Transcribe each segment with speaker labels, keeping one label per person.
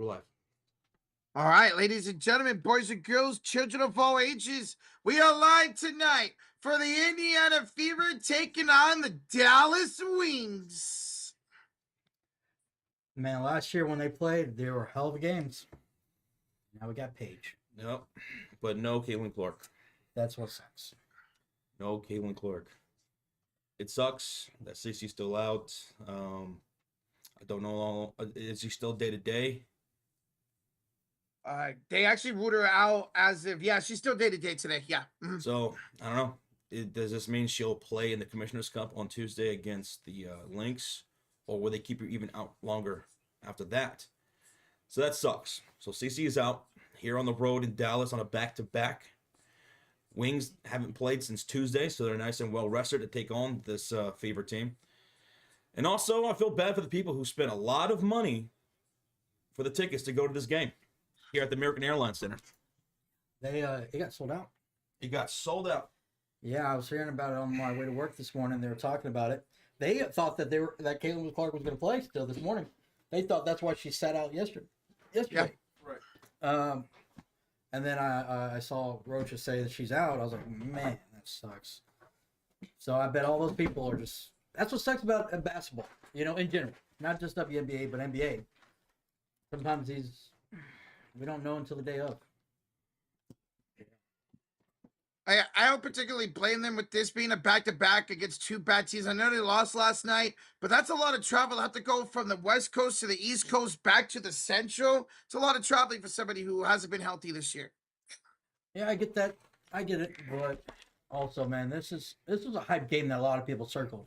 Speaker 1: We're live.
Speaker 2: All right, ladies and gentlemen, boys and girls, children of all ages, we are live tonight for the Indiana Fever taking on the Dallas Wings.
Speaker 3: Man, last year when they played, they were hell of games. Now we got Paige.
Speaker 1: Nope. But no Caitlin Clark.
Speaker 3: That's what sucks.
Speaker 1: No Caitlin Clark. It sucks that Cece's still out. I don't know. Is he still day to day?
Speaker 2: They actually ruled her out as if, she's still day-to-day today, yeah.
Speaker 1: So, I don't know. Does this mean she'll play in the Commissioner's Cup on Tuesday against the Lynx? Or will they keep her even out longer after that? So that sucks. So Cece is out here on the road in Dallas on a back-to-back. Wings haven't played since Tuesday, so they're nice and well-rested to take on this Fever team. And also, I feel bad for the people who spent a lot of money for the tickets to go to this game here at the American Airlines Center.
Speaker 3: It got sold out.
Speaker 1: It got sold out.
Speaker 3: Yeah, I was hearing about it on my way to work this morning. They were talking about it. They thought that Caitlin Clark was going to play still this morning. They thought that's why she sat out yesterday.
Speaker 2: Yeah,
Speaker 1: right.
Speaker 3: And then I saw Rocha say that she's out. I was like, man, that sucks. So I bet all those people are just. That's what sucks about basketball, in general. Not just WNBA, but NBA. Sometimes we don't know until the day of.
Speaker 2: I don't particularly blame them with this being a back-to-back against two bad teams. I know they lost last night, but that's a lot of travel. Have to go from the West Coast to the East Coast back to the Central. It's a lot of traveling for somebody who hasn't been healthy this year.
Speaker 3: Yeah, I get that. I get it, but also, man, this is a hype game that a lot of people circled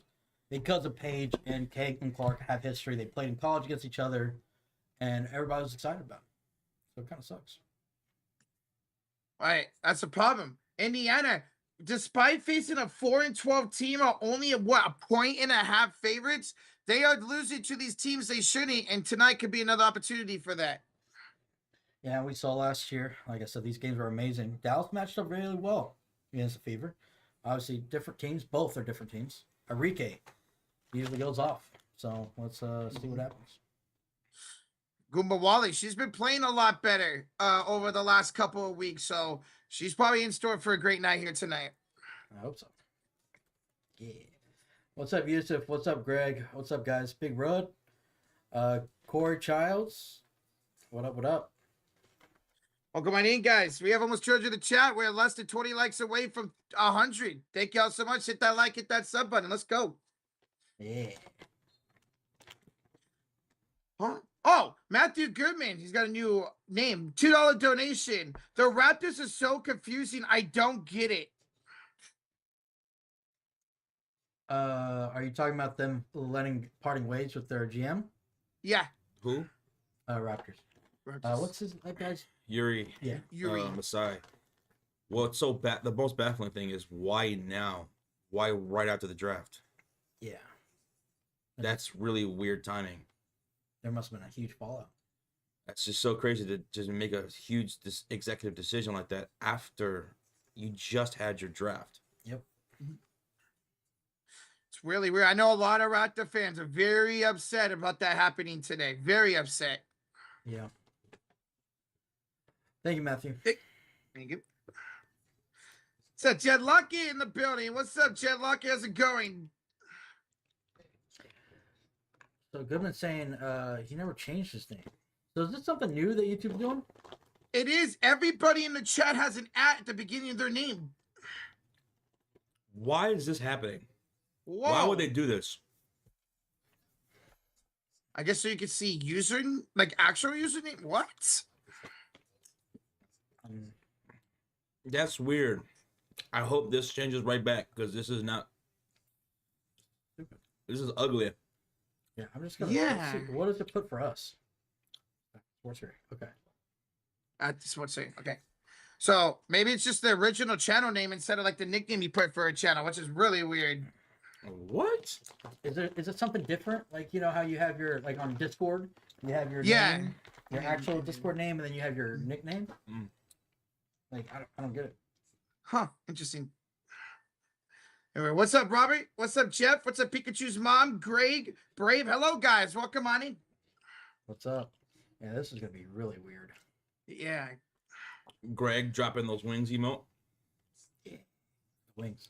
Speaker 3: because of Paige and Caitlin Clark have history. They played in college against each other, and everybody was excited about it. So it kind of sucks.
Speaker 2: All right, that's the problem. Indiana, despite facing a 4-12 team, are only a 1.5 favorites. They are losing to these teams they shouldn't, and tonight could be another opportunity for that.
Speaker 3: Yeah, we saw last year. Like I said, these games were amazing. Dallas matched up really well against the Fever. Obviously, different teams. Both are different teams. Enrique usually goes off. So let's see what happens.
Speaker 2: Goomba Wally, she's been playing a lot better over the last couple of weeks, so she's probably in store for a great night here tonight.
Speaker 3: I hope so. Yeah. What's up, Yusuf? What's up, Greg? What's up, guys? Big Rod. Corey Childs. What up, what up?
Speaker 2: Welcome on in, guys. We have almost 200 in the chat. We're less than 20 likes away from 100. Thank y'all so much. Hit that like, hit that sub button. Let's go.
Speaker 3: Yeah.
Speaker 2: Huh? Oh, Matthew Goodman. He's got a new name. $2 donation. The Raptors are so confusing. I don't get it.
Speaker 3: Are you talking about them parting ways with their GM?
Speaker 2: Yeah.
Speaker 1: Who?
Speaker 3: Raptors. What's that guy's?
Speaker 1: Yuri.
Speaker 3: Yeah.
Speaker 2: Yuri.
Speaker 1: Masai. Well, it's so bad. The most baffling thing is why now? Why right after the draft?
Speaker 3: Yeah.
Speaker 1: That's really weird timing.
Speaker 3: There must have been a huge fallout.
Speaker 1: That's just so crazy to just make a huge executive decision like that after you just had your draft.
Speaker 3: Yep.
Speaker 2: It's really weird. I know a lot of Raptor fans are very upset about that happening today. Very upset.
Speaker 3: Yeah. Thank you, Matthew.
Speaker 2: Thank you. What's up, Jed Lucky in the building? What's up, Jed Lucky? How's it going?
Speaker 3: So Goodman's saying he never changed his name. So is this something new that YouTube's doing?
Speaker 2: It is. Everybody in the chat has an at the beginning of their name.
Speaker 1: Why is this happening?
Speaker 2: Whoa.
Speaker 1: Why would they do this?
Speaker 2: I guess so you can see actual username. What?
Speaker 1: That's weird. I hope this changes right back because this is not. This is ugly.
Speaker 3: Yeah, I'm just gonna.
Speaker 2: Yeah.
Speaker 3: What does it put for us? Sports here. Okay.
Speaker 2: That's what's saying. Okay. So maybe it's just the original channel name instead of like the nickname you put for a channel, which is really weird.
Speaker 1: What?
Speaker 3: Is it something different? Like how you have your on Discord, you have your name, your actual Discord name, and then you have your nickname. Like I don't get it.
Speaker 2: Huh? Interesting. Anyway, what's up, Robert? What's up, Jeff? What's up, Pikachu's mom? Greg, Brave. Hello, guys. Welcome on in.
Speaker 3: What's up? Yeah, this is gonna be really weird.
Speaker 2: Yeah.
Speaker 1: Greg dropping those wings emote.
Speaker 3: Wings.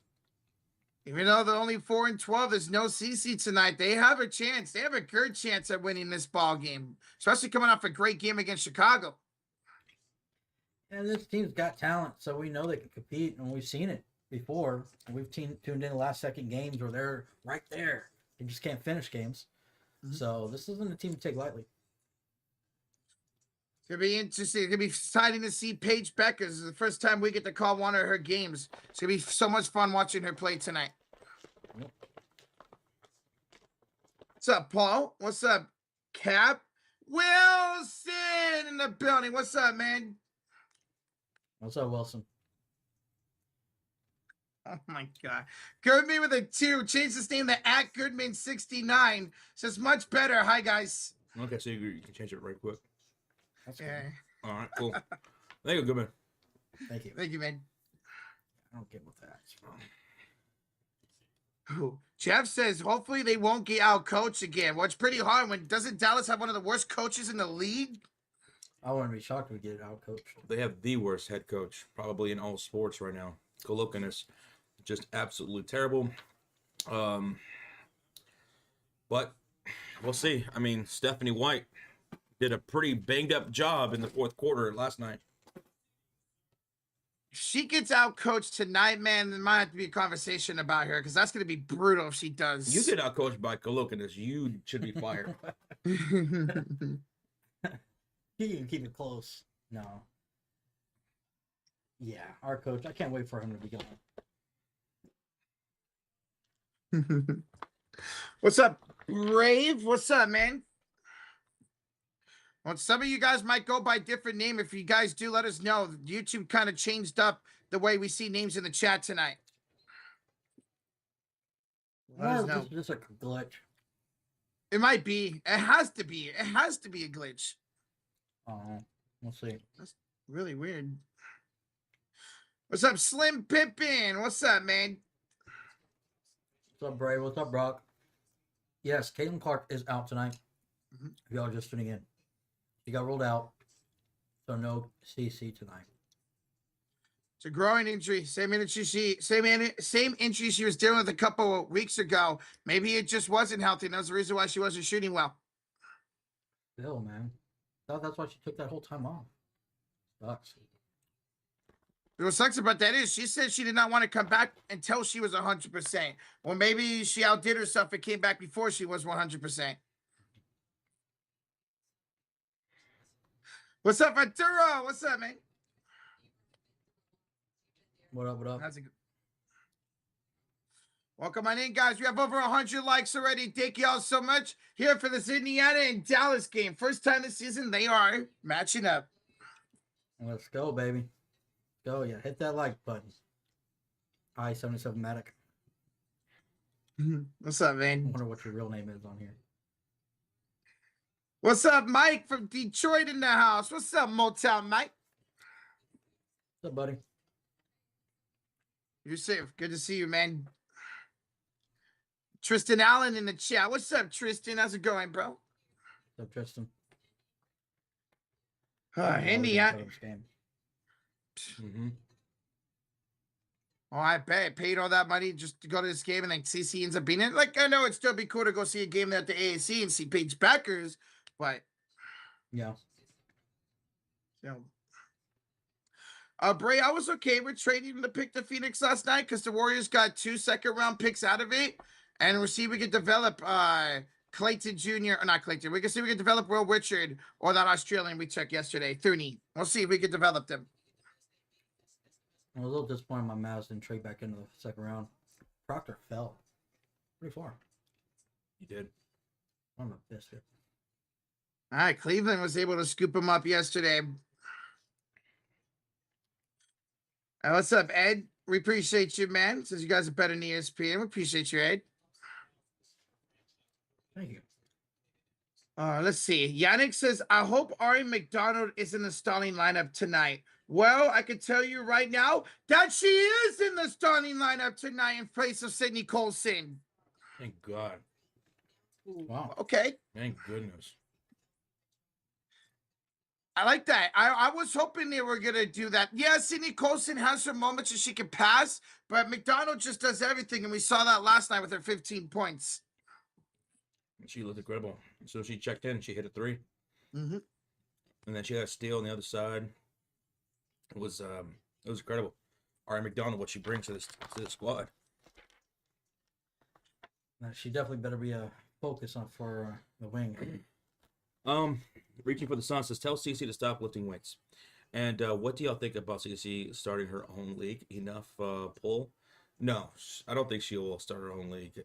Speaker 2: Even though they're only 4-12, there's no CC tonight. They have a chance. They have a good chance at winning this ball game, especially coming off a great game against Chicago.
Speaker 3: And this team's got talent, so we know they can compete, and we've seen it before. We've tuned in the last second games where they're right there. They just can't finish games.
Speaker 2: Mhm.
Speaker 3: So this isn't a team to take lightly.
Speaker 2: It's gonna be interesting. It's gonna be exciting to see Paige Bueckers. This is the first time we get to call one of her games. It's gonna be so much fun watching her play tonight.
Speaker 3: Yep.
Speaker 2: What's up, Paul? What's up, Cap? Wilson in the building. What's up, man?
Speaker 3: What's up, Wilson?
Speaker 2: Oh my God. Goodman with a 2. Change his name to @Goodman69. Says much better. Hi, guys.
Speaker 1: Okay, so you can change it right quick.
Speaker 3: That's
Speaker 2: Yeah.
Speaker 3: good.
Speaker 1: All right, cool. Thank you, good man.
Speaker 3: Thank you.
Speaker 2: Thank you, man.
Speaker 3: I don't get with that.
Speaker 2: Ooh. Jeff says hopefully they won't get out coached again. Well, it's pretty hard when doesn't Dallas have one of the worst coaches in the league?
Speaker 3: I wouldn't be shocked if we get it out coached.
Speaker 1: They have the worst head coach probably in all sports right now. Golovkin is just absolutely terrible. But we'll see. I mean, Stephanie White did a pretty banged up job in the fourth quarter last night.
Speaker 2: If she gets out coached tonight, man, there might have to be a conversation about her because that's going to be brutal if she does.
Speaker 1: You get out coached by Golovkin, you should be fired.
Speaker 3: He can keep it close. No. Yeah, our coach. I can't wait for him to be gone.
Speaker 2: What's up, Rave? What's up, man? Well, some of you guys might go by different name. If you guys do, let us know. YouTube kind of changed up the way we see names in the chat tonight. Let us know.
Speaker 3: Just a glitch.
Speaker 2: It might be. It has to be. It has to be a glitch.
Speaker 3: Oh, we'll see.
Speaker 2: That's really weird. What's up, Slim Pippin? What's up, man?
Speaker 3: What's up, Bray? What's up, Brock? Yes, Caitlin Clark is out tonight.
Speaker 2: Mhm.
Speaker 3: If y'all are just tuning in. She got ruled out, so no CC tonight.
Speaker 2: It's a growing injury. Same injury she was dealing with a couple of weeks ago. Maybe it just wasn't healthy. And that was the reason why she wasn't shooting well.
Speaker 3: Still, man. Thought that's why she took that whole time off. Sucks.
Speaker 2: What sucks about that is she said she did not want to come back until she was 100%. Well, maybe she outdid herself and came back before she was 100%. What's up, Arturo? What's up, man?
Speaker 3: What up, what up?
Speaker 2: How's it go? Welcome on in, guys. We have over 100 likes already. Thank y'all so much. Here for this Indiana and Dallas game. First time this season, they are matching up.
Speaker 3: Let's go, baby. Go, yeah. Hit that like button. I-77 Matic.
Speaker 2: What's up,
Speaker 3: I
Speaker 2: man?
Speaker 3: wonder what your real name is on here.
Speaker 2: What's up, Mike from Detroit in the house? What's up, Motown Mike?
Speaker 3: What's up, buddy?
Speaker 2: You're safe. Good to see you, man. Tristan Allen in the chat. What's up, Tristan? How's it going, bro?
Speaker 3: What's up, Tristan?
Speaker 2: Indiana.
Speaker 1: Mm-hmm.
Speaker 2: Oh, I bet I paid all that money just to go to this game and then CC ends up being it. Like, I know it'd still be cool to go see a game at the AAC and see Paige Bueckers, but
Speaker 3: Yeah.
Speaker 2: you know. Bray, I was okay with trading to pick the Phoenix last night because the Warriors got 2 second-round picks out of it, and we'll see if we can develop Clayton Jr. or not Clayton. We can see if we can develop Will Richard or that Australian we took yesterday, Thuney. We'll see if we can develop them.
Speaker 3: I was a little disappointed my Mavs didn't trade back into the second round. Proctor fell pretty far.
Speaker 1: He did.
Speaker 3: I'm a biscuit.
Speaker 2: All right, Cleveland was able to scoop him up yesterday. What's up, Ed? We appreciate you, man. Says you guys are better than ESPN. We appreciate you, Ed.
Speaker 3: Thank you.
Speaker 2: Let's see. Yannick says, I hope Ari McDonald is in the starting lineup tonight. Well, I can tell you right now that she is in the starting lineup tonight in place of Sydney Colson.
Speaker 1: Thank God.
Speaker 3: Wow.
Speaker 2: Okay.
Speaker 1: Thank goodness.
Speaker 2: I like that. I was hoping they were gonna do that. Yeah, Sydney Colson has her moments that she can pass, but McDonald just does everything, and we saw that last night with her 15 points.
Speaker 1: She looked incredible. So she checked in. She hit a 3,
Speaker 2: Mm-hmm.
Speaker 1: and then she had a steal on the other side. It was incredible. Ari McDonald, what she brings to this squad.
Speaker 3: She definitely better be a focus on for the wing.
Speaker 1: Reaching for the sun says, tell CC to stop lifting weights. And what do y'all think about CC starting her own league? Enough pull? No, I don't think she will start her own league.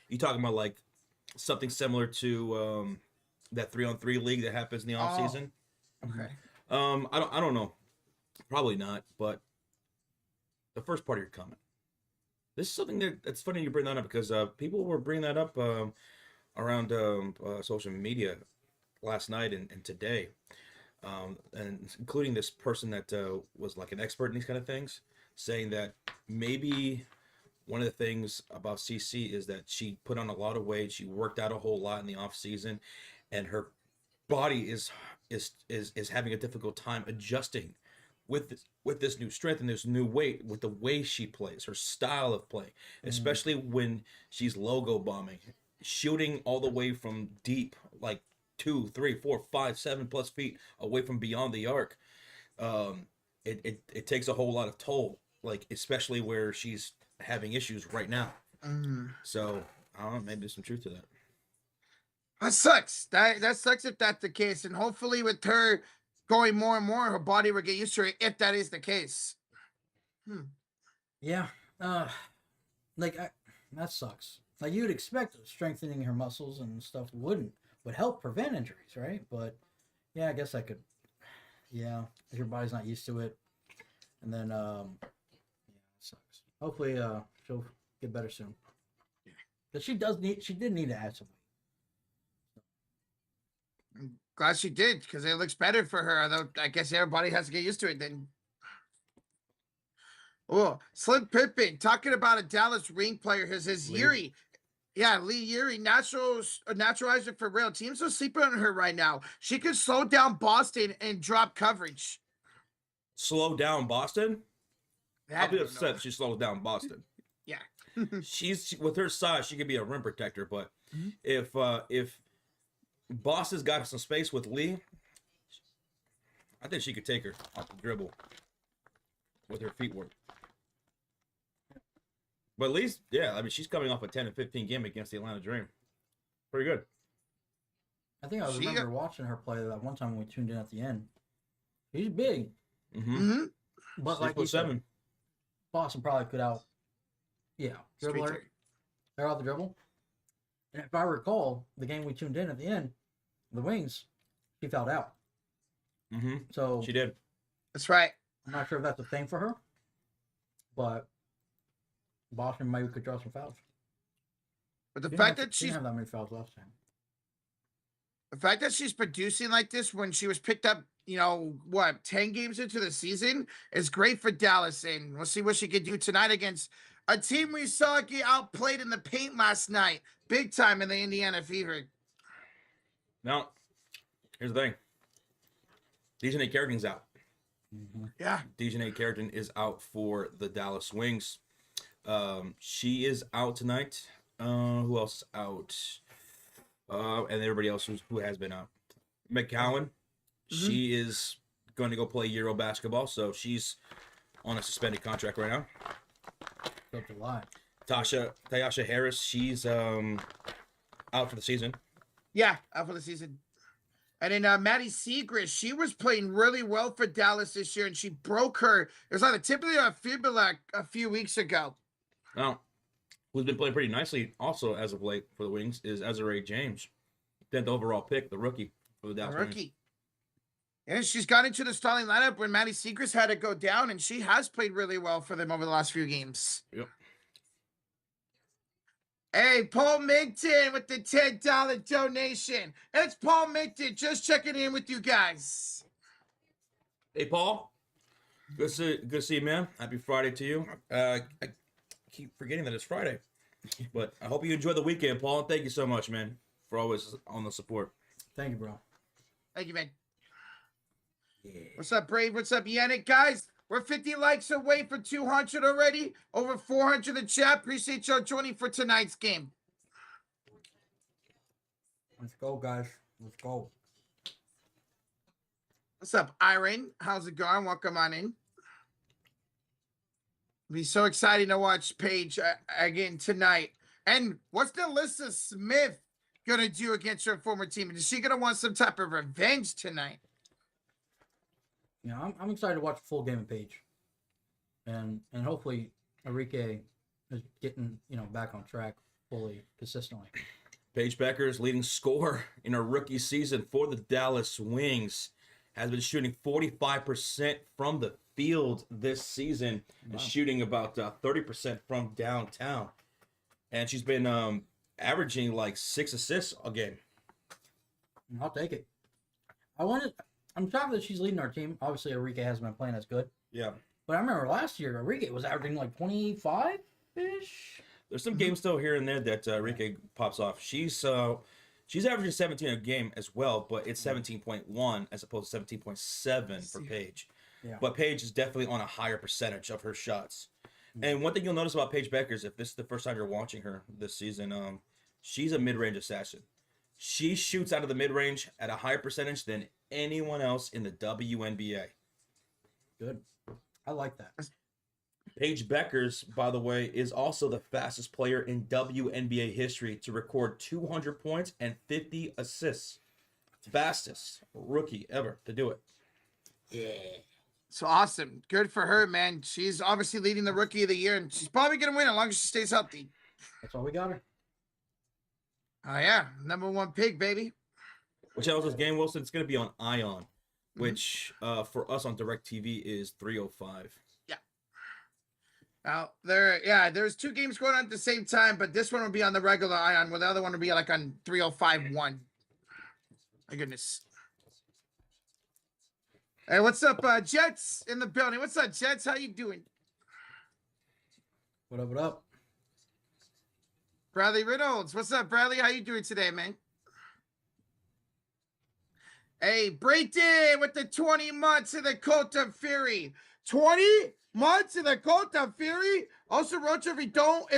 Speaker 1: You talking about like something similar to that 3-on-3 league that happens in the off season?
Speaker 2: Okay.
Speaker 1: I don't know. Probably not. But the first part of your comment. This is something that's funny you bring that up because people were bringing that up around social media last night and today, and including this person that was like an expert in these kind of things, saying that maybe one of the things about CC is that she put on a lot of weight, she worked out a whole lot in the off season, and her body is having a difficult time adjusting with this new strength and this new weight, with the way she plays, her style of play, especially when she's logo bombing, shooting all the way from deep, like 2, 3, 4, 5, 7+ feet away from beyond the arc. It takes a whole lot of toll, like especially where she's having issues right now. So I don't know, maybe there's some truth to that.
Speaker 2: That sucks. That sucks if that's the case, and hopefully with her going more and more, her body will get used to it if that is the case.
Speaker 3: Yeah. That sucks. Like you'd expect strengthening her muscles and stuff would help prevent injuries, right? But yeah, I guess I could. Yeah, if your body's not used to it, and then yeah, it sucks. Hopefully, she'll get better soon. But she did need to add some weight.
Speaker 2: Glad she did, because it looks better for her. Although I guess everybody has to get used to it then. Oh, Slim Pippin talking about a Dallas Ring player. His Yuri. Yeah, Lee Yuri, naturalizer for real. Teams are sleeping on her right now. She could slow down Boston and drop coverage.
Speaker 1: Slow down Boston? I'll be
Speaker 2: don't
Speaker 1: upset
Speaker 2: know.
Speaker 1: if she slows down Boston.
Speaker 2: Yeah.
Speaker 1: She's with her size, she could be a rim protector. But if Boston's got some space with Lee, I think she could take her off the dribble with her feet work. But at least, yeah, I mean, she's coming off a 10 and 15 game against the Atlanta Dream. Pretty good.
Speaker 3: I think I
Speaker 2: She
Speaker 3: remember watching her play that one time when we tuned in at the end. She's big, but like you said,
Speaker 1: 6'7".
Speaker 3: Boston probably could dribble her. They're out the dribble. And if I recall, the game we tuned in at the end, the Wings, she fouled out. So
Speaker 1: She did.
Speaker 2: That's right.
Speaker 3: I'm not sure if that's a thing for her, but Boston maybe could draw some fouls.
Speaker 2: But the
Speaker 3: She
Speaker 2: fact
Speaker 3: didn't
Speaker 2: that she's
Speaker 3: have that many fouls last time.
Speaker 2: The fact that she's producing like this when she was picked up, 10 games into the season is great for Dallas. And we'll see what she can do tonight against a team we saw get outplayed in the paint last night. Big time in the Indiana Fever.
Speaker 1: Now, here's the thing. Dejanay Carrington's out.
Speaker 2: Yeah.
Speaker 1: Dejanay Carrington is out for the Dallas Wings. She is out tonight. Who else is out? And everybody else who has been out. McCowan, she is going to go play Euro basketball, so she's on a suspended contract right now.
Speaker 3: Till July.
Speaker 1: Tyasha Harris, she's out for the season.
Speaker 2: Yeah, out for the season. And then Maddie Segrist, she was playing really well for Dallas this year, and she broke her. It was on the tip of her fibula a few weeks ago.
Speaker 1: Now, who's been playing pretty nicely also as of late for the Wings is Ezra James, 10th overall pick, the rookie for the Dallas Wings.
Speaker 2: Rookie. And she's got into the starting lineup when Maddie Segrist had to go down, and she has played really well for them over the last few games.
Speaker 1: Yep.
Speaker 2: Hey, Paul Migton with the $10 donation. It's Paul Migton just checking in with you guys.
Speaker 1: Hey, Paul. Good to see you, man. Happy Friday to you. I keep forgetting that it's Friday. But I hope you enjoy the weekend, Paul. And thank you so much, man, for always on the support.
Speaker 3: Thank you, bro.
Speaker 2: Thank you, man. What's up, Brave? What's up, Yannick? Guys, we're 50 likes away for 200 already. Over 400 in chat. Appreciate y'all joining for tonight's game.
Speaker 3: Let's go, guys. Let's go.
Speaker 2: What's up, Irene? How's it going? Welcome on in. Be so exciting to watch Paige again tonight. And what's Alyssa Smith gonna do against her former team? Is she gonna want some type of revenge tonight?
Speaker 3: Yeah, I'm excited to watch a full game of Paige, and hopefully Enrique is getting back on track fully consistently.
Speaker 1: Paige Bueckers, leading scorer in her rookie season for the Dallas Wings, has been shooting 45% from the field this season, and shooting about 30% from downtown. And she's been averaging like 6 assists a game.
Speaker 3: I'll take it. I'm shocked that she's leading our team. Obviously, Enrique hasn't been playing as good.
Speaker 1: Yeah.
Speaker 3: But I remember last year, Enrique was averaging like 25-ish.
Speaker 1: There's some games still here and there that Enrique pops off. She's averaging 17 a game as well, but it's 17.1 as opposed to 17.7 for Paige.
Speaker 3: Yeah.
Speaker 1: But Paige is definitely on a higher percentage of her shots. And one thing you'll notice about Paige Bueckers, if this is the first time you're watching her this season, she's a mid-range assassin. She shoots out of the mid-range at a higher percentage than anyone else in the WNBA.
Speaker 3: Good. I like that.
Speaker 1: Paige Bueckers, by the way, is also the fastest player in WNBA history to record 200 points and 50 assists. Fastest rookie ever to do it.
Speaker 2: Yeah. So awesome. Good for her, man. She's obviously leading the rookie of the year, and she's probably going to win as long as she stays healthy.
Speaker 3: That's all we got her.
Speaker 2: Oh, yeah. Number 1 pick, baby.
Speaker 1: Which else is game, Wilson? It's going to be on Ion, which for us on DirecTV is 305.
Speaker 2: Yeah. Now, there's 2 games going on at the same time, but this one will be on the regular Ion, where the other one will be like on 305-1. My goodness. Hey, what's up, Jets in the building? What's up, Jets? How you doing?
Speaker 3: What up, what up?
Speaker 2: Bradley Reynolds. What's up, Bradley? How you doing today, man? Hey, Brayton with the 20 months of the Cult of Fury. 20 months of the Cult of Fury? Also, Roach, if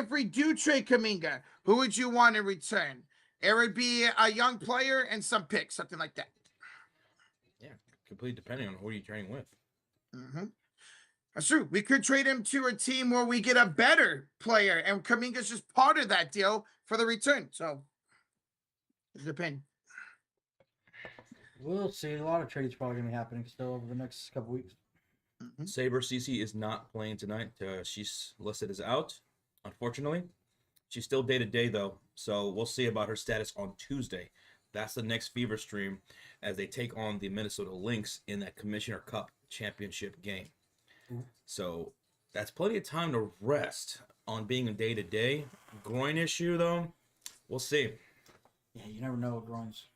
Speaker 2: we do trade Kuminga, who would you want in return? It would be a young player and some picks, something like that.
Speaker 1: Yeah, completely depending on who you're trading with.
Speaker 2: Mm-hmm. That's true. We could trade him to a team where we get a better player, and Kuminga's just part of that deal for the return. So, it depends.
Speaker 3: We'll see. A lot of trades probably going to be happening still over the next couple weeks.
Speaker 2: Mm-hmm.
Speaker 1: Saber Cece is not playing tonight. She's listed as out, unfortunately. She's still day-to-day, though, so we'll see about her status on Tuesday. That's the next Fever stream as they take on the Minnesota Lynx in that Commissioner Cup championship game. So that's plenty of time to rest on being a day-to-day. Groin issue, though, we'll see.
Speaker 3: Yeah, you never know with groins.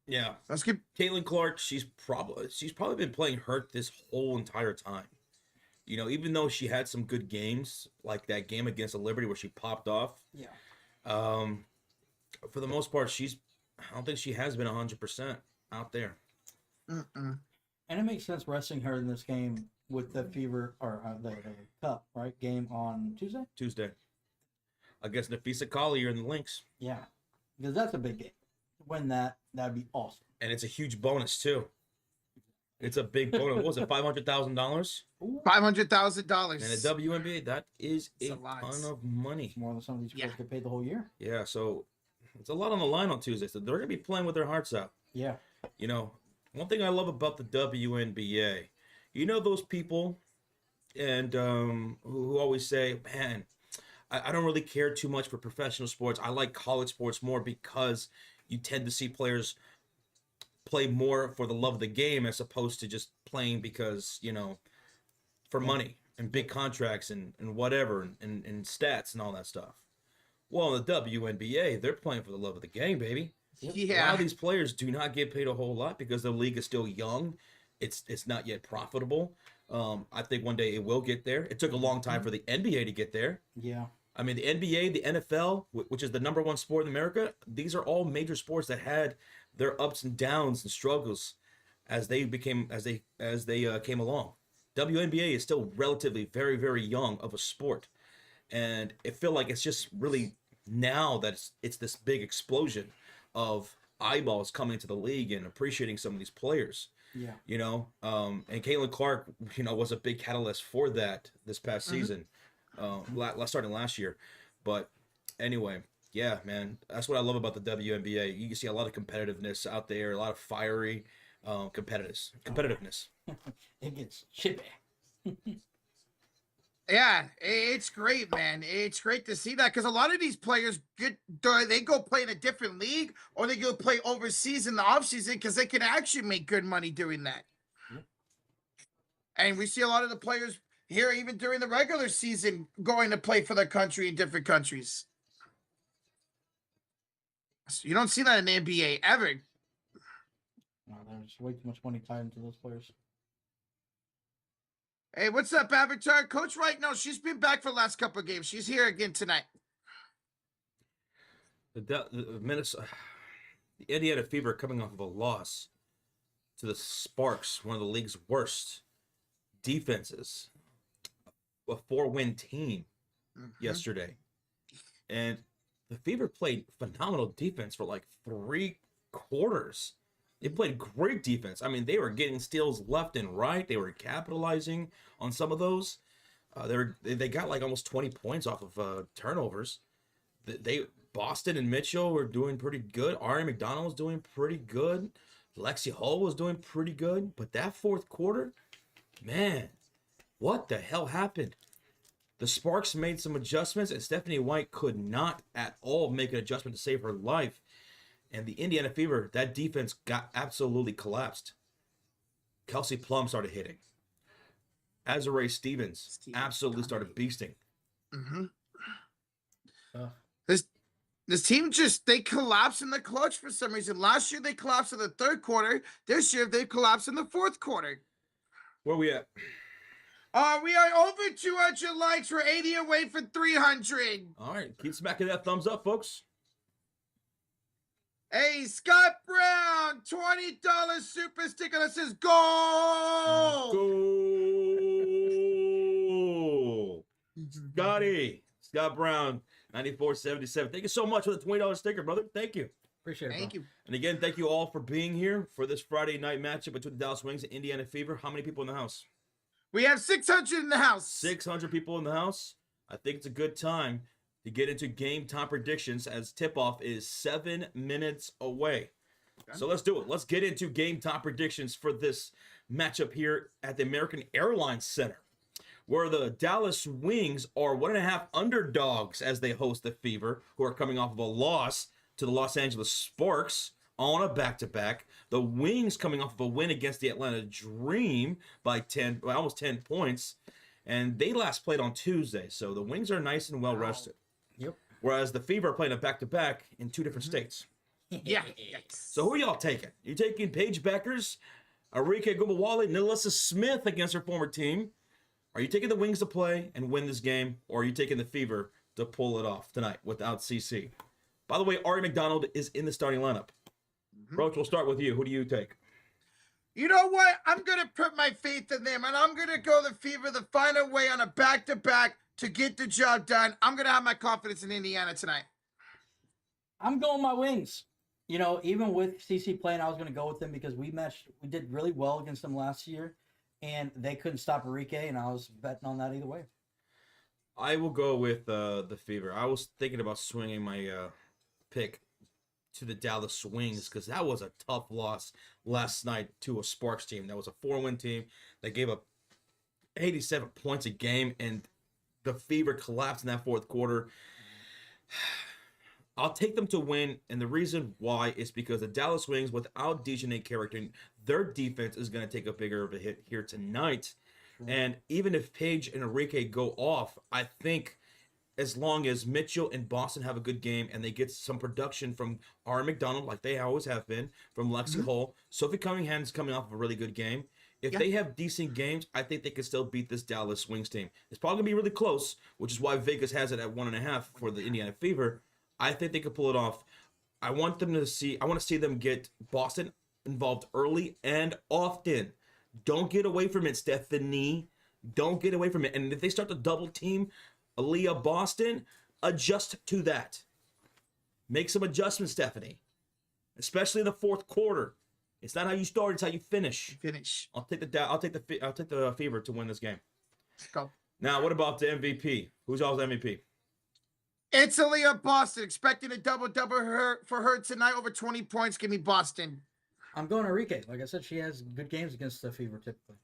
Speaker 1: Yeah.
Speaker 2: Let's keep
Speaker 1: Caitlin Clark, she's probably been playing hurt this whole entire time. You know, even though she had some good games, like that game against the Liberty where she popped off.
Speaker 3: Yeah.
Speaker 1: For the most part, I don't think she has been 100% out there.
Speaker 2: Mm-mm.
Speaker 3: And it makes sense resting her in this game with the Fever or the Cup, right? Game on Tuesday?
Speaker 1: Against Nafisa Collier and the Lynx.
Speaker 3: Yeah. Because that's a big game. Win that, that'd be awesome.
Speaker 1: And it's a huge bonus, too. It's a big bonus. What was it, $500,000?
Speaker 2: $500,000.
Speaker 1: And a WNBA, that is a
Speaker 2: lot.
Speaker 1: ton of money.
Speaker 3: It's more than some of these girls get paid the whole year.
Speaker 1: Yeah, so it's a lot on the line on Tuesday. So they're going to be playing with their hearts out.
Speaker 3: Yeah.
Speaker 1: You know, one thing I love about the WNBA, you know those people and who always say, man, I don't really care too much for professional sports. I like college sports more because you tend to see players play more for the love of the game as opposed to just playing because, you know, for money and big contracts and whatever and stats and all that stuff. Well, in the WNBA, they're playing for the love of the game, baby.
Speaker 2: Yeah.
Speaker 1: A lot of these players do not get paid a whole lot because the league is still young. It's not yet profitable. I think one day it will get there. It took a long time for the NBA to get there.
Speaker 3: Yeah.
Speaker 1: I mean, the NBA, the NFL, which is the #1 sport in America, these are all major sports that had their ups and downs and struggles. as they came along. WNBA is still relatively very, very young of a sport, and it feel like it's just really now that it's this big explosion of eyeballs coming to the league and appreciating some of these players.
Speaker 3: Yeah.
Speaker 1: And Caitlin Clark, was a big catalyst for that this past season, starting last year. But anyway, yeah, man, that's what I love about the WNBA. You can see a lot of competitiveness out there, a lot of fiery competitiveness.
Speaker 3: It gets chippy.
Speaker 2: Yeah, it's great, man. It's great to see that because a lot of these players they go play in a different league or they go play overseas in the offseason because they can actually make good money doing that.
Speaker 3: Yeah.
Speaker 2: And we see a lot of the players here, even during the regular season, going to play for their country in different countries. So you don't see that in the NBA ever.
Speaker 3: No, there's way too much money tied into those players.
Speaker 2: Hey, what's up, Avatar? Coach Wright, no, she's been back for the last couple of games. She's here again tonight.
Speaker 1: The Indiana Fever coming off of a loss to the Sparks, one of the league's worst defenses, a 4-win team yesterday. And the Fever played phenomenal defense for like 3 quarters. They played great defense. I mean, they were getting steals left and right. They were capitalizing on some of those. They got like almost 20 points off of turnovers. Boston and Mitchell were doing pretty good. Ari McDonald was doing pretty good. Lexi Hall was doing pretty good. But that fourth quarter, man, what the hell happened? The Sparks made some adjustments, and Stephanie White could not at all make an adjustment to save her life. And the Indiana Fever, that defense got absolutely collapsed. Kelsey Plum started hitting. Azurá Stevens absolutely started beasting.
Speaker 2: This team they collapsed in the clutch for some reason. Last year they collapsed in the third quarter. This year they collapsed in the fourth quarter.
Speaker 1: Where we at?
Speaker 2: We are over 200 likes. We're 80 away from 300.
Speaker 1: All right, keep smacking that thumbs up, folks.
Speaker 2: Hey, Scott Brown, $20 super sticker that says goal.
Speaker 1: Goal. Scott Brown, 9477. Thank you so much for the $20 sticker, brother. Thank you.
Speaker 3: Appreciate it.
Speaker 2: Thank you.
Speaker 1: And again, thank you all for being here for this Friday night matchup between the Dallas Wings and Indiana Fever. How many people in the house?
Speaker 2: We have 600 in the house.
Speaker 1: 600 people in the house. I think it's a good time to get into game time predictions as tip-off is 7 minutes away. Okay. So let's do it. Let's get into game time predictions for this matchup here at the American Airlines Center, where the Dallas Wings are 1.5 underdogs as they host the Fever, who are coming off of a loss to the Los Angeles Sparks on a back-to-back. The Wings coming off of a win against the Atlanta Dream by almost 10 points. And they last played on Tuesday, so the Wings are nice and well rested.
Speaker 3: Yep.
Speaker 1: Whereas the Fever are playing a back-to-back in 2 different states.
Speaker 2: Yeah.
Speaker 1: So who are y'all taking? You taking Paige Bueckers, Arike Gumawale, Nalissa Smith against her former team? Are you taking the Wings to play and win this game, or are you taking the Fever to pull it off tonight without CC? By the way, Ari McDonald is in the starting lineup. Roach, we'll start with you. Who do you take?
Speaker 2: You know what? I'm going to put my faith in them, and I'm going to go the Fever the final way on a back-to-back to get the job done. I'm going to have my confidence in Indiana tonight.
Speaker 3: I'm going my Wings. Even with CC playing, I was going to go with them because we did really well against them last year, and they couldn't stop Arike, and I was betting on that either way.
Speaker 1: I will go with the Fever. I was thinking about swinging my pick to the Dallas Wings because that was a tough loss last night to a Sparks team. That was a 4-win team that gave up 87 points a game, and the Fever collapsed in that fourth quarter. I'll take them to win, and the reason why is because the Dallas Wings, without Dejanay Carrington, their defense is going to take a bigger of a hit here tonight. And even if Paige and Arike go off, I think as long as Mitchell and Boston have a good game and they get some production from R. McDonald, like they always have been, from Lexi Hall, Sophie Cunningham's coming off of a really good game. If they have decent games, I think they can still beat this Dallas Wings team. It's probably going to be really close, which is why Vegas has it at 1.5 for the Indiana Fever. I think they could pull it off. I want to see them get Boston involved early and often. Don't get away from it, Stephanie. Don't get away from it. And if they start to double team Aaliyah Boston, adjust to that. Make some adjustments, Stephanie. Especially in the fourth quarter. It's not how you start; it's how you finish. I'll take the Fever to win this game.
Speaker 2: Let's go.
Speaker 1: Now, what about the MVP? Who's y'all's MVP?
Speaker 2: It's Aaliyah Boston. Expecting a double-double for her tonight. Over 20 points. Give me Boston.
Speaker 3: I'm going Enrique. Like I said, she has good games against the Fever typically.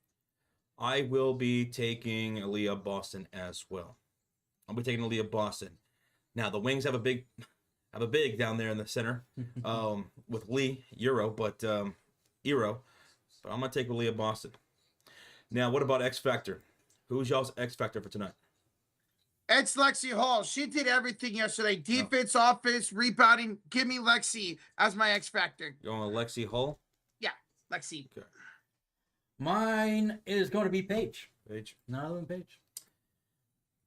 Speaker 1: I will be taking Aaliyah Boston as well. I'll be taking Aaliyah Boston. Now, the Wings have a big down there in the center with Lee Euro, but I'm gonna take Aaliyah Boston. Now, what about X Factor? Who's y'all's X Factor for tonight?
Speaker 2: It's Lexi Hall. She did everything yesterday. Defense, offense, rebounding. Give me Lexi as my X Factor.
Speaker 1: You going with Lexi Hull?
Speaker 2: Yeah, Lexi.
Speaker 1: Okay.
Speaker 3: Mine is going to be Paige.
Speaker 1: Paige.
Speaker 3: None other than Paige.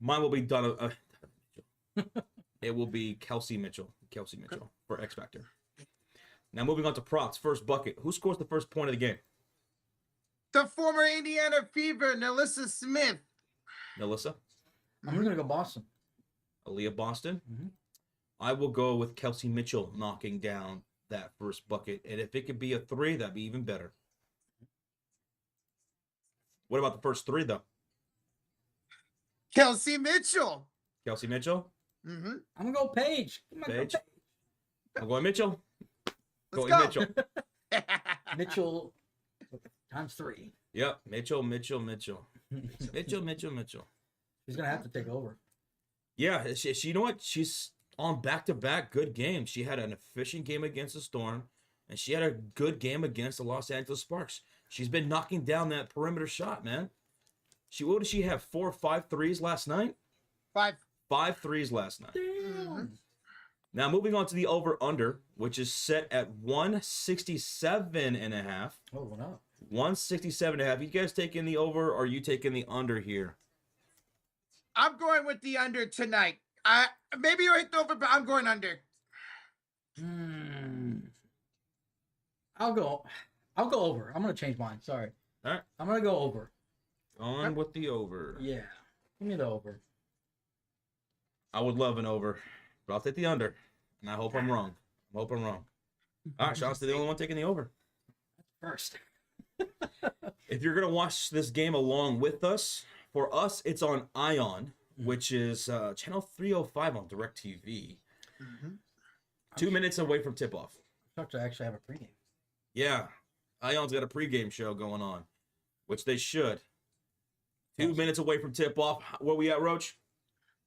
Speaker 1: Mine will be Donna. It will be Kelsey Mitchell. For X Factor. Now moving on to props. First bucket. Who scores the first point of the game?
Speaker 2: The former Indiana Fever, Nelissa Smith.
Speaker 1: Melissa?
Speaker 3: I'm going to go Boston.
Speaker 1: Aaliyah Boston?
Speaker 3: Mm-hmm.
Speaker 1: I will go with Kelsey Mitchell knocking down that first bucket. And if it could be a 3, that'd be even better. What about the first 3, though?
Speaker 2: Kelsey Mitchell.
Speaker 1: Kelsey Mitchell?
Speaker 2: Mm-hmm.
Speaker 3: I'm going to go Paige.
Speaker 1: Paige? I'm going Mitchell.
Speaker 2: Let's
Speaker 1: Going
Speaker 2: go.
Speaker 1: Mitchell.
Speaker 3: Mitchell times 3.
Speaker 1: Yep. Mitchell.
Speaker 3: She's going to have to take over.
Speaker 1: Yeah, she, you know what? She's on back-to-back good games. She had an efficient game against the Storm, and she had a good game against the Los Angeles Sparks. She's been knocking down that perimeter shot, man. What did she have? 4 or 5 threes last night?
Speaker 2: 5.
Speaker 1: 5 threes last night.
Speaker 2: Mm-hmm.
Speaker 1: Now, moving on to the over-under, which is set at 167.5.
Speaker 3: Oh, what up?
Speaker 1: 167.5. You guys taking the over, or are you taking the under here?
Speaker 2: I'm going with the under tonight. Maybe you're hitting over, but I'm going under.
Speaker 3: I'll go over. I'm going to change mine. Sorry.
Speaker 1: All right.
Speaker 3: I'm going to go over.
Speaker 1: On with the over.
Speaker 3: Yeah. Give me the over.
Speaker 1: I would love an over, but I'll take the under. And I hope I'm wrong. All right, Sean's the only one taking the over.
Speaker 3: First.
Speaker 1: If you're going to watch this game along with us, for us, it's on Ion, which is channel 305 on DirecTV.
Speaker 2: Mm-hmm.
Speaker 1: 2 minutes away from tip-off.
Speaker 3: I thought to actually have a pregame.
Speaker 1: Yeah, Ion's got a pregame show going on, which they should. 2 minutes away from tip-off. Where we at, Roach?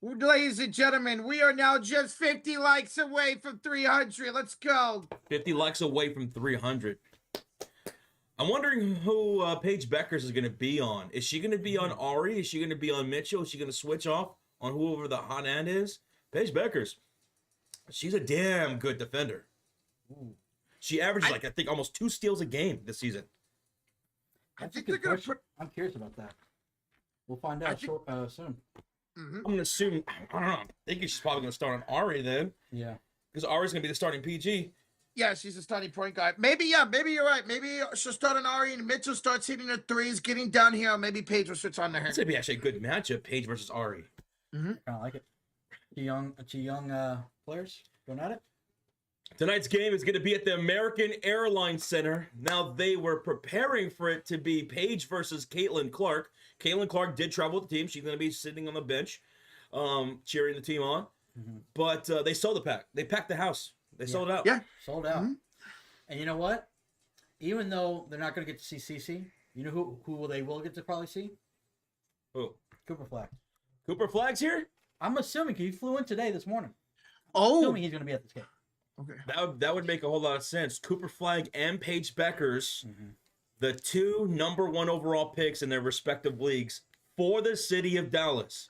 Speaker 2: Ladies and gentlemen, we are now just 50 likes away from 300. Let's go.
Speaker 1: 50 likes away from 300. I'm wondering who Paige Bueckers is going to be on. Is she going to be on Ari? Is she going to be on Mitchell? Is she going to switch off on whoever the hot end is? Paige Bueckers. She's a damn good defender.
Speaker 3: Ooh.
Speaker 1: She averages, I think, almost 2 steals a game this season.
Speaker 2: I think
Speaker 3: a
Speaker 2: they're
Speaker 3: good
Speaker 2: going to
Speaker 3: question.
Speaker 2: put...
Speaker 3: I'm curious about that. We'll find out soon.
Speaker 2: Mm-hmm.
Speaker 1: I'm going to assume, I don't know, I'm thinking she's probably going to start on Ari then.
Speaker 3: Yeah.
Speaker 1: Because Ari's going to be the starting PG.
Speaker 2: Yeah, she's a starting point guard. Maybe you're right. Maybe she'll start on Ari and Mitchell starts hitting her threes, getting downhill. Maybe Paige will switch on to her.
Speaker 1: That's going to be actually a good matchup, Paige versus Ari.
Speaker 2: Mm-hmm.
Speaker 3: I kind of like it. Two young players going at it.
Speaker 1: Tonight's game is going to be at the American Airlines Center. Now, they were preparing for it to be Paige versus Caitlin Clark. Caitlin Clark did travel with the team. She's going to be sitting on the bench, cheering the team on. Mm-hmm. But they sold the pack. They packed the house. They sold out.
Speaker 2: Yeah.
Speaker 3: Sold out.
Speaker 2: Mm-hmm.
Speaker 3: And you know what? Even though they're not going to get to see CC, you know who they will get to probably see?
Speaker 1: Who?
Speaker 3: Cooper Flag.
Speaker 1: Cooper Flag's here?
Speaker 3: I'm assuming he flew in this morning.
Speaker 2: Oh.
Speaker 3: Assuming he's going to be at this game.
Speaker 2: Okay.
Speaker 1: That would make a whole lot of sense. Cooper Flag and Paige Bueckers, the 2 number 1 overall picks in their respective leagues for the city of Dallas.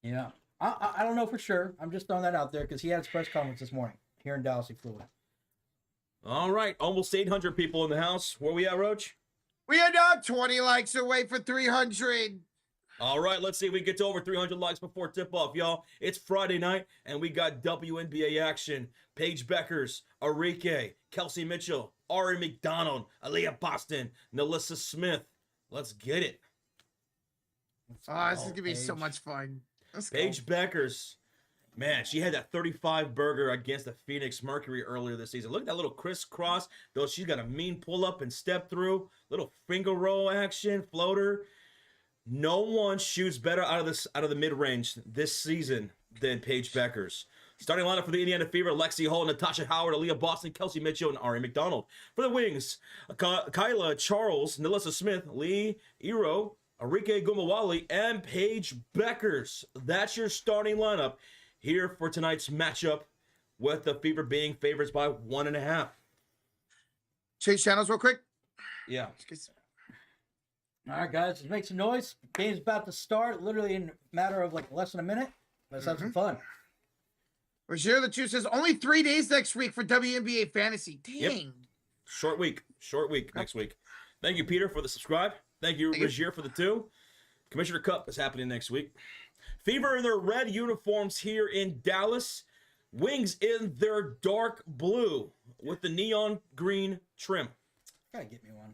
Speaker 3: Yeah. I don't know for sure. I'm just throwing that out there because he had his press conference this morning here in Dallas. He flew in.
Speaker 1: All right. Almost 800 people in the house. Where we at, Roach?
Speaker 2: We are now 20 likes away for 300.
Speaker 1: All right, let's see if we can get to over 300 likes before tip-off, y'all. It's Friday night, and we got WNBA action. Paige Bueckers, Arike, Kelsey Mitchell, Ari McDonald, Aaliyah Boston, Nalissa Smith. Let's get it.
Speaker 2: Oh, this is going to be
Speaker 3: Paige.
Speaker 2: so much fun. Let's
Speaker 1: Paige Bueckers. Man, she had that 35 burger against the Phoenix Mercury earlier this season. Look at that little crisscross. Though she's got a mean pull-up and step through. Little finger roll action, floater. No one shoots better out of the mid-range this season than Paige Bueckers. Starting lineup for the Indiana Fever: Lexi Hall, Natasha Howard, Aaliyah Boston, Kelsey Mitchell, and Ari McDonald. For the Wings: Kyla Charles, Nalissa Smith, Lee Iro, Arike Gumawali, and Paige Bueckers. That's your starting lineup here for tonight's matchup, with the Fever being favorites by 1.5.
Speaker 2: Change channels real quick.
Speaker 1: Yeah.
Speaker 3: All right, guys, let's make some noise. Game's about to start, literally in a matter of like less than a minute. Let's have some fun.
Speaker 2: Roger the Two says only 3 days next week for WNBA fantasy. Dang.
Speaker 1: Yep. Short week next week. Thank you, Peter, for the subscribe. Thank you, Rogier, for the 2. Commissioner Cup is happening next week. Fever in their red uniforms here in Dallas. Wings in their dark blue with the neon green trim.
Speaker 3: Gotta get me one.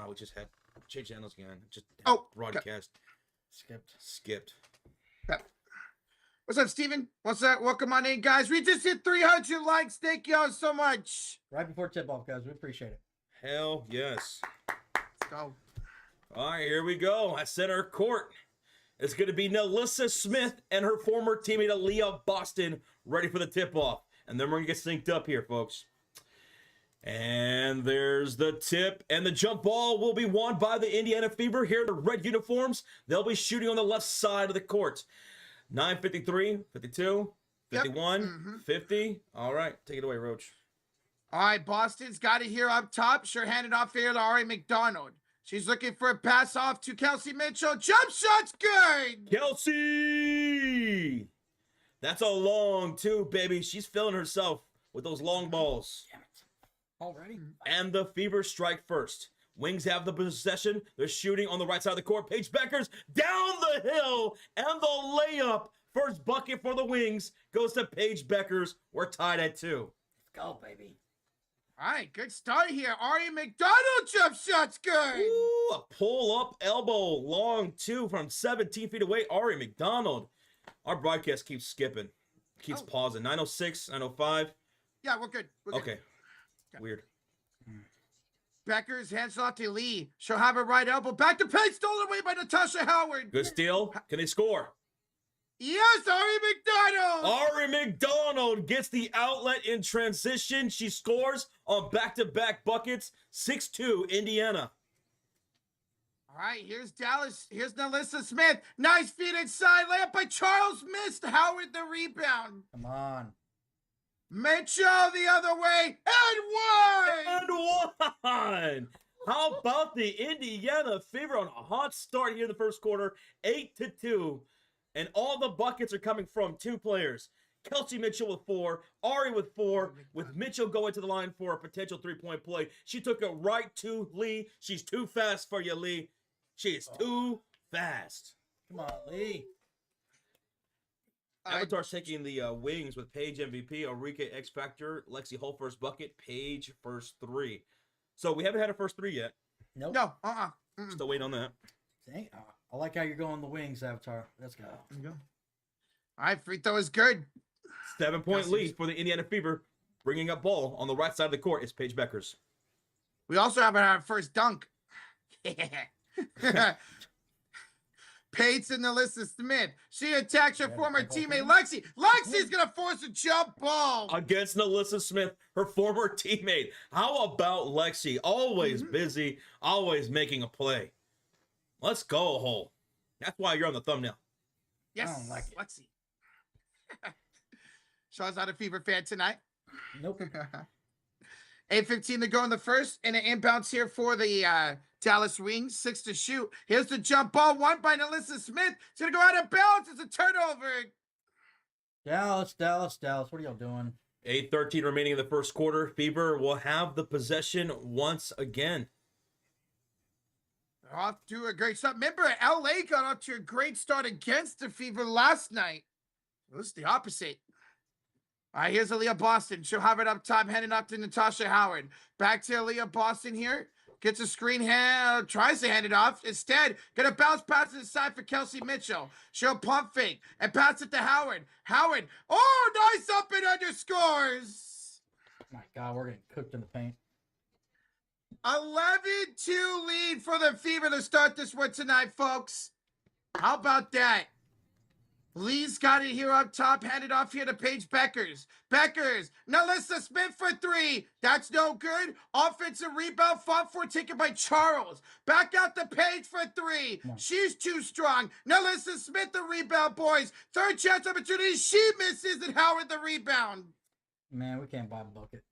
Speaker 1: We just had change channels again. Just broadcast. Skipped.
Speaker 2: What's up, Steven? What's up? Welcome on in, guys. We just hit 300 likes. Thank y'all so much.
Speaker 3: Right before tip-off, guys. We appreciate it.
Speaker 1: Hell yes.
Speaker 2: Let's go.
Speaker 1: All right, here we go. At center court, it's going to be Nalissa Smith and her former teammate Aaliyah Boston ready for the tip-off. And then we're going to get synced up here, folks. And there's the tip, and the jump ball will be won by the Indiana Fever. Here in the red uniforms, they'll be shooting on the left side of the court. 9:53, 52, 51, 50. All right, take it away, Roach.
Speaker 2: All right, Boston's got it here up top. Sure handed off here to Ari McDonald. She's looking for a pass off to Kelsey Mitchell. Jump shot's good.
Speaker 1: Kelsey! That's a long two, baby. She's feeling herself with those long balls.
Speaker 3: Damn it. Already?
Speaker 1: And the Fever strike first. Wings have the possession. They're shooting on the right side of the court. Paige Bueckers down the hill, and the layup. First bucket for the Wings goes to Paige Bueckers. We're tied at 2.
Speaker 3: Let's go, baby.
Speaker 2: All right, good start here. Ari McDonald jump shot's good.
Speaker 1: Ooh, a pull-up elbow, long 2 from 17 feet away. Ari McDonald. Our broadcast keeps skipping. Keeps pausing. 9:06, 9:05.
Speaker 2: Yeah, we're good. We're good.
Speaker 1: Okay. Weird.
Speaker 2: Bueckers hands off to Lee. She'll have a right elbow. Back to Paige, stolen away by Natasha Howard.
Speaker 1: Good steal. Can they score?
Speaker 2: Yes, Ari McDonald.
Speaker 1: Ari McDonald gets the outlet in transition. She scores on back-to-back buckets. 6-2, Indiana.
Speaker 2: All right, here's Dallas. Here's Nalissa Smith. Nice feet inside. Layup by Charles. Missed. Howard the rebound.
Speaker 3: Come on.
Speaker 2: Mitchell the other way. And one.
Speaker 1: And 1! How about the Indiana Fever on a hot start here in the first quarter? 8-2. And all the buckets are coming from 2 players. Kelsey Mitchell with 4, Ari with 4, with Mitchell going to the line for a potential 3-point play. She took it right to Lee. She's too fast for you, Lee. She is too fast.
Speaker 3: Come on, Lee.
Speaker 1: Avatar's taking the Wings with Paige MVP, Arike X Factor, Lexi Hull first bucket, Paige first 3. So we haven't had a first 3 yet.
Speaker 3: Nope.
Speaker 2: No,
Speaker 1: Still waiting on that.
Speaker 3: Dang, I like how you're going the Wings, Avatar. Let's go.
Speaker 2: There you go. All right, free throw is good.
Speaker 1: 7-point lead for the Indiana Fever. Bringing up ball on the right side of the court is Paige Bueckers.
Speaker 2: We also have our first dunk. Paige and Nalissa Smith. She attacks her former teammate Lexi. Lexi's gonna force a jump ball
Speaker 1: Against Nalissa Smith, her former teammate. How about Lexi? Always busy, always making a play. Let's go, Hole. That's why you're on the thumbnail.
Speaker 2: Yes,
Speaker 3: I don't like it.
Speaker 2: Lexi. Shaw's not a Fever fan tonight.
Speaker 3: Nope.
Speaker 2: 8:15 to go in the first, and an inbounds here for the Dallas Wings. 6 to shoot. Here's the jump ball, won by Nalissa Smith. It's gonna go out of bounds. It's a turnover.
Speaker 3: Dallas. What are y'all doing?
Speaker 1: 8:13 remaining in the first quarter. Fever will have the possession once again.
Speaker 2: Off to a great start. Remember, LA got off to a great start against the Fever last night. This is the opposite. All right, here's Aaliyah Boston. She'll have it up top, heading up to Natasha Howard. Back to Aaliyah Boston here. Gets a screen hand, tries to hand it off. Instead, gonna bounce pass to the side for Kelsey Mitchell. She'll pump fake and pass it to Howard. Howard, oh, nice up and underscores.
Speaker 3: My God, we're getting cooked in the paint.
Speaker 2: 11-2 lead for the Fever to start this one tonight, folks. How about that? Lee's got it here up top, handed off here to Paige Bueckers. Bueckers, Melissa Smith for three. That's no good. Offensive rebound, fought for, taken by Charles. Back out to Paige for three. She's too strong. Melissa Smith the rebound, boys. Third chance opportunity. She misses, and Howard the rebound.
Speaker 3: Man, we can't buy a bucket.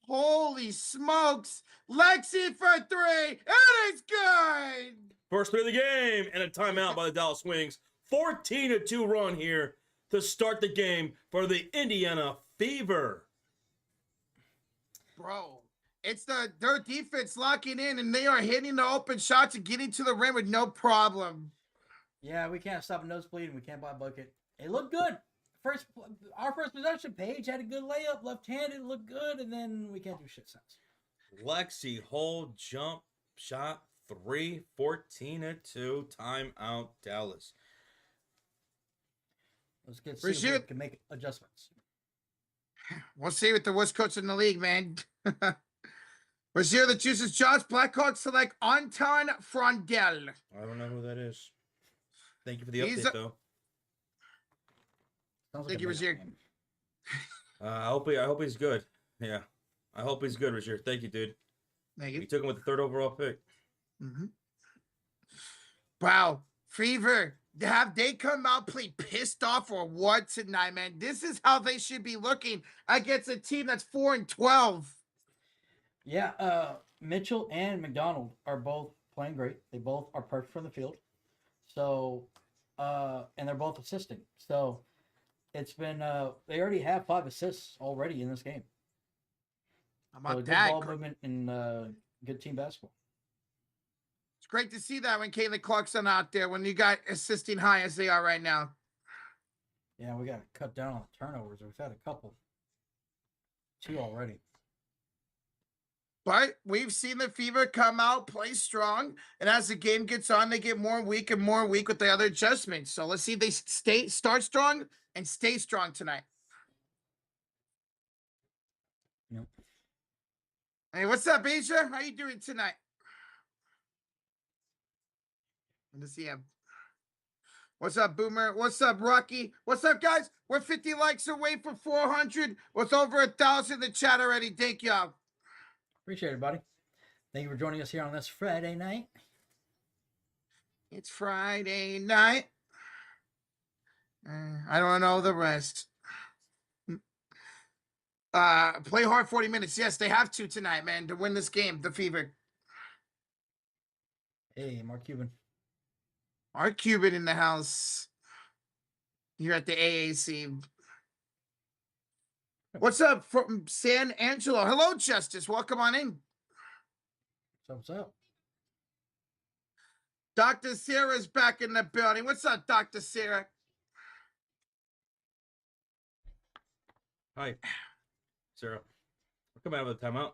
Speaker 2: Holy smokes. Lexi for three. It is good.
Speaker 1: First play of the game and a timeout by the Dallas Wings. 14-2 run here to start the game for the Indiana Fever.
Speaker 2: Bro, it's their defense locking in, and they are hitting the open shots and getting to the rim with no problem.
Speaker 3: Yeah, we can't stop a nosebleed, and we can't buy a bucket. It looked good. Our first possession, Paige had a good layup, left-handed, looked good, and then we can't do shit since.
Speaker 1: Lexi, hold, jump, shot, 3, 14-2, timeout, Dallas.
Speaker 3: Let's get see if we can make adjustments.
Speaker 2: We'll see with the worst coach in the league, man. Brazier that chooses Josh Blackhawks select Anton Frondel.
Speaker 1: I don't know who that is. Thank you for the update, though.
Speaker 2: Thank you, Brazier.
Speaker 1: I hope he's good. Yeah, I hope he's good, Brazier. Thank you, dude.
Speaker 2: Thank you.
Speaker 1: You took him with the 3rd overall pick.
Speaker 2: Mm-hmm. Wow, Fever. Have they come out play pissed off or what tonight, man? This is how they should be looking against a team that's 4-12.
Speaker 3: Yeah, Mitchell and McDonald are both playing great. They both are perfect from the field. So, and they're both assisting. So, it's been they already have 5 assists already in this game.
Speaker 2: How about
Speaker 3: so good
Speaker 2: that?
Speaker 3: Ball movement and good team basketball.
Speaker 2: It's great to see that when Caitlin Clarkson out there, when you got assisting high as they are right now.
Speaker 3: Yeah, we got to cut down on the turnovers. We've had a couple. 2 already.
Speaker 2: But we've seen the Fever come out, play strong, and as the game gets on, they get more weak and more weak with the other adjustments. So let's see if they start strong and stay strong tonight.
Speaker 3: Yep.
Speaker 2: Hey, what's up, Asia? How you doing tonight? Good to see him. What's up, Boomer? What's up, Rocky? What's up, guys? We're 50 likes away from 400. With over 1,000 in the chat already. Thank y'all.
Speaker 3: Appreciate it, buddy. Thank you for joining us here on this Friday night.
Speaker 2: It's Friday night. I don't know the rest. Play hard 40 minutes. Yes, they have to tonight, man, to win this game, the Fever.
Speaker 3: Hey, Mark Cuban.
Speaker 2: Mark Cuban in the house here at the AAC. What's up from San Angelo? Hello, Justice. Welcome on in.
Speaker 3: What's up?
Speaker 2: Dr. Sarah's back in the building. What's up, Dr. Sarah?
Speaker 1: Hi, Sarah. We're coming out of the timeout.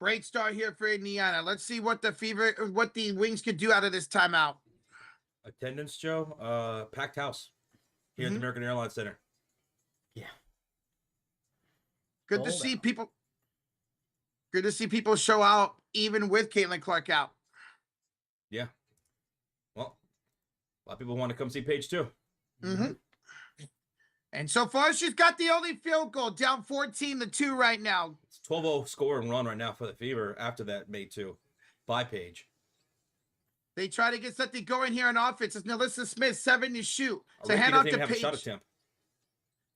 Speaker 2: Great start here for Indiana. Let's see what the Wings could do out of this timeout.
Speaker 1: Attendance, Joe. Packed house here at the American Airlines Center.
Speaker 3: Yeah.
Speaker 2: Good to see people. Good to see people show out even with Caitlin Clark out.
Speaker 1: Yeah. Well, a lot of people want to come see Paige too.
Speaker 2: Mm-hmm. And so far, she's got the only field goal, down 14-2 right now.
Speaker 1: It's 12-0 score and run right now for the Fever after that made 2 by Paige.
Speaker 2: They try to get something going here on offense. It's Melissa Smith, 7 to shoot. So hand off to Paige.
Speaker 1: Shot attempt.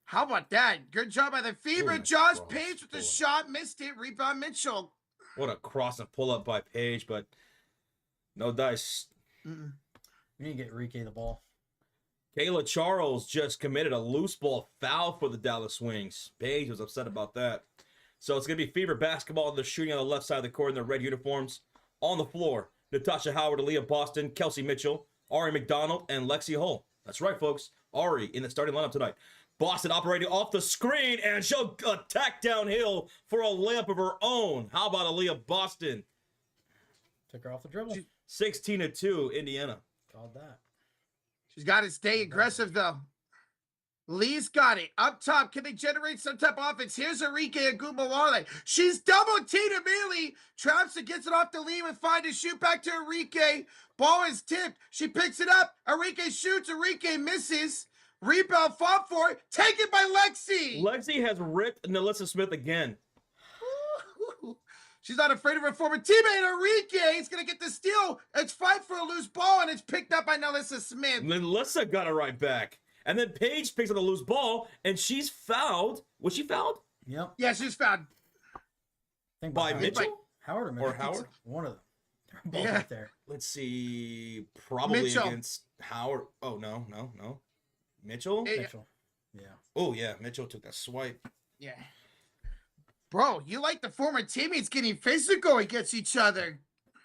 Speaker 2: How about that? Good job by the Fever.
Speaker 1: Ooh,
Speaker 2: Josh Paige with the shot, missed it. Rebound Mitchell.
Speaker 1: What a cross and pull up by Paige, but no dice.
Speaker 3: We need to get Rike the ball.
Speaker 1: Kayla Charles just committed a loose ball foul for the Dallas Wings. Paige was upset about that. So it's going to be Fever basketball. They're shooting on the left side of the court in their red uniforms. On the floor, Natasha Howard, Aaliyah Boston, Kelsey Mitchell, Ari McDonald, and Lexi Hull. That's right, folks. Ari in the starting lineup tonight. Boston operating off the screen, and she'll attack downhill for a layup of her own. How about Aaliyah Boston?
Speaker 3: Took her off the dribble.
Speaker 1: 16-2, Indiana.
Speaker 3: Called that.
Speaker 2: She's got to stay aggressive, though. Lee's got it. Up top, can they generate some type of offense? Here's Enrique Agumawale. She's double teamed immediately. Traps it, gets it off the Lee and find a shoot back to Enrique. Ball is tipped. She picks it up. Enrique shoots. Enrique misses. Rebound fought for it. Taken by Lexi.
Speaker 1: Lexi has ripped Nalissa Smith again.
Speaker 2: She's not afraid of her former teammate, Enrique. He's going to get the steal. It's fight for a loose ball, and it's picked up by Nalissa Smith.
Speaker 1: Nalissa got it right back. And then Paige picks up the loose ball, and she's fouled. Was she fouled?
Speaker 3: Yep.
Speaker 2: Yeah, she's fouled.
Speaker 3: Think
Speaker 1: By
Speaker 3: Howard.
Speaker 1: Mitchell?
Speaker 3: Howard or Mitchell?
Speaker 1: Or Howard?
Speaker 3: One of them. They're both
Speaker 2: Yeah.
Speaker 3: right there.
Speaker 1: Let's see. Probably
Speaker 2: Mitchell.
Speaker 1: against Howard. Oh, no. Mitchell?
Speaker 2: Yeah.
Speaker 3: Mitchell. Yeah.
Speaker 1: Oh, yeah. Mitchell took that swipe.
Speaker 2: Yeah. Bro, you like the former teammates getting physical against each other.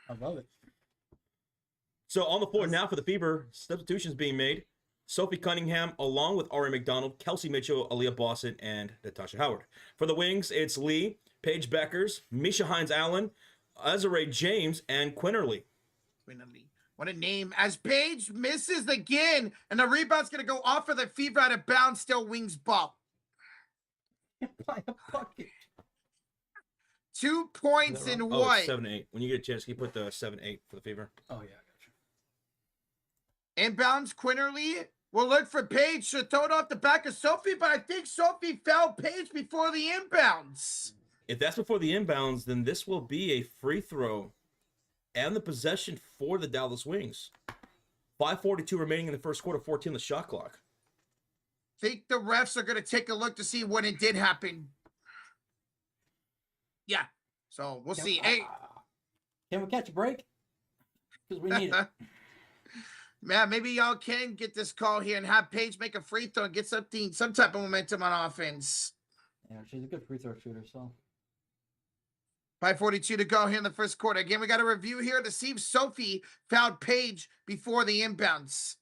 Speaker 3: I love it.
Speaker 1: So on the floor now for the Fever, substitutions being made. Sophie Cunningham, along with Ari McDonald, Kelsey Mitchell, Aaliyah Boston, and Natasha Howard. For the wings, it's Lee, Paige Bueckers, Misha Hines-Allen, Azare James, and Quinterly.
Speaker 2: What a name. As Paige misses again, and the rebound's going to go off of the Fever out of bounds, still wings ball.
Speaker 3: By a bucket.
Speaker 2: 2 points in
Speaker 1: Oh,
Speaker 2: what?
Speaker 1: it's 7-8. When you get a chance, can you put the 7-8 for the Fever?
Speaker 3: Oh, yeah, I got you.
Speaker 2: Inbounds, Quinterly will look for Paige. She'll throw it off the back of Sophie, but I think Sophie fouled Paige before the inbounds.
Speaker 1: If that's before the inbounds, then this will be a free throw and the possession for the Dallas Wings. 5:42 remaining in the first quarter, 14 the shot clock.
Speaker 2: Think the refs are going to take a look to see when it did happen. Yeah. So we'll see. Hey,
Speaker 3: Can we catch a break? Because we need it.
Speaker 2: man, maybe y'all can get this call here and have Paige make a free throw and get some type of momentum on offense.
Speaker 3: Yeah, she's a good free throw shooter, so.
Speaker 2: 5:42 to go here in the first quarter. Again, we got a review here to see if Sophie fouled Paige before the inbounds.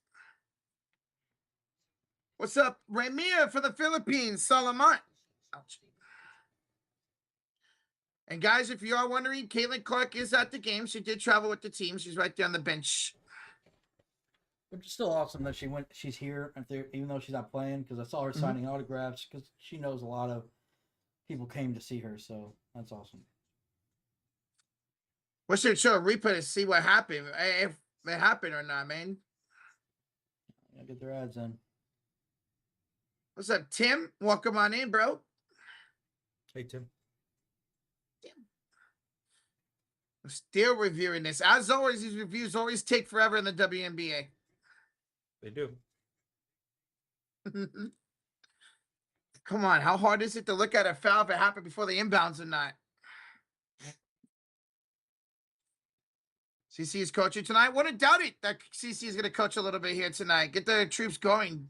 Speaker 2: What's up, Ramir for the Philippines, Salamat. Ouch. And guys, if you are wondering, Caitlin Clark is at the game. She did travel with the team. She's right there on the bench.
Speaker 3: Which is still awesome that she's here, even though she's not playing, because I saw her signing autographs, because she knows a lot of people came to see her, so that's awesome.
Speaker 2: We should show a replay to see what happened, if it happened or not, man.
Speaker 3: Yeah, get their ads in.
Speaker 2: What's up, Tim? Welcome on in, bro.
Speaker 1: Hey, Tim.
Speaker 2: I'm still reviewing this. As always, these reviews always take forever in the WNBA.
Speaker 1: They do.
Speaker 2: Come on, how hard is it to look at a foul if it happened before the inbounds or not? CC is coaching tonight. Wouldn't doubt it that CC is going to coach a little bit here tonight. Get the troops going.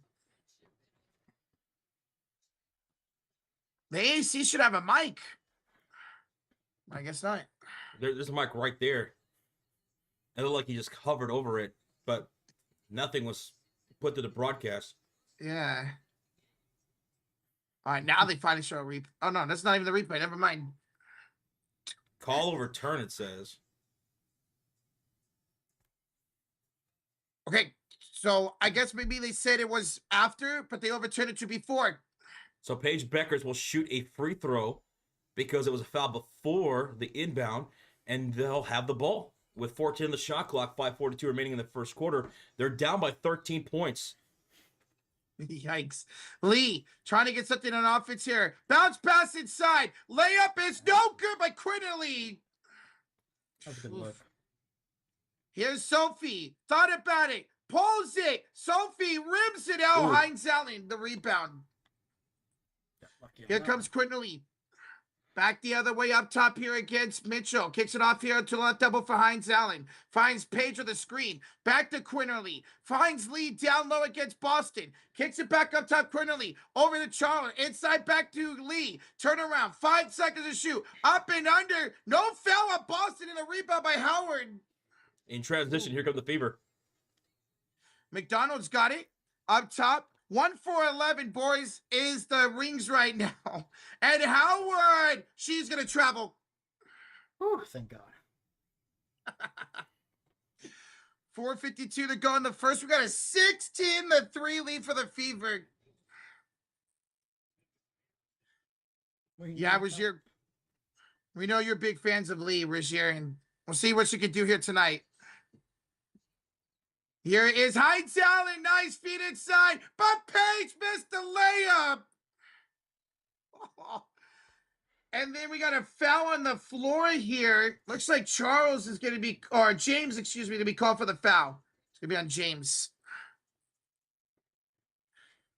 Speaker 2: The AC should have a mic. I guess not.
Speaker 1: There's a mic right there. It looked like he just hovered over it, but nothing was put to the broadcast.
Speaker 2: Yeah. All right, now they finally show a replay. Oh, no, that's not even the replay. Never mind.
Speaker 1: Call overturn, it says.
Speaker 2: Okay, so I guess maybe they said it was after, but they overturned it to before.
Speaker 1: So Paige Bueckers will shoot a free throw because it was a foul before the inbound, and they'll have the ball. With 14 on the shot clock, 5:42 remaining in the first quarter, they're down by 13 points.
Speaker 2: Yikes. Lee trying to get something on offense here. Bounce pass inside. Layup is no good by Quinterly.
Speaker 3: That's a good look.
Speaker 2: Here's Sophie. Thought about it. Pulls it. Sophie rims it out.
Speaker 1: Ooh.
Speaker 2: Hines Allen, the rebound.
Speaker 3: Yeah, lucky on
Speaker 2: Here
Speaker 3: that
Speaker 2: comes Quinterly. Back the other way up top here against Mitchell. Kicks it off here to the left double for Hines Allen. Finds Paige with the screen. Back to Quinterly. Finds Lee down low against Boston. Kicks it back up top, Quinterly. Over to Charlotte. Inside back to Lee. Turn around. 5 seconds to shoot. Up and under. No foul on Boston, and a rebound by Howard.
Speaker 1: In transition, here comes the Fever.
Speaker 2: McDonald's got it. Up top. 1-4-11, boys, is the Wings right now. And Howard, she's going to travel.
Speaker 3: Whew, thank God.
Speaker 2: 4:52 to go in the first. We got a 16-3 lead for the Fever. Yeah, Rozier. We know you're big fans of Lee, Rozier, and we'll see what she can do here tonight. Here is Hines Allen. Nice feet inside, but Paige missed the layup. And then we got a foul on the floor here. Looks like Charles is going to be, or James, excuse me, to be called for the foul. It's going to be on James.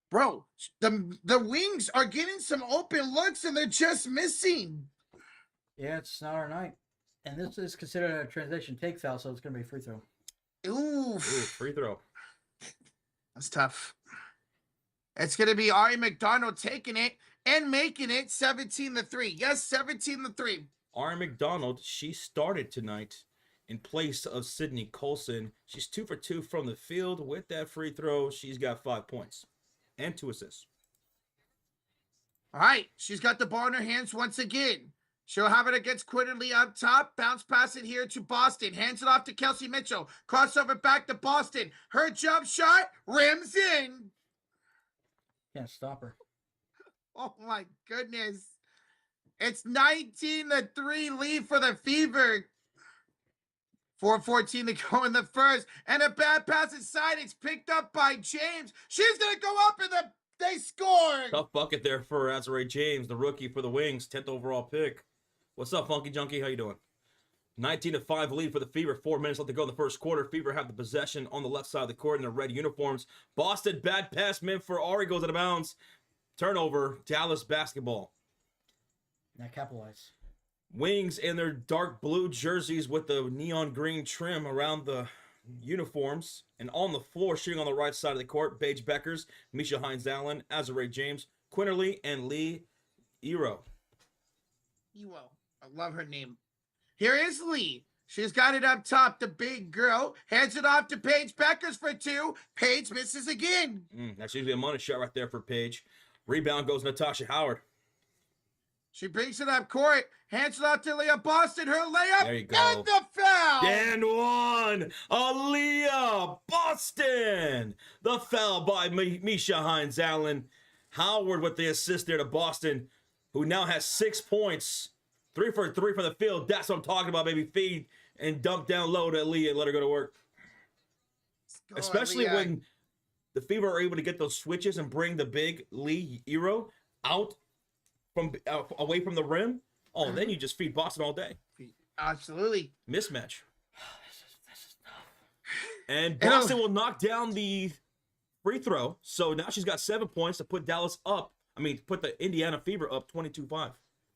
Speaker 2: Bro, the Wings are getting some open looks, and they're just missing.
Speaker 3: Yeah, it's not our night. And this is considered a transition take foul, so it's going to be a free throw.
Speaker 2: Ooh,
Speaker 1: Free throw.
Speaker 2: That's tough. It's going to be Ari McDonald taking it and making it 17-3. Yes, 17-3.
Speaker 1: Ari McDonald, she started tonight in place of Sydney Colson. She's 2 for 2 from the field. With that free throw, she's got 5 points and 2 assists.
Speaker 2: All right, she's got the ball in her hands once again. She'll have it against Quinterly up top. Bounce pass it here to Boston. Hands it off to Kelsey Mitchell. Crossover back to Boston. Her jump shot rims in.
Speaker 3: Can't stop her.
Speaker 2: Oh, my goodness. It's 19-3 lead for the Fever. 4:14 to go in the first. And a bad pass inside. It's picked up by James. She's going to go up and they score.
Speaker 1: Tough bucket there for Azurá James, the rookie for the Wings, 10th overall pick. What's up, Funky Junkie? How you doing? 19-5 lead for the Fever. 4 minutes left to go in the first quarter. Fever have the possession on the left side of the court in their red uniforms. Boston, bad pass meant for Ari, goes out of bounds. Turnover, Dallas basketball.
Speaker 3: Now capitalize.
Speaker 1: Wings in their dark blue jerseys with the neon green trim around the uniforms. And on the floor, shooting on the right side of the court, Paige Bueckers, Misha Hines Allen, Azurá James, Quinterly, and Lee Ero.
Speaker 2: I love her name. Here is Lee. She's got it up top, the big girl. Hands it off to Paige Bueckers for 2. Paige misses again.
Speaker 1: That's usually a money shot right there for Paige. Rebound goes Natasha Howard.
Speaker 2: She brings it up court. Hands it off to Leah Boston. Her layup.
Speaker 1: There you go.
Speaker 2: And the foul.
Speaker 1: And one. Aaliyah Boston. The foul by Misha Hines Allen. Howard with the assist there to Boston, who now has 6 points. 3 for 3 from the field. That's what I'm talking about, baby. Feed and dump down low to Aaliyah and let her go to work.
Speaker 2: Go,
Speaker 1: Especially
Speaker 2: Aaliyah.
Speaker 1: when the Fever are able to get those switches and bring the big Lee Ero out from away from the rim. Oh, then you just feed Boston all day.
Speaker 2: Absolutely.
Speaker 1: Mismatch. This is tough. And Boston will knock down the free throw. So now she's got 7 points to put Dallas up. Put the Indiana Fever up 22-5.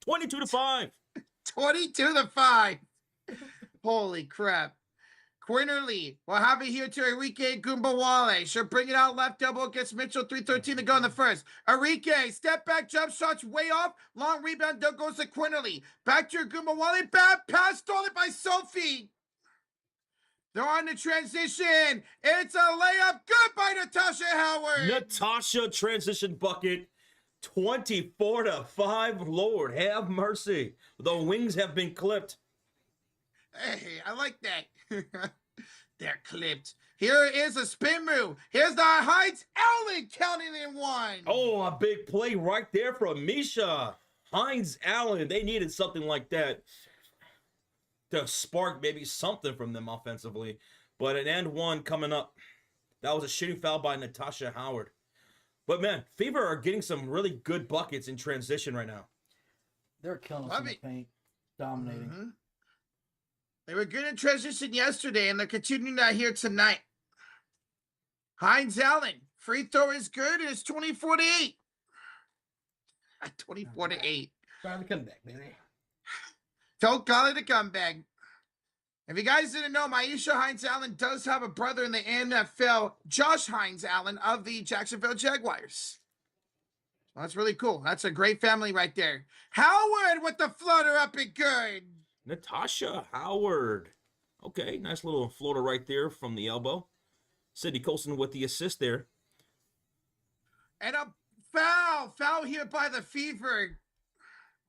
Speaker 1: 22-5.
Speaker 2: 22-5. Holy crap. Quinterly will have it here to Enrique Gumbawale. She'll bring it out left double against Mitchell. 3:13 to go in the first. Enrique, step back, jump shots way off. Long rebound, down goes to Quinterly. Back to Gumbawale. Bad pass, stolen by Sophie. They're on the transition. It's a layup. Good by Natasha Howard.
Speaker 1: Natasha transition bucket. 24-5. Lord have mercy. The Wings have been clipped.
Speaker 2: Hey, I like that. They're clipped. Here is a spin move. Here's the Hines Allen counting in 1.
Speaker 1: Oh, a big play right there from Misha Hines Allen. They needed something like that to spark maybe something from them offensively. But an and 1 coming up. That was a shooting foul by Natasha Howard. But man, Fever are getting some really good buckets in transition right now.
Speaker 3: They're killing us in the paint. Dominating.
Speaker 2: Mm-hmm. They were good in transition yesterday, and they're continuing that here tonight. Hines Allen, free throw is good, and it's 24-8. 24-8.
Speaker 3: Trying to come back, baby.
Speaker 2: Don't call it a comeback. If you guys didn't know, Maisha Hines Allen does have a brother in the NFL, Josh Hines Allen of the Jacksonville Jaguars. Well, that's really cool. That's a great family right there. Howard with the flutter up and good.
Speaker 1: Natasha Howard. Okay, nice little floater right there from the elbow. Sydney Colson with the assist there.
Speaker 2: And a foul. Foul here by the Fever.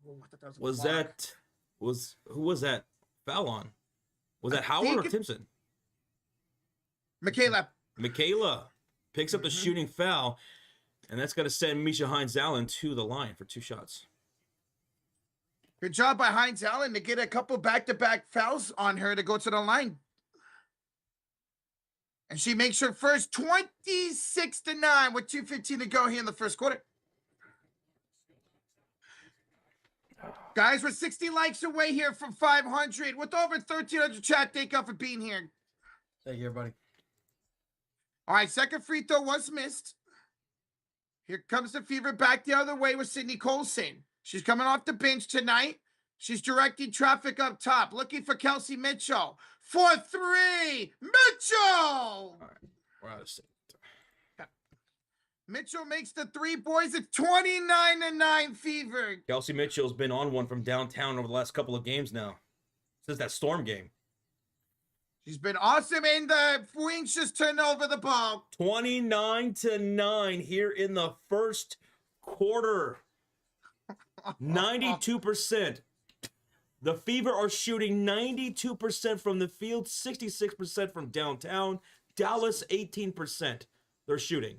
Speaker 2: Oh, I thought that was a block.
Speaker 1: Who was that foul on? Was that Howard or Timpson?
Speaker 2: Michaela.
Speaker 1: Michaela picks up the shooting foul, and that's going to send Misha Hines Allen to the line for 2 shots.
Speaker 2: Good job by Hines Allen to get a couple back-to-back fouls on her to go to the line. And she makes her first 26-9 with 2:15 to go here in the first quarter. Guys, we're 60 likes away here from 500 with over 1,300 chat. Thank you for being here.
Speaker 3: Thank you, everybody.
Speaker 2: All right, second free throw was missed. Here comes the Fever back the other way with Sydney Colson. She's coming off the bench tonight. She's directing traffic up top, looking for Kelsey Mitchell. For 3, Mitchell!
Speaker 1: All right, we're out of sync.
Speaker 2: Mitchell makes the 3, boys. It's 29-9 Fever.
Speaker 1: Kelsey Mitchell's been on one from downtown over the last couple of games now. Since that Storm game.
Speaker 2: She's been awesome, and the Wings just turned over the ball.
Speaker 1: 29-9 here in the first quarter. 92%. The Fever are shooting 92% from the field, 66% from downtown. Dallas, 18%. They're shooting.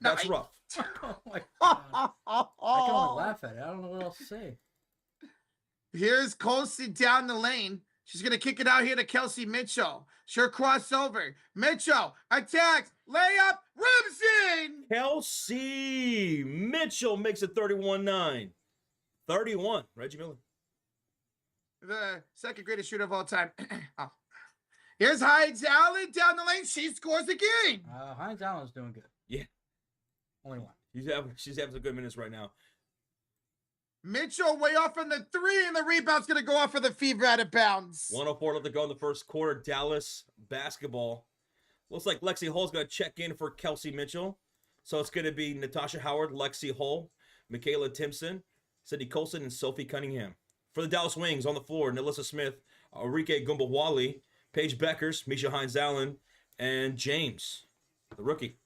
Speaker 1: That's rough.
Speaker 3: Oh my God. I can only laugh at it. I don't know what else to say.
Speaker 2: Here's Colson down the lane. She's going to kick it out here to Kelsey Mitchell. Sure crossover. Mitchell attacks. Layup. Rims in.
Speaker 1: Kelsey Mitchell makes it 31-9. 31. Reggie Miller.
Speaker 2: The second greatest shooter of all time. Oh. Here's Hines Allen down the lane. She scores again.
Speaker 3: Hines Allen's doing good.
Speaker 1: Yeah.
Speaker 3: Only one.
Speaker 1: She's having some good minutes right now.
Speaker 2: Mitchell way off on the 3, and the rebound's going to go off for the Fever out of bounds.
Speaker 1: 104 left to go in the first quarter. Dallas basketball. Looks like Lexi Hull's going to check in for Kelsey Mitchell. So it's going to be Natasha Howard, Lexi Hull, Michaela Timpson, Sydney Colson, and Sophie Cunningham. For the Dallas Wings on the floor, Nalissa Smith, Enrique Gumbawali, Paige Bueckers, Misha Hines Allen, and James, the rookie.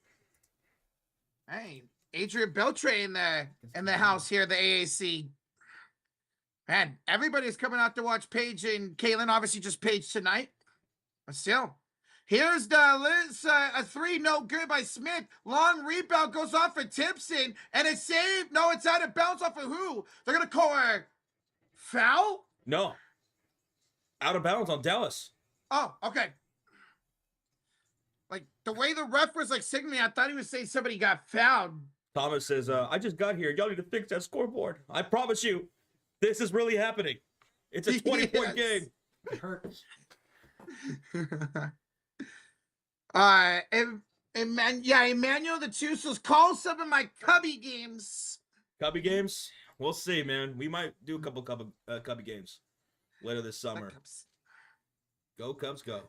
Speaker 2: Hey, Adrian Beltre in the house here, the AAC. Man, everybody's coming out to watch Paige and Kaylin. Obviously, just Paige tonight. But still, here's a 3, no good by Smith. Long rebound goes off for Timpson, and it's saved. No, it's out of bounds off of who? They're going to call her foul?
Speaker 1: No. Out of bounds on Dallas.
Speaker 2: Oh, okay. Like, the way the ref was, like, signaling, I thought he was saying somebody got fouled.
Speaker 1: Thomas says, I just got here. Y'all need to fix that scoreboard. I promise you, this is really happening. It's a 20-point game.
Speaker 3: It hurts.
Speaker 2: Emmanuel the Tusos, call some of my Cubby games.
Speaker 1: Cubby games? We'll see, man. We might do a couple Cubby games later this summer. Go Cubs, go.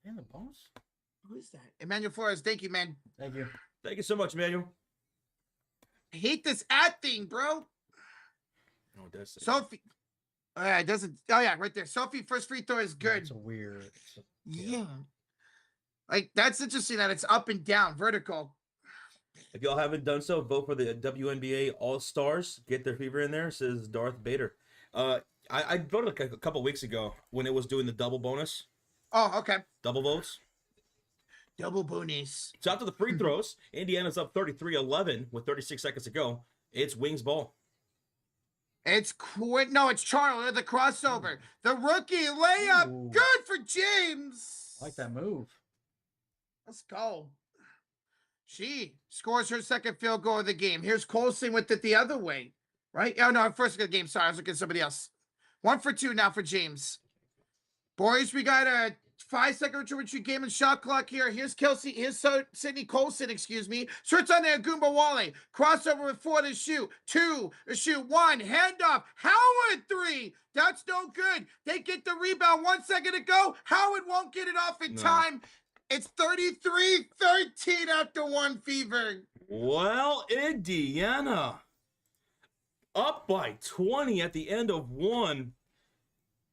Speaker 3: And the bonus?
Speaker 2: Who is that? Emmanuel Flores, thank you, man.
Speaker 3: Thank you.
Speaker 1: Thank you so much, Emmanuel.
Speaker 2: I hate this ad thing, bro.
Speaker 1: Oh, it does say.
Speaker 2: Sophie. Oh, yeah, it doesn't. Oh, yeah, right there. Sophie, first free throw is good.
Speaker 3: It's a weird.
Speaker 2: Yeah. Like, that's interesting that it's up and down, vertical.
Speaker 1: If y'all haven't done so, vote for the WNBA All-Stars. Get their Fever in there, says Darth Bader. I voted like a couple weeks ago when it was doing the double bonus.
Speaker 2: Oh, okay.
Speaker 1: Double votes.
Speaker 2: Double bonus.
Speaker 1: So after the free throws, Indiana's up 33-11 with 36 seconds to go. It's Wings ball.
Speaker 2: It's quick. No, it's Charlie, the crossover. The rookie layup.
Speaker 3: Ooh.
Speaker 2: Good for James.
Speaker 3: I like that move.
Speaker 2: Let's go. She scores her second field goal of the game. Here's Colson with it the other way. Right? Oh, no, first of the game. Sorry, I was looking at somebody else. 1 for 2 now for James. Boys, we got a 5-second retreat game and shot clock here. Here's Kelsey. Here's Sydney Colson, excuse me. Switch on there, Goomba Wally. Crossover with 4 to shoot. 2 to shoot. 1. Handoff. Howard 3. That's no good. They get the rebound. 1 second to go. Howard won't get it off in time. It's 33-13 after 1 Fever.
Speaker 1: Well, Indiana up by 20 at the end of 1.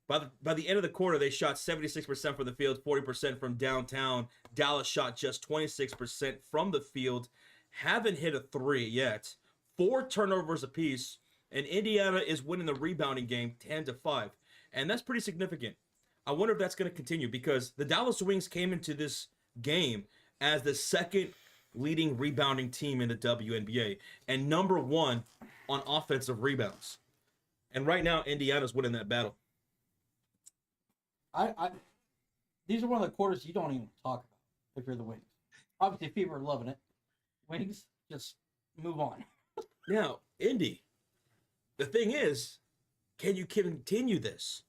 Speaker 1: By the end of the quarter, they shot 76% from the field, 40% from downtown. Dallas shot just 26% from the field. Haven't hit a 3 yet. 4 turnovers apiece, and Indiana is winning the rebounding game 10-5. And that's pretty significant. I wonder if that's going to continue because the Dallas Wings came into this game as the second leading rebounding team in the WNBA and number 1 on offensive rebounds. And right now, Indiana's winning that battle.
Speaker 3: These are one of the quarters you don't even talk about if you're the Wings. Obviously, people are loving it. Wings, just move on.
Speaker 1: Now, Indy, the thing is, can you continue this?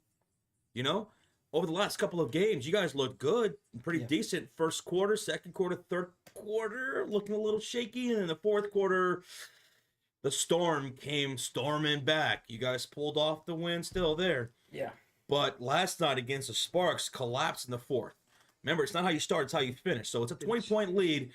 Speaker 1: You know, over the last couple of games, you guys look good and pretty decent. First quarter, second quarter, third quarter, looking a little shaky. And in the fourth quarter, the storm came storming back. You guys pulled off the win still there.
Speaker 3: Yeah.
Speaker 1: But last night against the Sparks, collapsed in the fourth. Remember, it's not how you start, it's how you finish. So it's a 20-point lead.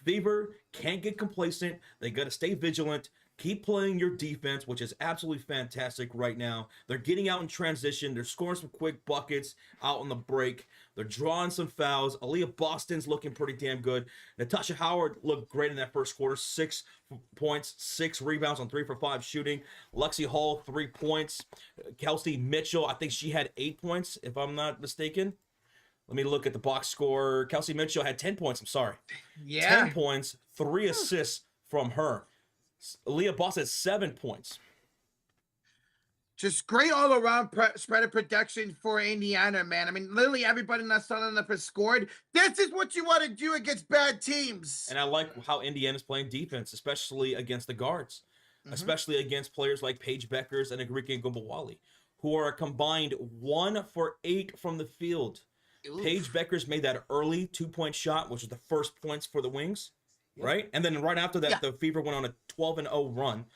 Speaker 1: Fever can't get complacent. They got to stay vigilant. Keep playing your defense, which is absolutely fantastic right now. They're getting out in transition. They're scoring some quick buckets out on the break. They're drawing some fouls. Aaliyah Boston's looking pretty damn good. Natasha Howard looked great in that first quarter. 6 points, 6 rebounds on 3 for 5 shooting. Lexi Hall, 3 points. Kelsey Mitchell, I think she had 8 points, if I'm not mistaken. Let me look at the box score. Kelsey Mitchell had 10 points, I'm sorry.
Speaker 2: Yeah.
Speaker 1: 10 points, 3 assists from her. Aaliyah Boston had 7 points.
Speaker 2: Just great all-around spread of protection for Indiana, man. I mean, literally everybody that's starting up has scored. This is what you want to do against bad teams.
Speaker 1: And I like how Indiana's playing defense, especially against the guards, especially against players like Paige Bueckers and Enrique Gumbawali, who are a combined 1 for 8 from the field.
Speaker 2: Oof.
Speaker 1: Paige Bueckers made that early 2-point shot, which was the first points for the Wings, right? And then right after that, the Fever went on a 12-0 run.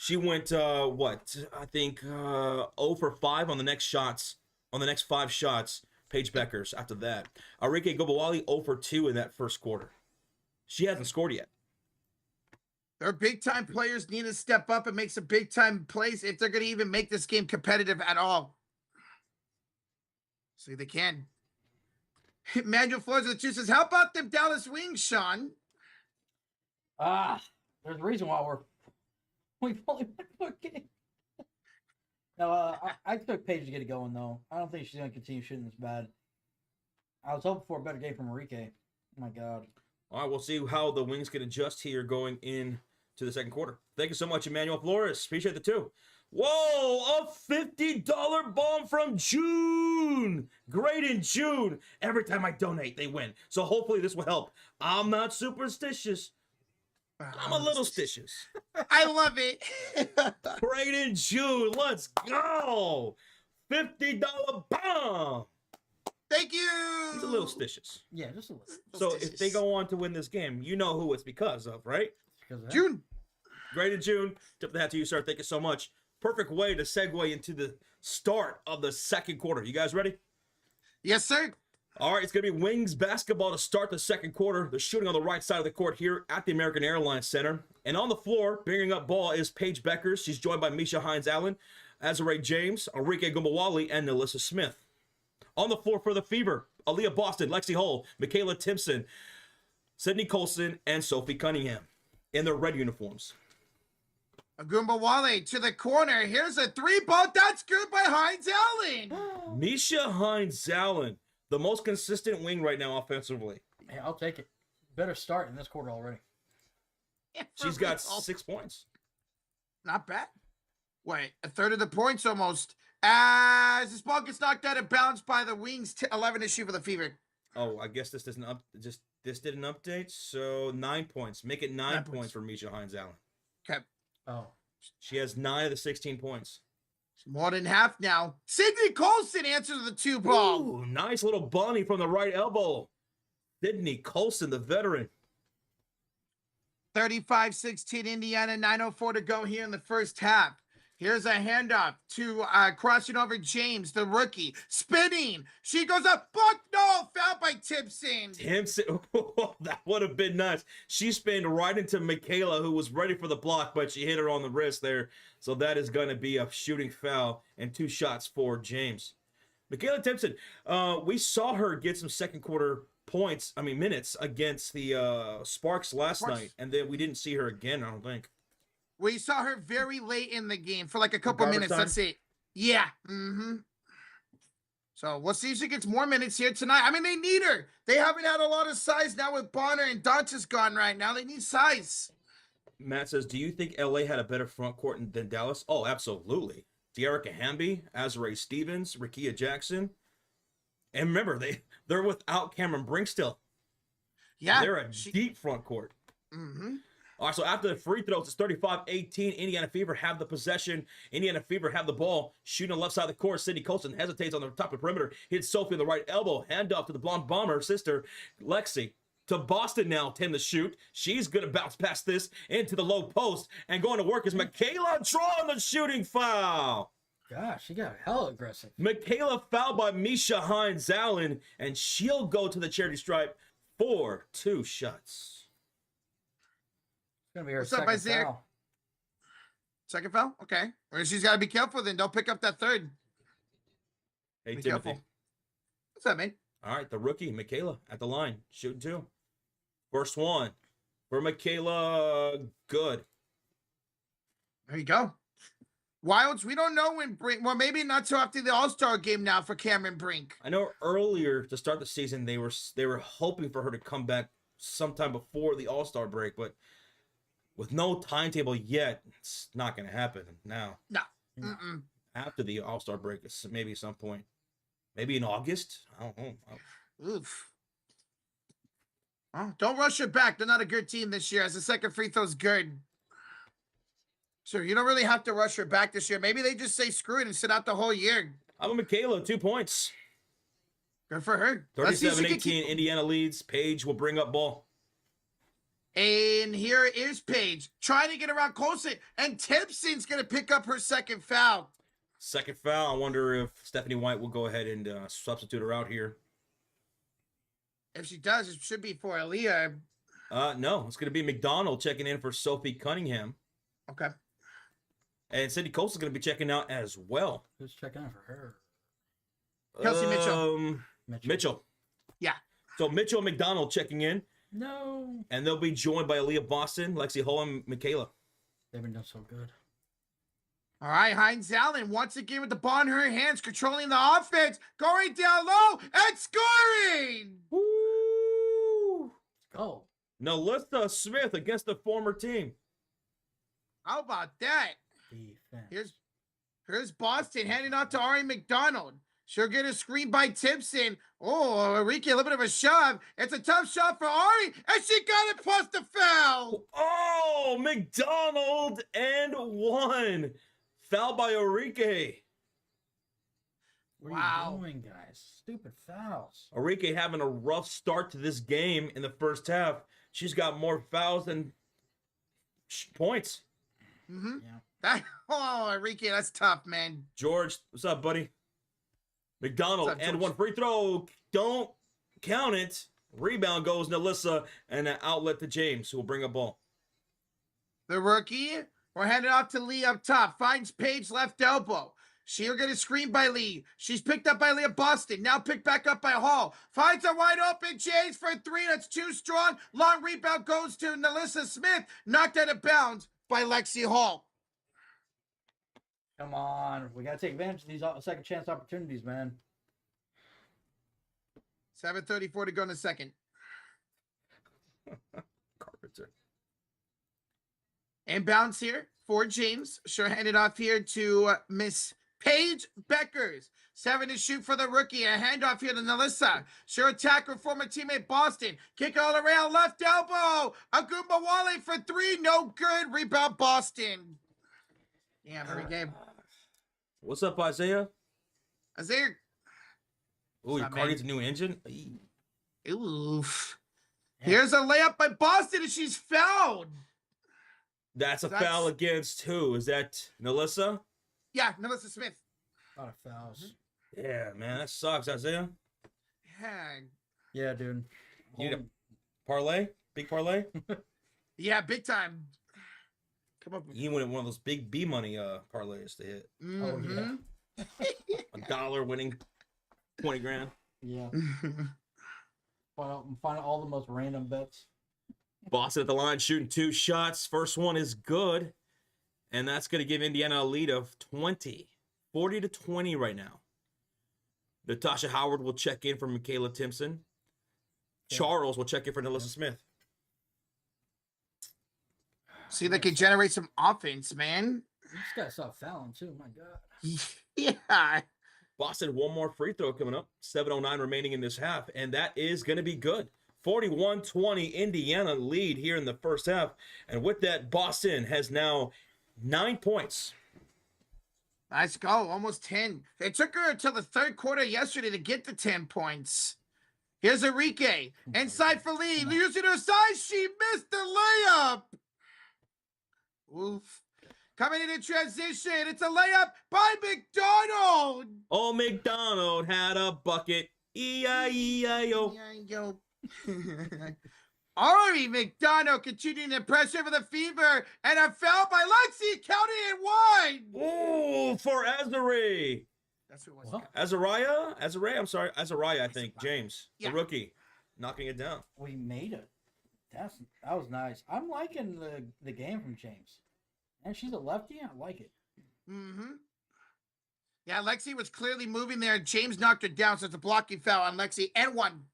Speaker 1: She went, I think 0 for 5 on the next shots, on the next 5 shots, Paige Bueckers after that. Enrique Gumbawali 0 for 2 in that first quarter. She hasn't scored yet.
Speaker 2: Their big-time players need to step up and make some big-time plays if they're going to even make this game competitive at all. So they can. Manuel Flores of the Juice says, how about them Dallas Wings, Sean?
Speaker 3: There's a reason why we've only won 1 game. No, I expect Paige to get it going, though. I don't think she's going to continue shooting this bad. I was hoping for a better game from Enrique. Oh, my God.
Speaker 1: All right, we'll see how the Wings can adjust here going into the second quarter. Thank you so much, Emmanuel Flores. Appreciate the 2. Whoa, a $50 bomb from June. Great in June. Every time I donate, they win. So hopefully this will help. I'm not superstitious. I'm a little stitious.
Speaker 2: I love it.
Speaker 1: Great in June. Let's go. $50 bomb.
Speaker 2: Thank you.
Speaker 1: He's a little stitious.
Speaker 3: Yeah, just a little.
Speaker 1: So if they go on to win this game, you know who it's because of, right?
Speaker 3: Because of that.
Speaker 2: June.
Speaker 1: Great in June. Tip the hat to you, sir. Thank you so much. Perfect way to segue into the start of the second quarter. You guys ready?
Speaker 2: Yes, sir.
Speaker 1: All right, it's going to be Wings basketball to start the second quarter. They're shooting on the right side of the court here at the American Airlines Center. And on the floor, bringing up ball is Paige Bueckers. She's joined by Misha Hines-Allen, Azare James, Enrique Gumbawali, and Nalissa Smith. On the floor for the Fever, Aaliyah Boston, Lexi Hull, Michaela Timpson, Sydney Colson, and Sophie Cunningham in their red uniforms.
Speaker 2: Agumba Wale to the corner. Here's a 3-ball. That's good by Hines Allen.
Speaker 1: Misha Hines-Allen, the most consistent wing right now offensively.
Speaker 3: Hey, I'll take it. Better start in this quarter already.
Speaker 1: She's got 6 points.
Speaker 2: Not bad. Wait, a third of the points almost. As this ball gets knocked out of bounds by the Wings, 11 issue for the Fever.
Speaker 1: Oh, I guess this doesn't this did an update, so 9 points. Make it 9 points for Misha Hines-Allen.
Speaker 2: Okay.
Speaker 3: Oh.
Speaker 1: She has 9 of the 16 points.
Speaker 2: More than half now. Sydney Colson answers the 2 ball.
Speaker 1: Ooh, nice little bunny from the right elbow. Sydney Colson, the veteran.
Speaker 2: 35-16 Indiana, 9:04 to go here in the first half. Here's a handoff to crossing over James, the rookie. Spinning. She goes up. Block. No. Fouled by Timpson.
Speaker 1: Timpson. Oh, that would have been nuts. She spinned right into Michaela, who was ready for the block, but she hit her on the wrist there. So that is going to be a shooting foul and 2 shots for James. Michaela Timpson, we saw her get some second quarter minutes against the Sparks last night, and then we didn't see her again, I don't think.
Speaker 2: We saw her very late in the game for like a couple minutes.
Speaker 1: time?
Speaker 2: That's it. Yeah. So we'll see if she gets more minutes here tonight. I mean, they need her. They haven't had a lot of size now with Bonner and Doncic gone right now. They need size.
Speaker 1: Matt says, do you think LA had a better front court than Dallas? Oh, absolutely. De'Arica Hamby, Azrae Stevens, Rickea Jackson. And remember, they're without Cameron Brink still.
Speaker 2: Yeah.
Speaker 1: They're a deep front court. All right, so after the free throws, it's 35-18. Indiana Fever have the possession. Indiana Fever have the ball. Shooting on the left side of the court. Sydney Colson hesitates on the top of the perimeter. Hits Sophie in the right elbow. Handoff to the blonde bomber, her sister, Lexi. To Boston now, 10 to shoot. She's going to bounce past this into the low post. And going to work is Michaela drawing the shooting foul.
Speaker 3: Gosh, she got hella aggressive.
Speaker 1: Michaela fouled by Misha Hines-Allen. And she'll go to the charity stripe for 2 shots.
Speaker 3: Gonna be her
Speaker 2: What's up,
Speaker 3: second
Speaker 2: Isaiah?
Speaker 3: foul.
Speaker 2: Second foul? Okay. Well, she's got to be careful then. Don't pick up that third.
Speaker 1: Hey,
Speaker 2: Be
Speaker 1: Timothy.
Speaker 2: careful. What's up, man?
Speaker 1: All right, the rookie, Michaela, at the line, shooting 2. First one for Michaela, good.
Speaker 2: There you go. Wilds, we don't know when Brink. Well, maybe not till after the All-Star game now for Cameron Brink.
Speaker 1: I know earlier to start the season they were hoping for her to come back sometime before the All-Star break, but with no timetable yet, it's not going to happen now.
Speaker 2: No.
Speaker 1: After the All-Star break, it's maybe some point. Maybe in August? I don't know.
Speaker 2: Oof. Oh, don't rush her back. They're not a good team this year. As the second free throw's good. Sure, you don't really have to rush her back this year. Maybe they just say screw it and sit out the whole year.
Speaker 1: I'm a Michaela, 2 points.
Speaker 2: Good for her. Let's see if she can
Speaker 1: 37-18,
Speaker 2: keep-
Speaker 1: Indiana leads. Paige will bring up ball.
Speaker 2: And here is Paige trying to get around Colson. And Timpson's going to pick up her second foul.
Speaker 1: Second foul. I wonder if Stephanie White will go ahead and substitute her out here.
Speaker 2: If she does, it should be for Aaliyah.
Speaker 1: No, it's going to be McDonald checking in for Sophie Cunningham.
Speaker 2: Okay.
Speaker 1: And Cindy Colson's going to be checking out as well.
Speaker 3: Who's checking out for her?
Speaker 2: Kelsey Mitchell.
Speaker 1: Mitchell.
Speaker 2: Yeah.
Speaker 1: So Mitchell and McDonald checking in.
Speaker 3: No.
Speaker 1: And they'll be joined by Aaliyah Boston, Lexi Hull, and Michaela.
Speaker 3: They've been doing so good.
Speaker 2: All right, Hines-Allen once again with the ball in her hands, controlling the offense, going down low and scoring.
Speaker 1: Woo!
Speaker 3: Go.
Speaker 1: Nalissa Smith against the former team.
Speaker 2: How about that?
Speaker 3: Defense.
Speaker 2: Here's Boston handing off to Ari McDonald. She'll get a screen by Timpson. Oh, Enrique, a little bit of a shove. It's a tough shot for Ari, and she got it plus the foul.
Speaker 1: Oh, McDonald and 1. Foul by Enrique.
Speaker 3: What are
Speaker 2: Wow.
Speaker 3: you doing, guys? Stupid fouls.
Speaker 1: Enrique having a rough start to this game in the first half. She's got more fouls than points.
Speaker 2: Mm-hmm.
Speaker 3: Yeah.
Speaker 2: Enrique, that's tough, man.
Speaker 1: George, what's up, buddy? McDonald
Speaker 2: What's up,
Speaker 1: and
Speaker 2: George?
Speaker 1: 1 free throw. Don't count it. Rebound goes Nalissa and an outlet to James, who will bring a ball.
Speaker 2: The rookie, we're handing off to Lee up top. Finds Paige left elbow. She'll get a screen by Lee. She's picked up by Leah Boston. Now picked back up by Hall. Finds a wide open James for 3. That's too strong. Long rebound goes to Nalissa Smith. Knocked out of bounds by Lexi Hall.
Speaker 3: Come on. We got to take advantage of these second chance opportunities, man.
Speaker 2: 7:34 to go in the second.
Speaker 1: Carpenter.
Speaker 2: Inbounds here for James. She'll hand it off here to Miss Paige Bueckers. 7 to shoot for the rookie. A handoff here to Nalissa. She'll attack her former teammate Boston. Kick all around left elbow. Agumbawale for 3. No good. Rebound Boston. Damn, every game.
Speaker 1: What's up, Isaiah?
Speaker 2: Isaiah.
Speaker 1: Oh, your
Speaker 2: up,
Speaker 1: car
Speaker 2: man?
Speaker 1: needs a new engine? Eee.
Speaker 2: Oof.
Speaker 3: Yeah.
Speaker 2: Here's a layup by Boston, and she's fouled.
Speaker 1: That's a
Speaker 2: That's-
Speaker 1: foul against who? Is that Melissa?
Speaker 2: Yeah, Melissa Smith.
Speaker 3: A lot of fouls.
Speaker 1: Yeah, man, that sucks, Isaiah.
Speaker 2: Yeah,
Speaker 3: Yeah, dude.
Speaker 1: You need a
Speaker 3: Hold-
Speaker 1: parlay? Big parlay?
Speaker 2: yeah, big time. Come up.
Speaker 1: You wanted one of those big B money parlays to hit.
Speaker 3: Oh, yeah.
Speaker 1: $1 winning 20 grand.
Speaker 3: Yeah. Find all the most random bets.
Speaker 1: Boston at the line shooting 2 shots. First one is good. And that's going to give Indiana a lead of 20. 40-20 right now. Natasha Howard will check in for Michaela Timpson.
Speaker 3: Yeah.
Speaker 1: Charles will check in for Melissa Smith.
Speaker 2: See, they can generate some offense, man.
Speaker 3: You just gotta stop fouling too. My God.
Speaker 2: Yeah.
Speaker 1: Boston, one more free throw coming up. 7:09 remaining in this half. And that is going to be good. 41-20 Indiana lead here in the first half. And with that, Boston has now 9 points.
Speaker 2: Let's go. Almost 10. It took her until the third quarter yesterday to get the 10 points. Here's Enrique. Inside for Lee. Using her size. She missed the layup. Oof. Coming into transition. It's a layup by McDonald.
Speaker 1: Oh, McDonald had a bucket. E-I-E-I-O.
Speaker 2: Yo. Ari McDonald continuing the pressure for the Fever. And a foul by Lexi. Counting it wide.
Speaker 1: Oh, for Azare.
Speaker 2: That's who it was.
Speaker 3: What?
Speaker 1: Azariah, I'm sorry. Azariah, I think.
Speaker 2: Azariah.
Speaker 1: James,
Speaker 2: Yeah.
Speaker 1: the rookie, knocking it down.
Speaker 3: We made it. That was nice. I'm liking the game from James. And she's a lefty. I like it.
Speaker 2: Mm-hmm. Yeah, Lexi was clearly moving there. James knocked her down, so it's a blocking foul on Lexi and one.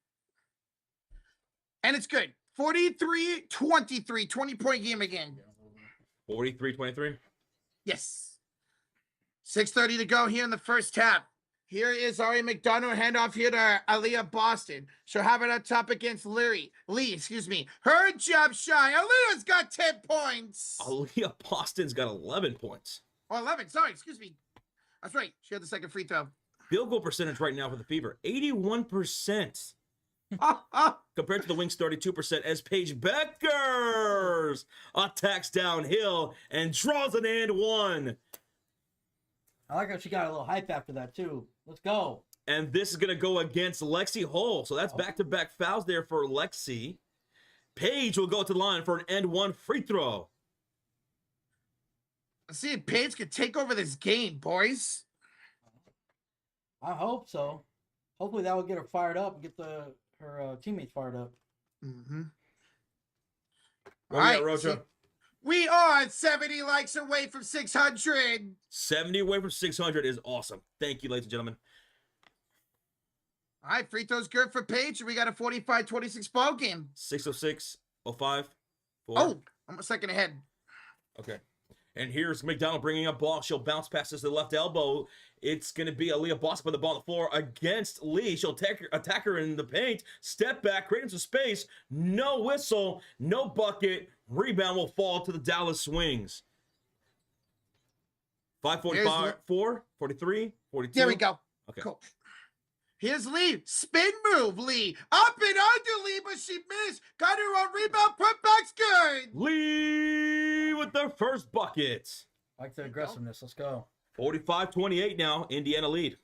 Speaker 2: And it's good. 43-23, 20-point game again.
Speaker 1: 43-23.
Speaker 2: Yes. 6:30 to go here in the first half. Here is Ari McDonald, handoff here to Aaliyah Boston. She'll have it up top against Lee, excuse me. Her jump shot. Aaliyah's got 10 points.
Speaker 1: Aaliyah Boston's got 11 points.
Speaker 2: Oh, 11. Sorry, excuse me. That's right. She had the second free throw.
Speaker 1: Field goal percentage right now for the Fever, 81%. Compared to the Wings, 32%, as Paige Bueckers attacks downhill and draws an and one.
Speaker 3: I like how she got a little hype after that too. Let's go.
Speaker 1: And this is going to go against Lexi Hull. So that's back-to-back fouls there for Lexi. Paige will go to the line for an and one free throw.
Speaker 2: Let's see if Paige could take over this game, boys.
Speaker 3: I hope so. Hopefully that will get her fired up and get her teammates fired up.
Speaker 2: Mm-hmm.
Speaker 1: Where we at, Rocha?
Speaker 2: We are 70 likes away from 600.
Speaker 1: 70 away from 600 is awesome. Thank you, ladies and gentlemen.
Speaker 2: All right, free throws good for Paige. We got a 45-26 ball game.
Speaker 1: 606, 05, 4.
Speaker 2: Oh, I'm a second ahead.
Speaker 1: Okay. And here's McDonald bringing up ball. She'll bounce past this to the left elbow. It's going to be Aaliyah Boston with the ball on the floor against Lee. She'll attack her in the paint. Step back, creating some space. No whistle, no bucket. Rebound will fall to the Dallas Wings. 5:45, 4, 43, 42.
Speaker 2: There we go.
Speaker 1: Okay.
Speaker 2: Cool. Here's Lee. Spin move, Lee. Up and under Lee, but she missed. Got her on rebound. Put back's good.
Speaker 1: Lee with the first bucket.
Speaker 3: I like the aggressiveness. Let's go.
Speaker 1: 45-28 now. Indiana lead.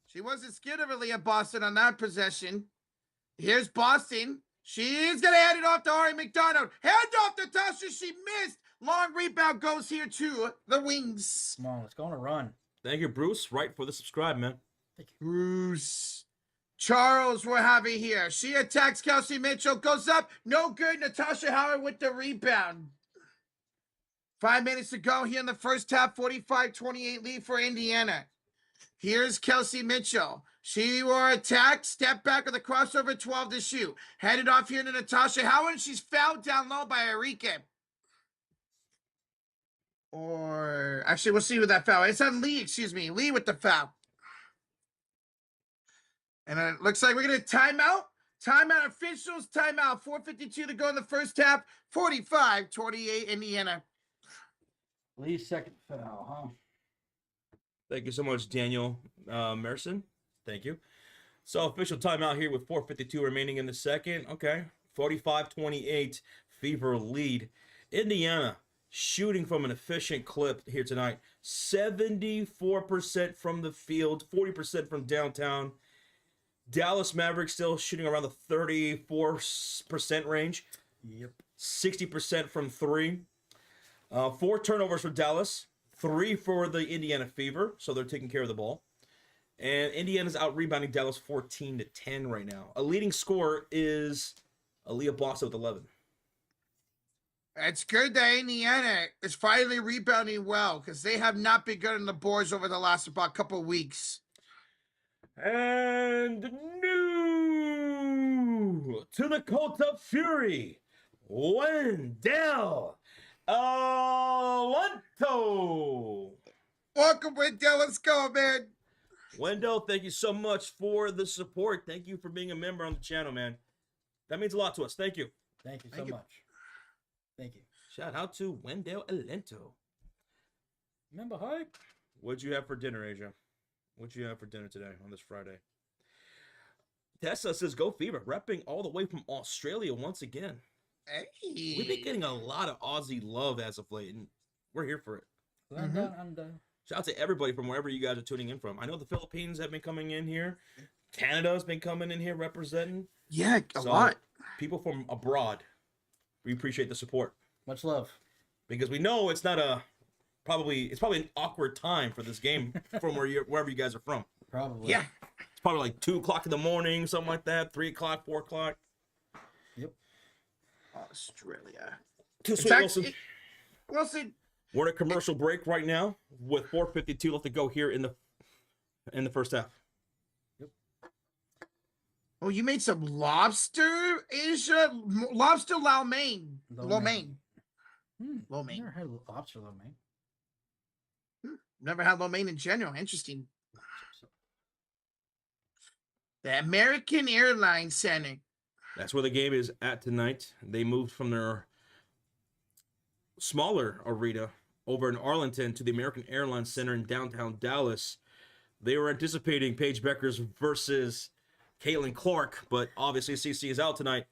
Speaker 2: She wasn't scared of Aaliyah Boston on that possession. Here's Boston. She's going to hand it off to Ari McDonald. Hand off to Tasha. She missed. Long rebound goes here to the Wings.
Speaker 3: Come on, let's go on a run.
Speaker 1: Thank you, Bruce. Right for the subscribe, man.
Speaker 2: Bruce. Charles, we're having here. She attacks Kelsey Mitchell. Goes up. No good. Natasha Howard with the rebound. 5 minutes to go here in the first half. 45-28 lead for Indiana. Here's Kelsey Mitchell. She will attack. Step back with a crossover 12 to shoot. Headed off here to Natasha Howard. She's fouled down low by Enrique. Or actually, we'll see with that foul. It's on Lee, excuse me. Lee with the foul. And it looks like we're going to timeout. Timeout officials, timeout. 4:52 to go in the first half. 45-28 Indiana.
Speaker 3: Lee's second foul, huh?
Speaker 1: Thank you so much, Daniel Merson. Thank you. So official timeout here with 4:52 remaining in the second. Okay, 45-28 Fever lead. Indiana shooting from an efficient clip here tonight. 74% from the field, 40% from downtown. Dallas Mavericks still shooting around the 34% range.
Speaker 3: Yep.
Speaker 1: 60% from three. 4 turnovers for Dallas, 3 for the Indiana Fever, so they're taking care of the ball. And Indiana's out rebounding Dallas 14-10 right now. A leading scorer is Aaliyah Bossa with 11.
Speaker 2: It's good that Indiana is finally rebounding well because they have not been good on the boards over the last about couple of weeks.
Speaker 1: And new to the Cult of Fury, Wendell Alonto.
Speaker 2: Welcome, Wendell. Let's go, man.
Speaker 1: Wendell, thank you so much for the support. Thank you for being a member on the channel, man. That means a lot to us. Thank you.
Speaker 3: Thank you so
Speaker 2: Thank you.
Speaker 3: much. Thank you.
Speaker 1: Shout out to Wendell Alonto.
Speaker 3: Remember hype?
Speaker 1: What'd you have for dinner, Asia? What'd you have for dinner today on this Friday? Tessa says, go Fever, repping all the way from Australia once again.
Speaker 2: Hey.
Speaker 1: We've been getting a lot of Aussie love as of late, and we're here for it. Shout out to everybody from wherever you guys are tuning in from. I know the Philippines have been coming in here. Canada's been coming in here representing.
Speaker 2: Yeah, a lot.
Speaker 1: People from abroad, we appreciate the support.
Speaker 3: Much love.
Speaker 1: Because we know it's not probably an awkward time for this game from wherever you guys are from.
Speaker 3: Probably.
Speaker 2: Yeah.
Speaker 1: It's probably like 2 o'clock in the morning, something like that, 3 o'clock, 4 o'clock.
Speaker 3: Yep.
Speaker 2: Australia.
Speaker 1: Too sweet, Wilson.
Speaker 2: Wilson.
Speaker 1: We're in a commercial break right now with 4:52 left to go here in the first half.
Speaker 2: Oh, you made some lobster, Asia? Lobster lo mein. Lo mein. Lo mein.
Speaker 3: Never had lobster lo mein.
Speaker 2: Never had lo mein in general. Interesting. The American Airlines Center.
Speaker 1: That's where the game is at tonight. They moved from their smaller arena over in Arlington to the American Airlines Center in downtown Dallas. They were anticipating Paige Bueckers versus Caitlin Clark, but obviously CC is out tonight.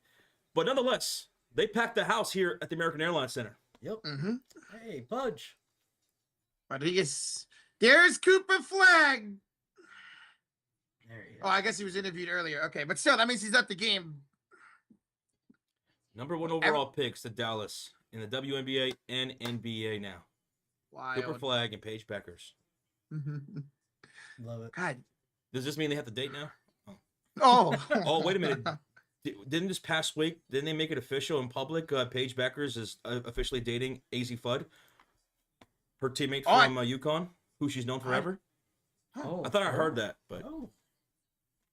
Speaker 1: But nonetheless, they packed the house here at the American Airlines Center.
Speaker 3: Yep.
Speaker 2: Mm-hmm.
Speaker 3: Hey, Pudge.
Speaker 2: Rodriguez. There's Cooper Flag.
Speaker 3: There he is.
Speaker 2: Oh, I guess he was interviewed earlier. Okay, but still, that means he's at the game.
Speaker 1: Number 1 overall picks to Dallas in the WNBA and NBA now.
Speaker 2: Wild.
Speaker 1: Cooper Flag and Paige Bueckers.
Speaker 3: Love it.
Speaker 2: God.
Speaker 1: Does this mean they have to date now?
Speaker 2: Oh.
Speaker 1: Oh, wait a minute. Didn't this past week, didn't they make it official in public? Paige Bueckers is officially dating AZ Fudd, her teammate from UConn, who she's known forever. I thought I heard that, but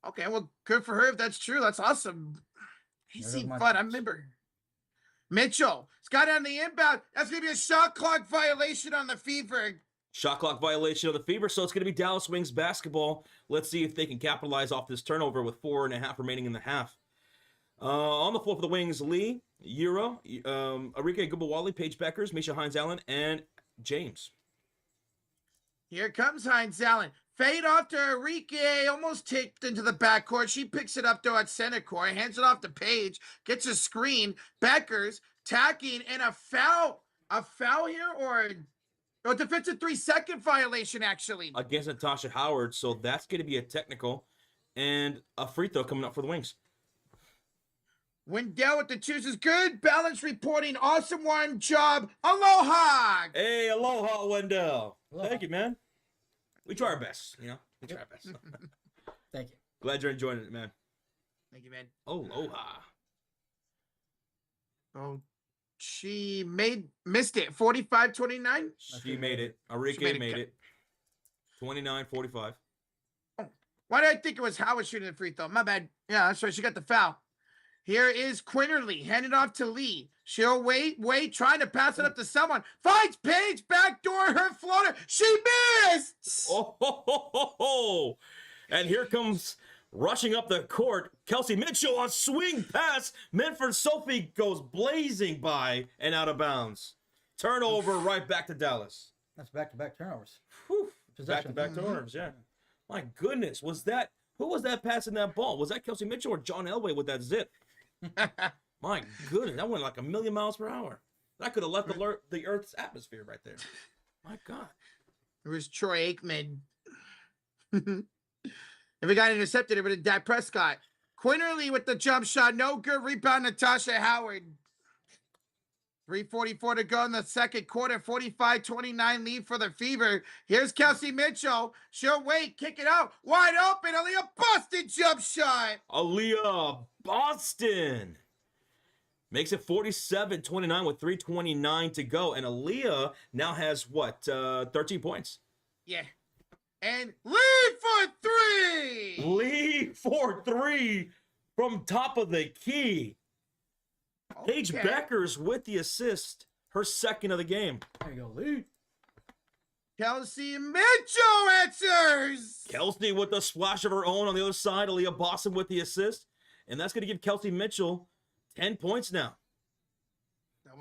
Speaker 2: Okay, well, good for her if that's true. That's awesome. AZ Fudd, I remember. Mitchell, it's got on the inbound. That's going to be a shot clock violation on the Fever.
Speaker 1: Shot clock violation of the Fever, so it's going to be Dallas Wings basketball. Let's see if they can capitalize off this turnover with 4.5 remaining in the half. On the floor for the Wings, Lee, Euro, Arike Gubawali, Paige Bueckers, Misha Hines-Allen, and James.
Speaker 2: Here comes Hines-Allen. Fade off to Arike, almost tipped into the backcourt. She picks it up, though, at center court, hands it off to Paige, gets a screen. Bueckers tacking, and a foul. A foul here, or a defensive 3-second violation, actually.
Speaker 1: Against Natasha Howard, so that's going to be a technical and a free throw coming up for the Wings.
Speaker 2: Wendell with the chooses. Good balance reporting. Awesome one job. Aloha.
Speaker 1: Hey, aloha, Wendell. Thank you, man. We try our best, you know? We try our best.
Speaker 3: Thank you.
Speaker 1: Glad you're enjoying it, man.
Speaker 2: Thank you, man.
Speaker 1: Aloha.
Speaker 2: Oh, she missed it. 45-29.
Speaker 1: She made it. Arike made it. 29-45.
Speaker 2: Why did I think it was Howard shooting the free throw? My bad. Yeah, that's right. She got the foul. Here is Quinterly, handed off to Lee. She'll wait, trying to pass it up to someone. Finds Paige, backdoor, her floater. She missed!
Speaker 1: Oh, ho, ho, ho, ho. And here comes, rushing up the court, Kelsey Mitchell on swing pass. Medford Sophie goes blazing by and out of bounds. Turnover right back to Dallas.
Speaker 3: That's back-to-back turnovers.
Speaker 1: Whew.
Speaker 3: Possession.
Speaker 1: Back-to-back turnovers, yeah. My goodness, who was that passing that ball? Was that Kelsey Mitchell or John Elway with that zip? My goodness, that went like a million miles per hour. That could have left the Earth's atmosphere right there. My God.
Speaker 2: It was Troy Aikman. If it got intercepted, it would have Dak Prescott. Quinterly with the jump shot. No good. Rebound, Natasha Howard. 3:44 to go in the second quarter. 45-29 lead for the Fever. Here's Kelsey Mitchell. She'll wait. Kick it out. Wide open. Aaliyah Boston jump shot.
Speaker 1: Aaliyah Boston makes it 47-29 with 3:29 to go. And Aaliyah now has, 13 points.
Speaker 2: Yeah. And lead for three.
Speaker 1: Lead for three from top of the key. Paige Bueckers with the assist, her second of the game.
Speaker 3: There you go, lead.
Speaker 2: Kelsey Mitchell answers.
Speaker 1: Kelsey with the splash of her own on the other side. Aaliyah Boston with the assist. And that's going to give Kelsey Mitchell 10 points now.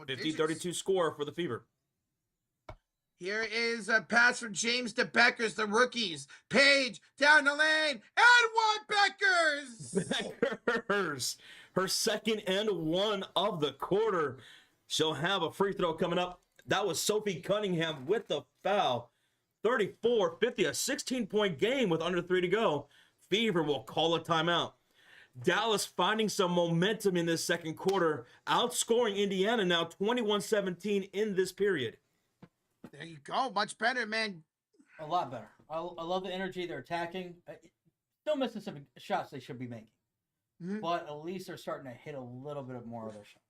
Speaker 1: 50-32 score for the Fever.
Speaker 2: Here is a pass from James to Bueckers, the rookies. Paige down the lane. And
Speaker 1: Bueckers, her second and one of the quarter. She'll have a free throw coming up. That was Sophie Cunningham with the foul. 34-50, a 16-point game with under 3 to go. Fever will call a timeout. Dallas finding some momentum in this second quarter, outscoring Indiana now 21-17 in this period.
Speaker 2: There you go. Much better, man.
Speaker 3: A lot better. I love the energy they're attacking. Still missing some shots they should be making.
Speaker 2: Mm-hmm.
Speaker 3: But at least they're starting to hit a little bit more of their shots.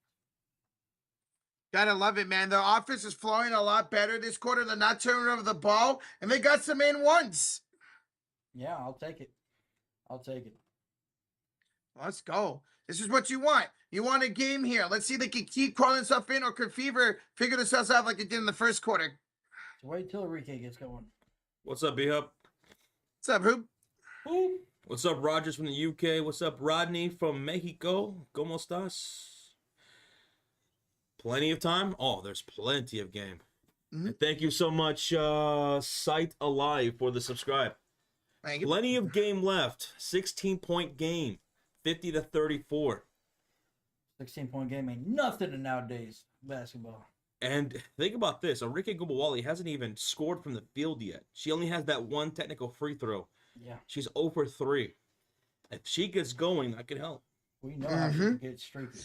Speaker 2: Gotta love it, man. Their offense is flowing a lot better this quarter. They're not turning over the ball, and they got some in ones.
Speaker 3: Yeah, I'll take it.
Speaker 2: Let's go. This is what you want. You want a game here. Let's see if they can keep crawling stuff in, or could Fever figure themselves out like they did in the first quarter.
Speaker 3: So wait till Enrique gets going.
Speaker 1: What's up, B-Hub?
Speaker 2: What's up, Hoop?
Speaker 3: Ooh.
Speaker 1: What's up, Rogers from the UK? What's up, Rodney from Mexico? ¿Cómo estás? Plenty of time? Oh, there's plenty of game.
Speaker 2: Mm-hmm.
Speaker 1: And thank you so much, Sight Alive, for the subscribe.
Speaker 2: Thank you.
Speaker 1: Plenty of game left. 16-point game. 50-34.
Speaker 3: 16-point game ain't nothing in nowadays basketball.
Speaker 1: And think about this. Enrique Gubawali hasn't even scored from the field yet. She only has that one technical free throw.
Speaker 3: Yeah.
Speaker 1: She's 0 for 3. If she gets going, that could help.
Speaker 3: We know how she can get streaky.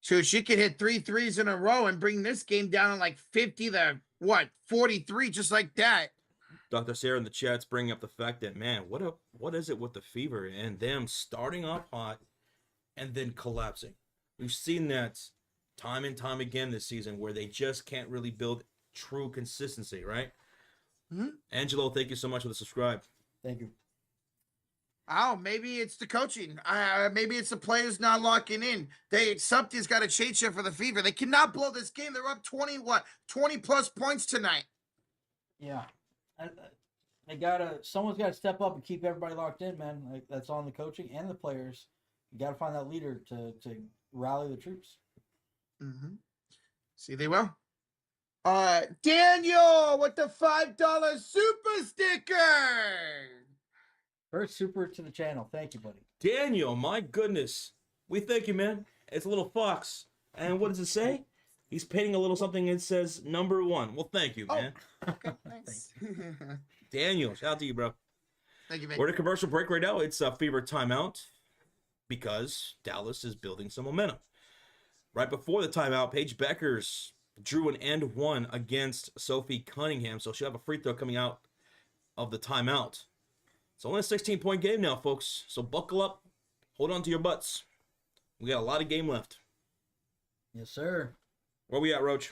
Speaker 2: So she could hit 3 threes in a row and bring this game down to like 50 to 43, just like that.
Speaker 1: Dr. Sarah in the chat's bringing up the fact that, man, what is it with the Fever and them starting off hot and then collapsing? We've seen that time and time again this season where they just can't really build true consistency, right?
Speaker 2: Mm-hmm.
Speaker 1: Angelo, thank you so much for the subscribe.
Speaker 3: Thank you.
Speaker 2: Oh, maybe it's the coaching. Maybe it's the players not locking in. Something's got to change here for the Fever. They cannot blow this game. They're up 20 plus points tonight.
Speaker 3: Yeah. Someone's got to step up and keep everybody locked in, man. Like, that's on the coaching and the players. You got to find that leader to rally the troops.
Speaker 2: Mm-hmm. See, they will. Daniel with the $5 super sticker.
Speaker 3: First super to the channel. Thank you, buddy.
Speaker 1: Daniel, my goodness. We thank you, man. It's a little fox. And what does it say? He's painting a little something that says number 1. Well, thank you, man.
Speaker 2: Okay, thanks.
Speaker 1: Daniel, shout out to you, bro.
Speaker 2: Thank you, man.
Speaker 1: We're at a commercial break right now. It's a Fever timeout because Dallas is building some momentum. Right before the timeout, Paige Bueckers drew an and one against Sophie Cunningham, so she'll have a free throw coming out of the timeout. It's only a 16-point game now, folks, so buckle up. Hold on to your butts. We got a lot of game left.
Speaker 3: Yes, sir.
Speaker 1: Where we at, Roach?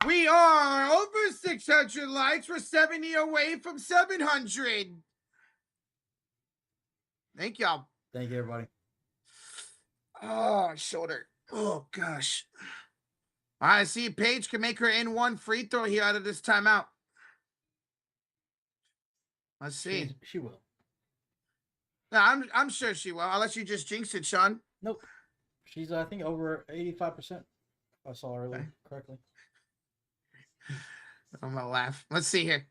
Speaker 2: We are over 600 likes. We're 70 away from 700. Thank y'all.
Speaker 3: Thank you, everybody.
Speaker 2: Oh, shoulder. Oh, gosh. I see Paige can make her in one free throw here out of this timeout. Let's see.
Speaker 3: She will.
Speaker 2: No, I'm sure she will, unless you just jinxed it, Sean.
Speaker 3: Nope. She's, I think, over 85%. If I saw her earlier correctly.
Speaker 2: I'm gonna laugh. Let's see here.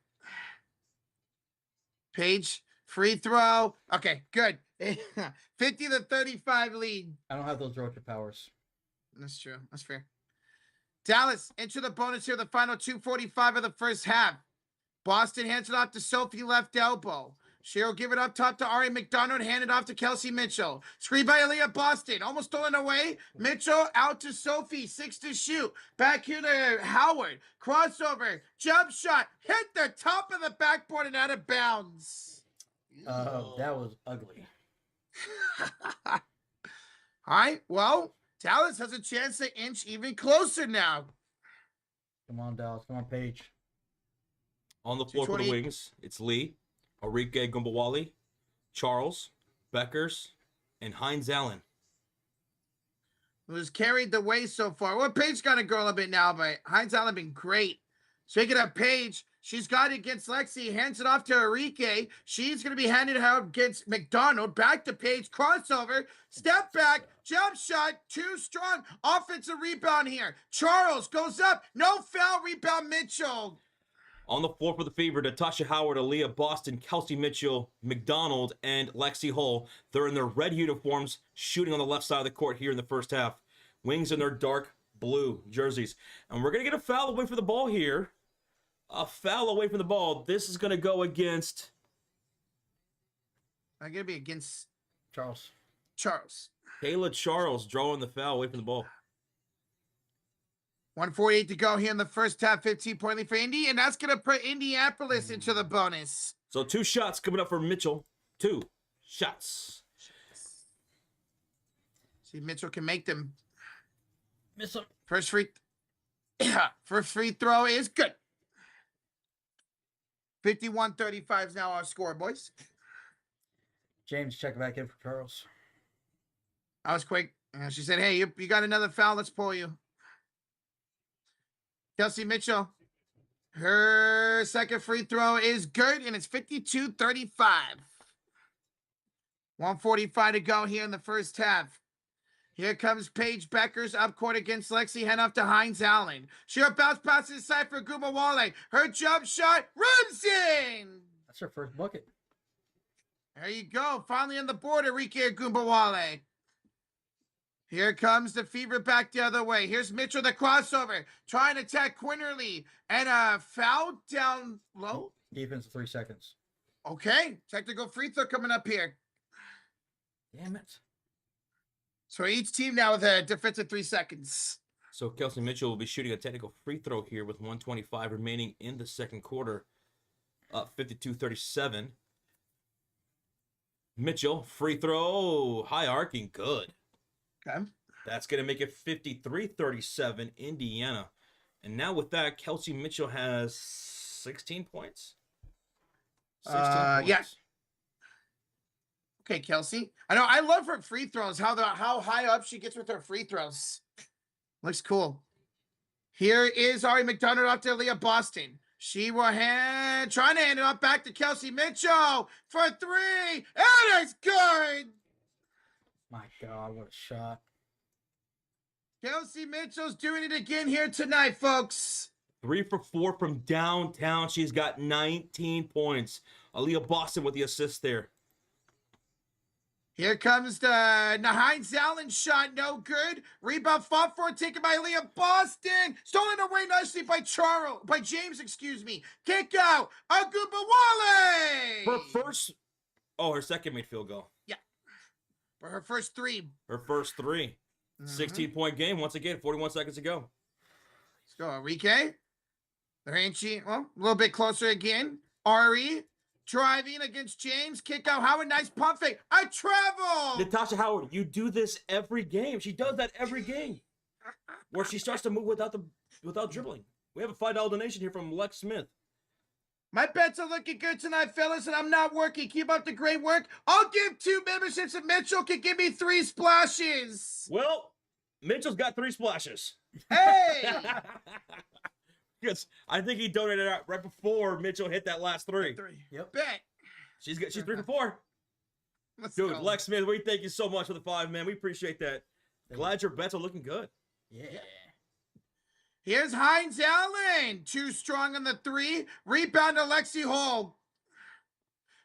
Speaker 2: Paige, free throw. Okay, good. 50-35 lead.
Speaker 3: I don't have those Rocha powers.
Speaker 2: That's true. That's fair. Dallas into the bonus here. The final 2:45 of the first half. Boston hands it off to Sophie, left elbow. She'll give it up top to Ari McDonald, hand it off to Kelsey Mitchell. Screen by Aaliyah Boston, almost stolen away. Mitchell out to Sophie, 6 to shoot. Back here to Howard. Crossover, jump shot, hit the top of the backboard and out of bounds.
Speaker 3: That was ugly.
Speaker 2: All right, well, Dallas has a chance to inch even closer now.
Speaker 3: Come on, Dallas. Come on, Paige.
Speaker 1: On the floor for the Wings, it's Lee, Arike Gumbawali, Charles, Bueckers, and Heinz Allen.
Speaker 2: Who's carried the way so far. Well, Paige got to go a little bit now, but Heinz Allen been great. Speaking of Paige, she's got it against Lexi, hands it off to Arike. She's going to be handed out against McDonald. Back to Paige, crossover, step back, jump shot, too strong. Offensive rebound here. Charles goes up, no foul, rebound Mitchell.
Speaker 1: On the floor for the Fever, Natasha Howard, Aaliyah Boston, Kelsey Mitchell, McDonald, and Lexi Hull. They're in their red uniforms, shooting on the left side of the court here in the first half. Wings in their dark blue jerseys. And we're going to get a foul away from the ball here. A foul away from the ball. This is going to go against...
Speaker 2: I'm going to be against
Speaker 3: Charles.
Speaker 1: Kayla Charles drawing the foul away from the ball.
Speaker 2: 1:48 to go here in the first half, 15-point lead for Indy, and that's going to put Indianapolis into the bonus.
Speaker 1: So 2 shots coming up for Mitchell. 2 shots.
Speaker 2: See if Mitchell can make them.
Speaker 3: Miss him.
Speaker 2: First free throw is good. 51-35 is now our score, boys.
Speaker 3: James, check back in for Charles.
Speaker 2: I was quick. She said, hey, you got another foul. Let's pull you. Kelsey Mitchell. Her second free throw is good, and it's 52-35. 1:45 to go here in the first half. Here comes Paige Bueckers up court against Lexi. Hand off to Heinz Allen. She'll bounce past inside for Gumawale. Her jump shot runs in.
Speaker 3: That's her first bucket.
Speaker 2: There you go. Finally on the board, Arike Gumbawale. Here comes the Fever back the other way. Here's Mitchell, the crossover. Trying to attack Quinterly. And a foul down low.
Speaker 3: Defense of 3 seconds.
Speaker 2: Okay. Technical free throw coming up here.
Speaker 3: Damn it.
Speaker 2: So each team now with a defensive 3 seconds.
Speaker 1: So Kelsey Mitchell will be shooting a technical free throw here with 1:25 remaining in the second quarter. Up 52-37. Mitchell, free throw, high arcing, good.
Speaker 2: Okay.
Speaker 1: That's going to make it 53-37 Indiana. And now with that, Kelsey Mitchell has 16 points. 16 points.
Speaker 2: Yeah. Okay, Kelsey. I know I love her free throws. How high up she gets with her free throws. Looks cool. Here is Ari McDonald up to Leah Boston. She will trying to hand it off back to Kelsey Mitchell for 3. And it's good.
Speaker 3: My God, what a shot.
Speaker 2: Kelsey Mitchell's doing it again here tonight, folks.
Speaker 1: 3 for 4 from downtown. She's got 19 points. Aaliyah Boston with the assist there.
Speaker 2: Here comes the Heinz Allen shot, no good. Rebound fought for, taken by Leah Boston. Stolen away nicely by James, excuse me. Kick out, Agubawale.
Speaker 1: Her second made field goal.
Speaker 2: Yeah. For her first 3.
Speaker 1: Her first 3. 16-point game. Once again, 41 seconds to go.
Speaker 2: Let's go, Enrique. There ain't she. Well, a little bit closer again. Ari. Driving against James. Kick out Howard. Nice pump fake. I travel.
Speaker 1: Natasha Howard, you do this every game. She does that every game. Where she starts to move without dribbling. We have a $5 donation here from Lex Smith.
Speaker 2: My bets are looking good tonight, fellas, and I'm not working. Keep up the great work. I'll give 2 memberships if Mitchell can give me 3 splashes.
Speaker 1: Well, Mitchell's got 3 splashes.
Speaker 2: Hey!
Speaker 1: Yes, I think he donated out right before Mitchell hit that last 3.
Speaker 2: 3.
Speaker 3: Yep.
Speaker 2: Bet.
Speaker 1: She's 3 for 4.
Speaker 2: Let's
Speaker 1: Dude,
Speaker 2: go.
Speaker 1: Lex Smith, we thank you so much for the 5, man. We appreciate that. Glad your bets are looking good.
Speaker 3: Yeah.
Speaker 2: Here's Hines Allen. Too strong on the 3. Rebound to Lexi Hall.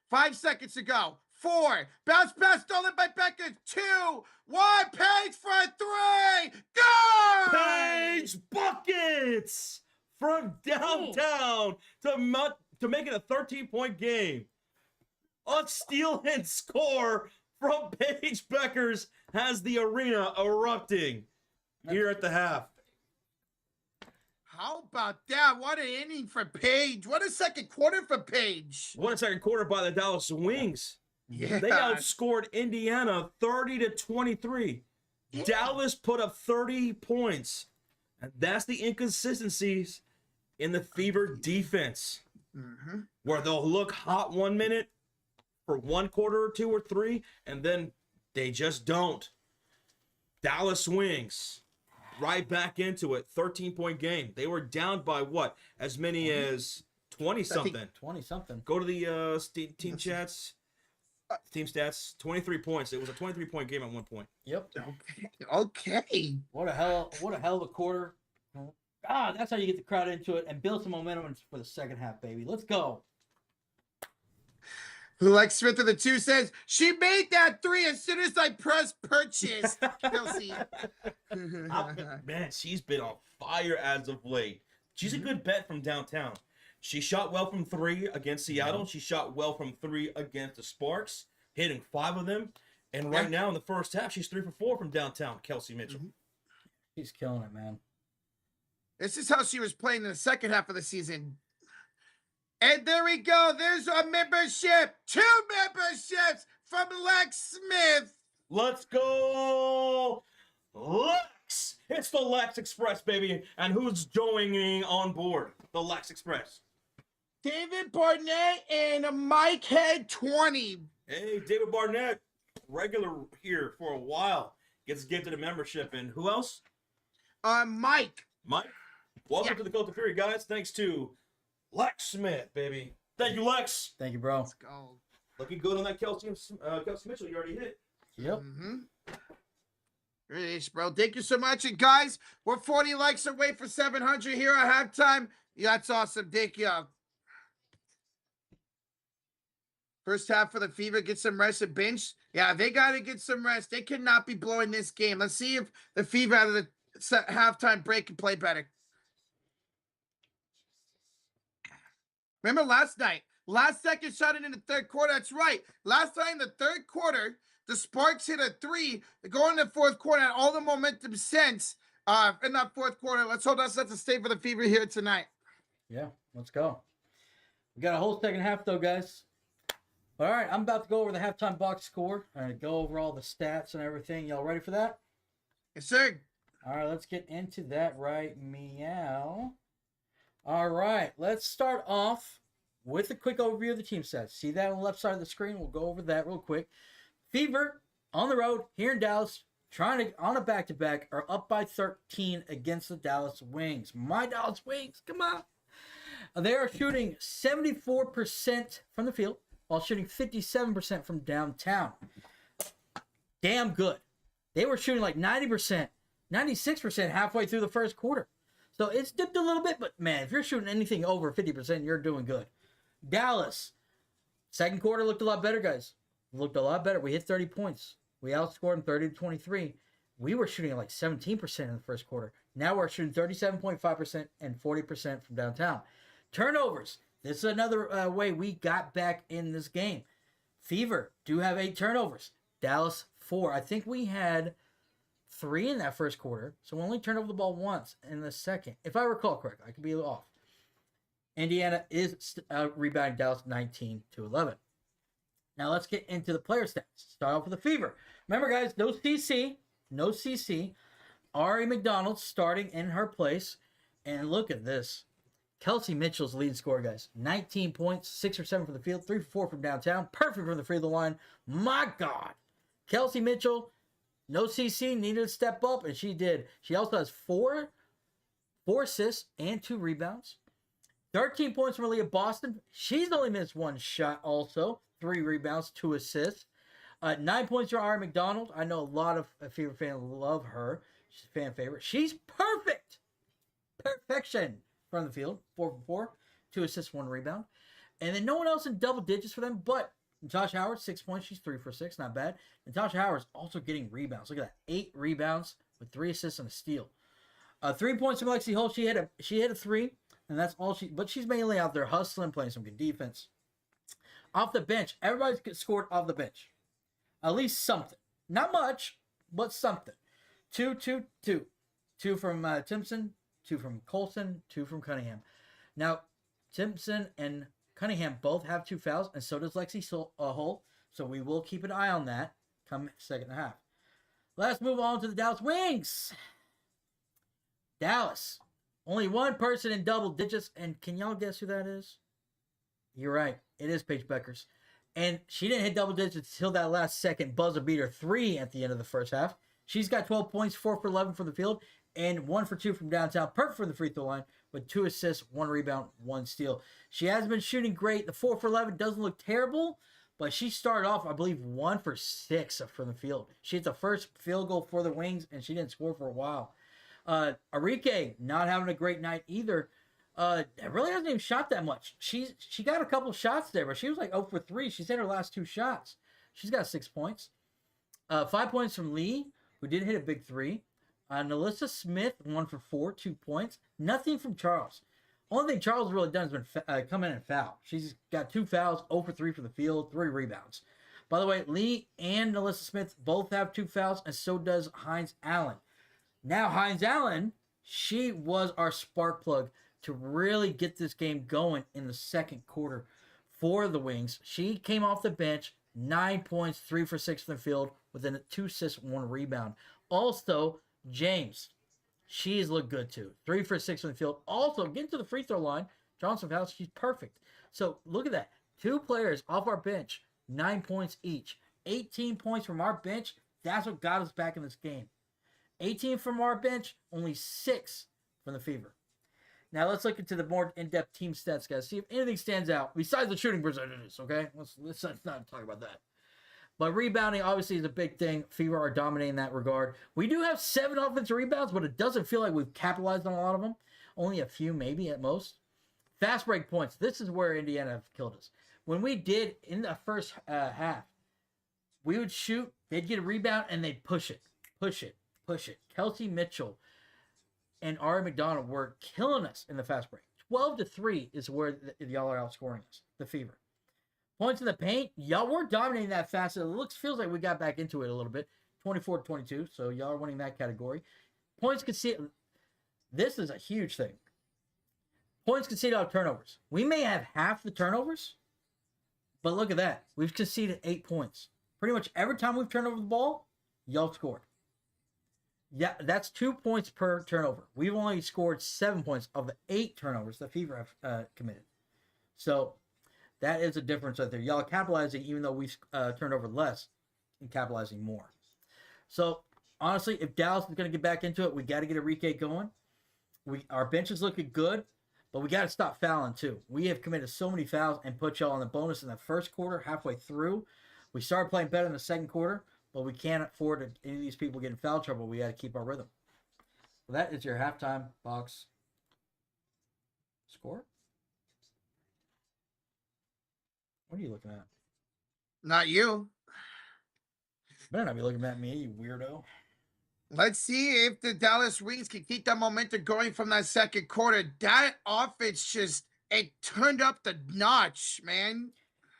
Speaker 2: 5 seconds to go. 4. Bounce pass stolen by Bueckers. 2. 1. Paige for a 3. Good!
Speaker 1: Paige Buckets from downtown to make it a 13-point game. A steal and score from Paige Bueckers has the arena erupting here at the half.
Speaker 2: How about that? What an inning for Paige. What a second quarter for Paige.
Speaker 1: What a second quarter by the Dallas Wings.
Speaker 2: Yeah.
Speaker 1: They outscored Indiana 30-23.
Speaker 2: Yeah.
Speaker 1: Dallas put up 30 points. And that's the inconsistencies in the Fever defense.
Speaker 2: Mm-hmm.
Speaker 1: Where they'll look hot 1 minute for 1 quarter or 2 or 3, and then they just don't. Dallas Wings right back into it. 13-point game. They were down by what? As many as 20-something.
Speaker 3: 20-something.
Speaker 1: Go to the team chats. Team stats, 23 points. It was a 23-point game at one point.
Speaker 3: Yep.
Speaker 2: Okay.
Speaker 3: What a hell of a quarter. That's how you get the crowd into it and build some momentum for the second half, baby. Let's go.
Speaker 2: Lex Smith of the 2 says, she made that 3 as soon as I pressed purchase. Kelsey.
Speaker 1: Man, she's been on fire as of late. She's a good bet from downtown. She shot well from 3 against Seattle. She shot well from 3 against the Sparks, hitting 5 of them. And right now in the first half, she's 3 for 4 from downtown, Kelsey Mitchell.
Speaker 3: She's killing it, man.
Speaker 2: This is how she was playing in the second half of the season. And there we go. There's a membership. 2 memberships from Lex Smith.
Speaker 1: Let's go, Lex! It's the Lex Express, baby. And who's joining on board the Lex Express?
Speaker 2: David Barnett and Mike Head 20.
Speaker 1: Hey, David Barnett, regular here for a while, gets gifted a membership. And who else?
Speaker 2: Mike.
Speaker 1: Mike, welcome to the Cult of Fury, guys. Thanks to Lex Smith, baby. Thank you, Lex.
Speaker 3: Thank you, bro.
Speaker 2: Let's go.
Speaker 1: Looking good on that Kelsey Mitchell you already hit.
Speaker 3: Yep.
Speaker 2: Mm-hmm. Release, bro. Thank you so much. And guys, we're 40 likes away for 700 here at halftime. Yeah, that's awesome. Thank you. First half for the Fever, get some rest and bench. Yeah, they got to get some rest. They cannot be blowing this game. Let's see if the Fever out of the halftime break can play better. Remember last night, last second shot in the third quarter. That's right. Last time in the third quarter, the Sparks hit a 3. Going in the fourth quarter, had all the momentum since in that fourth quarter. Let's hold us. Let's stay for the Fever here tonight.
Speaker 3: Yeah, let's go. We got a whole second half, though, guys. All right, I'm about to go over the halftime box score. All right, go over all the stats and everything. Y'all ready for that?
Speaker 2: Yes, sir.
Speaker 3: All right, let's get into that right meow. All right, let's start off with a quick overview of the team stats. See that on the left side of the screen? We'll go over that real quick. Fever on the road here in Dallas, trying to on a back-to-back, are up by 13 against the Dallas Wings. My Dallas Wings, come on. They are shooting 74% from the field while shooting 57% from downtown. Damn good. They were shooting like 90%, 96% halfway through the first quarter. So it's dipped a little bit, but man, if you're shooting anything over 50%, you're doing good. Dallas, second quarter looked a lot better, guys. Looked a lot better. We hit 30 points. We outscored them 30-23. We were shooting like 17% in the first quarter. Now we're shooting 37.5% and 40% from downtown. Turnovers. This is another way we got back in this game. Fever do have 8 turnovers. Dallas 4. I think we had 3 in that first quarter, so we only turned over the ball once in the second. If I recall correctly, I could be off. Indiana is rebounding Dallas 19-11. Now let's get into the player stats. Start off with the Fever. Remember, guys, no CC. Ari McDonald starting in her place. And look at this. Kelsey Mitchell's lead scorer, guys. 19 points, 6 or 7 from the field, 3 for 4 from downtown. Perfect from the free throw line. My God. Kelsey Mitchell, no CC, needed to step up, and she did. She also has 4 assists and 2 rebounds. 13 points from Aaliyah Boston. She's only missed 1 shot also. 3 rebounds, 2 assists. 9 points from Ari McDonald. I know a lot of Fever fans love her. She's a fan favorite. She's perfect. perfection from the field, 4 for 4, 2 assists, 1 rebound. And then no one else in double digits for them, but Natasha Howard, 6 points. She's 3 for 6, not bad. Natasha Howard's also getting rebounds. Look at that, 8 rebounds with 3 assists and a steal. 3 points from Lexi Holt. She hit a 3, and that's all but she's mainly out there hustling, playing some good defense. Off the bench, everybody's scored off the bench. At least something. Not much, but something. 2, 2, 2. 2 from Timpson, 2 from Colson, 2 from Cunningham. Now, Timpson and Cunningham both have 2 fouls, and so does Lexi Holt. So we will keep an eye on that come second half. Let's move on to the Dallas Wings. Dallas. Only one person in double digits, and can y'all guess who that is? You're right. It is Paige Bueckers. And she didn't hit double digits until that last second buzzer beater 3 at the end of the first half. She's got 12 points, 4 for 11 from the field, and 1 for 2 from downtown. Perfect from the free throw line with 2 assists, 1 rebound, 1 steal. She has been shooting great. The 4 for 11 doesn't look terrible, but she started off, I believe, 1 for 6 from the field. She hit the first field goal for the Wings, and she didn't score for a while. Arike not having a great night either. Really hasn't even shot that much. She got a couple shots there, but she was like 0 for 3. She's hit her last 2 shots. She's got 6 points. 5 points from Lee, who didn't hit a big 3. Nalissa Smith, 1 for 4, 2 points. Nothing from Charles. Only thing Charles has really done has been come in and foul. She's got 2 fouls, 0 for 3 from the field, 3 rebounds. By the way, Lee and Nalissa Smith both have 2 fouls, and so does Hines Allen. Now, Hines Allen, she was our spark plug to really get this game going in the second quarter for the Wings. She came off the bench, 9 points, 3 for 6 from the field, with a 2 assists, 1 rebound. Also, James, she's looked good too. 3 for 6 from the field. Also, getting to the free throw line, Johnson fouls, she's perfect. So, look at that. 2 players off our bench, 9 points each. 18 points from our bench. That's what got us back in this game. 18 from our bench, only 6 from the Fever. Now let's look into the more in-depth team stats, guys. See if anything stands out besides the shooting percentages, okay? Let's not talk about that. But rebounding obviously is a big thing. Fever are dominating that regard. We do have 7 offensive rebounds, but it doesn't feel like we've capitalized on a lot of them. Only a few, maybe at most. Fast break points. This is where Indiana have killed us. When we did in the first half, we would shoot, they'd get a rebound, and they'd push it. Kelsey Mitchell and Ari McDonald were killing us in the fast break. 12-3 is where y'all are outscoring us, the Fever. Points in the paint, y'all were dominating that fast. It feels like we got back into it a little bit. 24-22, so y'all are winning that category. Points conceded, this is a huge thing. Points conceded out of turnovers. We may have half the turnovers, but look at that. We've conceded 8 points. Pretty much every time we've turned over the ball, y'all scored. Yeah, that's 2 points per turnover. We've only scored 7 points of the 8 turnovers the Fever have committed. So that is a difference right there. Y'all are capitalizing even though we've turned over less and capitalizing more. So honestly, if Dallas is going to get back into it, we got to get Enrique going. Our bench is looking good, but we got to stop fouling too. We have committed so many fouls and put y'all on the bonus in the first quarter, halfway through. We started playing better in the second quarter. But we can't afford any of these people getting foul trouble. We got to keep our rhythm. So that is your halftime box score. What are you looking at?
Speaker 2: Not you.
Speaker 3: Better not be looking at me, you weirdo.
Speaker 2: Let's see if the Dallas Wings can keep that momentum going from that second quarter. That offense it turned up the notch, man.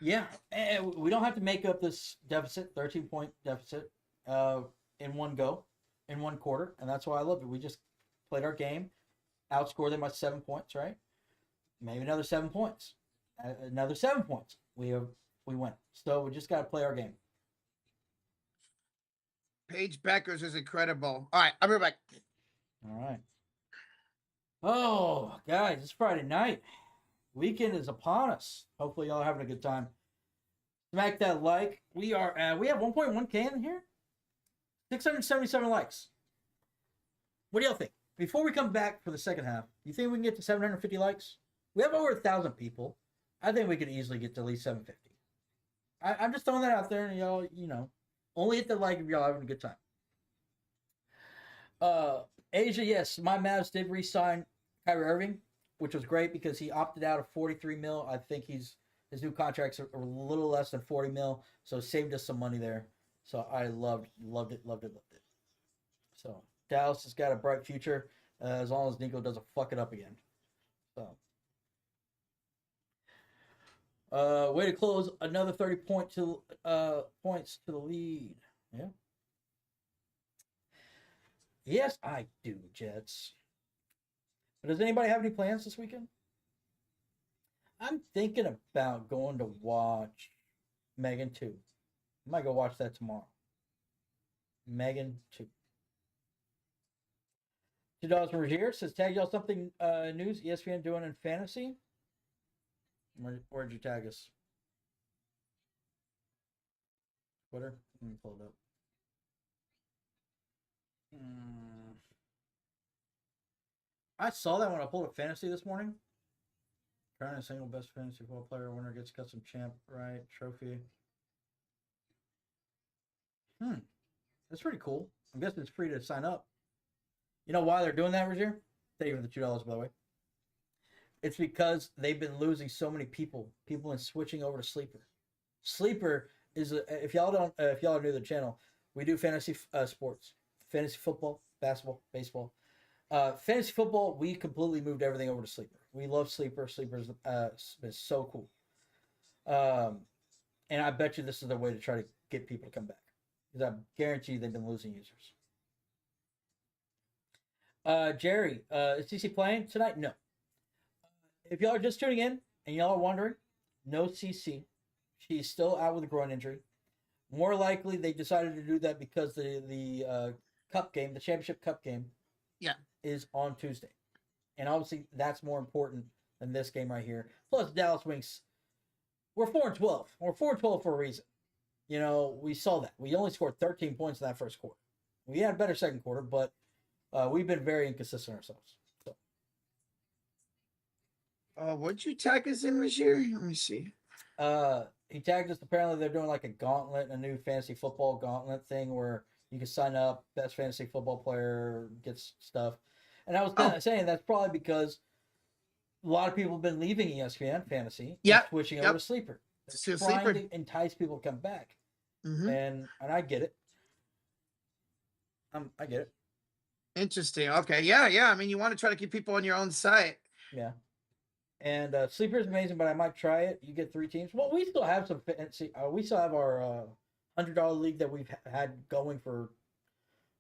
Speaker 3: Yeah, and we don't have to make up this deficit, 13-point deficit, in one go, in one quarter, and that's why I love it. We just played our game, outscored them by 7 points, right? Maybe another 7 points, another 7 points. We win. So we just got to play our game.
Speaker 2: Paige Bueckers is incredible. All right, I'll be right back.
Speaker 3: All right. Oh, guys, it's Friday night. Weekend is upon us. Hopefully y'all are having a good time. Smack that like. We have 1.1K in here. 677 likes. What do y'all think? Before we come back for the second half, you think we can get to 750 likes? We have over 1,000 people. I think we could easily get to at least 750. I'm just throwing that out there, and y'all, only hit the like if y'all having a good time. Asia, yes, my Mavs did re-sign Kyrie Irving, which was great because he opted out of 43 mil. I think his new contracts are a little less than 40 mil, so it saved us some money there. So I loved it. So Dallas has got a bright future as long as Nico doesn't fuck it up again. So. Way to close another 30 points to the lead. Yeah. Yes, I do, Jets. But does anybody have any plans this weekend? I'm thinking about going to watch Megan 2. I might go watch that tomorrow. Megan 2. $2 from Rogier says, tag y'all something news ESPN doing in fantasy. Where'd you tag us? Twitter? Let me pull it up. I saw that when I pulled up fantasy this morning. Current and single best fantasy football player. Winner gets custom champ, right? Trophy. That's pretty cool. I'm guessing it's free to sign up. You know why they're doing that, Roger? Thank you for the $2, by the way. It's because they've been losing so many people. People are switching over to Sleeper. Sleeper is if y'all are new to the channel, we do fantasy sports, fantasy football, basketball, baseball. Fantasy football, we completely moved everything over to Sleeper. We love Sleeper. Sleeper is so cool. And I bet you this is the way to try to get people to come back. Because I guarantee they've been losing users. Jerry, is CC playing tonight? No. If y'all are just tuning in and y'all are wondering, no CC. She's still out with a groin injury. More likely, they decided to do that because the cup game, the championship cup game, is on Tuesday, and obviously that's more important than this game right here. Plus, Dallas Wings, we're 4-12. We're 4-12 for a reason. You know, we saw that. We only scored 13 points in that first quarter. We had a better second quarter, but we've been very inconsistent ourselves. So.
Speaker 2: What'd you tag us in this year? Let me see.
Speaker 3: He tagged us. Apparently, they're doing like a gauntlet, a new fantasy football gauntlet thing where you can sign up. Best fantasy football player gets stuff. And I was saying that's probably because a lot of people have been leaving ESPN fantasy and switching over to Sleeper. They're trying to entice people to come back. Mm-hmm. And I get it. I get it.
Speaker 2: Interesting. Okay. Yeah. I mean, you want to try to keep people on your own site.
Speaker 3: Yeah. And Sleeper is amazing, but I might try it. You get 3 teams. Well, we still have some fancy. We still have our $100 league that we've had going for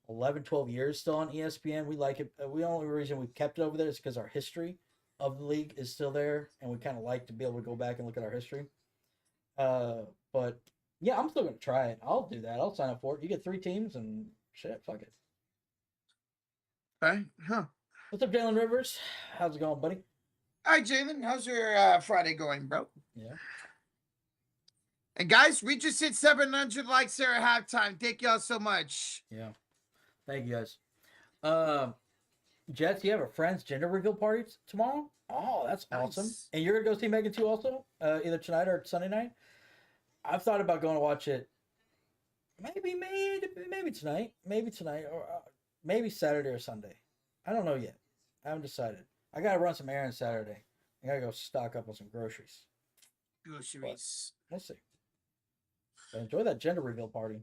Speaker 3: 11, 12 years still on ESPN. We like it. The only reason we've kept it over there is because our history of the league is still there, and we kind of like to be able to go back and look at our history. But yeah, I'm still gonna try it. I'll do that. I'll sign up for it. You get 3 teams, and shit, fuck it.
Speaker 2: Okay. Huh.
Speaker 3: What's up, Jalen Rivers? How's it going, buddy?
Speaker 2: Hi, Jalen. How's your Friday going, bro?
Speaker 3: Yeah.
Speaker 2: And guys, we just hit 700 likes there at halftime. Thank y'all so much.
Speaker 3: Yeah. Thank you, guys. Jets, you have a friend's gender reveal party tomorrow? Oh, that's awesome. And you're going to go see Megan 2 also? Either tonight or Sunday night? I've thought about going to watch it maybe tonight. Maybe tonight. Or maybe Saturday or Sunday. I don't know yet. I haven't decided. I got to run some errands Saturday. I got to go stock up on some groceries.
Speaker 2: Groceries.
Speaker 3: We'll see. So enjoy that gender reveal party.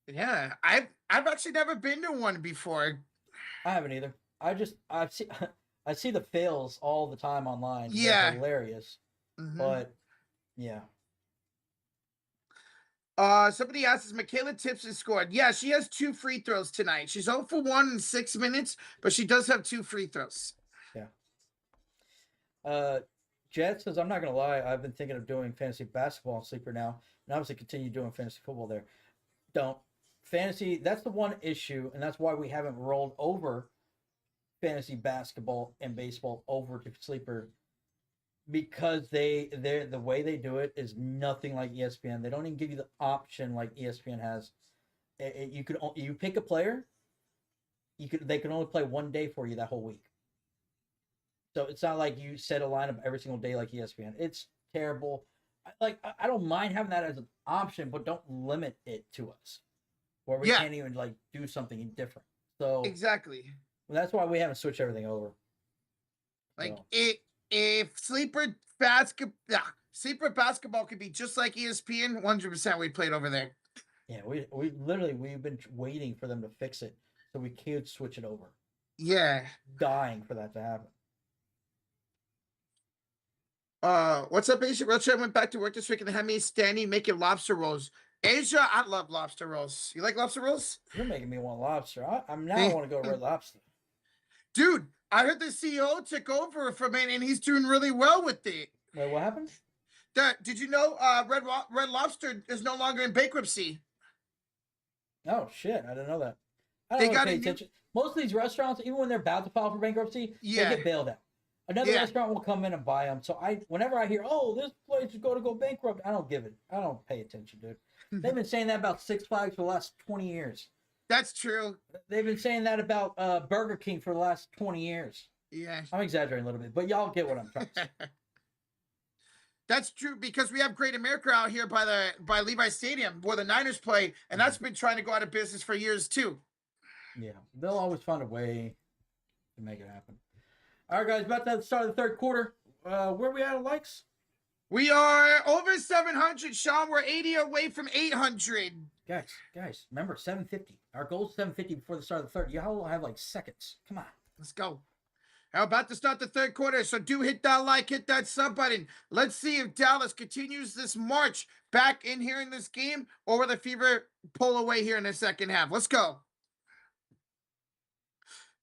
Speaker 2: Yeah, I've actually never been to one before.
Speaker 3: I haven't either. I see the fails all the time online.
Speaker 2: Yeah,
Speaker 3: they're hilarious. Mm-hmm. But yeah.
Speaker 2: Somebody asked us, Michaela Tips has scored. Yeah, she has 2 free throws tonight. She's 0 for 1 in 6 minutes, but she does have 2 free throws.
Speaker 3: Yeah. Jet says, I'm not gonna lie, I've been thinking of doing fantasy basketball on Sleeper now, and obviously continue doing fantasy football there. Don't. Fantasy, that's the one issue, and that's why we haven't rolled over fantasy basketball and baseball over to Sleeper, because the way they do it is nothing like ESPN. They don't even give you the option like ESPN has. You pick a player, they can only play one day for you that whole week. So it's not like you set a lineup every single day like ESPN. It's terrible. I don't mind having that as an option, but don't limit it to us, where we can't even do something different. So
Speaker 2: exactly.
Speaker 3: Well, that's why we haven't switched everything over.
Speaker 2: Like
Speaker 3: So,
Speaker 2: if sleeper basketball could be just like ESPN, 100% we'd play it over there.
Speaker 3: yeah, we've been waiting for them to fix it so we could switch it over.
Speaker 2: Yeah.
Speaker 3: Dying for that to happen.
Speaker 2: What's up, Asia? Rocha went back to work this week and had me standing making lobster rolls. Asia, I love lobster rolls. You like lobster rolls?
Speaker 3: You're making me want lobster. I'm now
Speaker 2: Hey.
Speaker 3: want to go to Red Lobster.
Speaker 2: Dude, I heard the CEO took over from it and he's doing really well with it.
Speaker 3: Wait, what happened?
Speaker 2: Did you know Red Lobster is no longer in bankruptcy?
Speaker 3: Oh shit, I didn't know that. I
Speaker 2: They
Speaker 3: don't
Speaker 2: got
Speaker 3: really
Speaker 2: a
Speaker 3: pay
Speaker 2: new-
Speaker 3: attention. Most of these restaurants, even when they're about to file for bankruptcy,
Speaker 2: Yeah.
Speaker 3: they get bailed out. Another
Speaker 2: Yeah.
Speaker 3: restaurant will come in and buy them. So whenever I hear, oh, this place is going to go bankrupt, I don't pay attention, dude. They've been saying that about Six Flags for the last 20 years.
Speaker 2: That's true.
Speaker 3: They've been saying that about Burger King for the last 20 years.
Speaker 2: Yeah.
Speaker 3: I'm exaggerating a little bit, but y'all get what I'm trying to say.
Speaker 2: That's true because we have Great America out here by Levi Stadium where the Niners play, and that's been trying to go out of business for years too.
Speaker 3: Yeah, they'll always find a way to make it happen. All right, guys, about to start of the third quarter. Where we at likes?
Speaker 2: We are over 700, Sean. We're 80 away from 800.
Speaker 3: Guys, remember 750. Our goal is 750 before the start of the third. Y'all will have like seconds. Come on.
Speaker 2: Let's go. We're about to start the third quarter, so do hit that like, hit that sub button. Let's see if Dallas continues this march back in here in this game, or will the Fever pull away here in the second half. Let's go.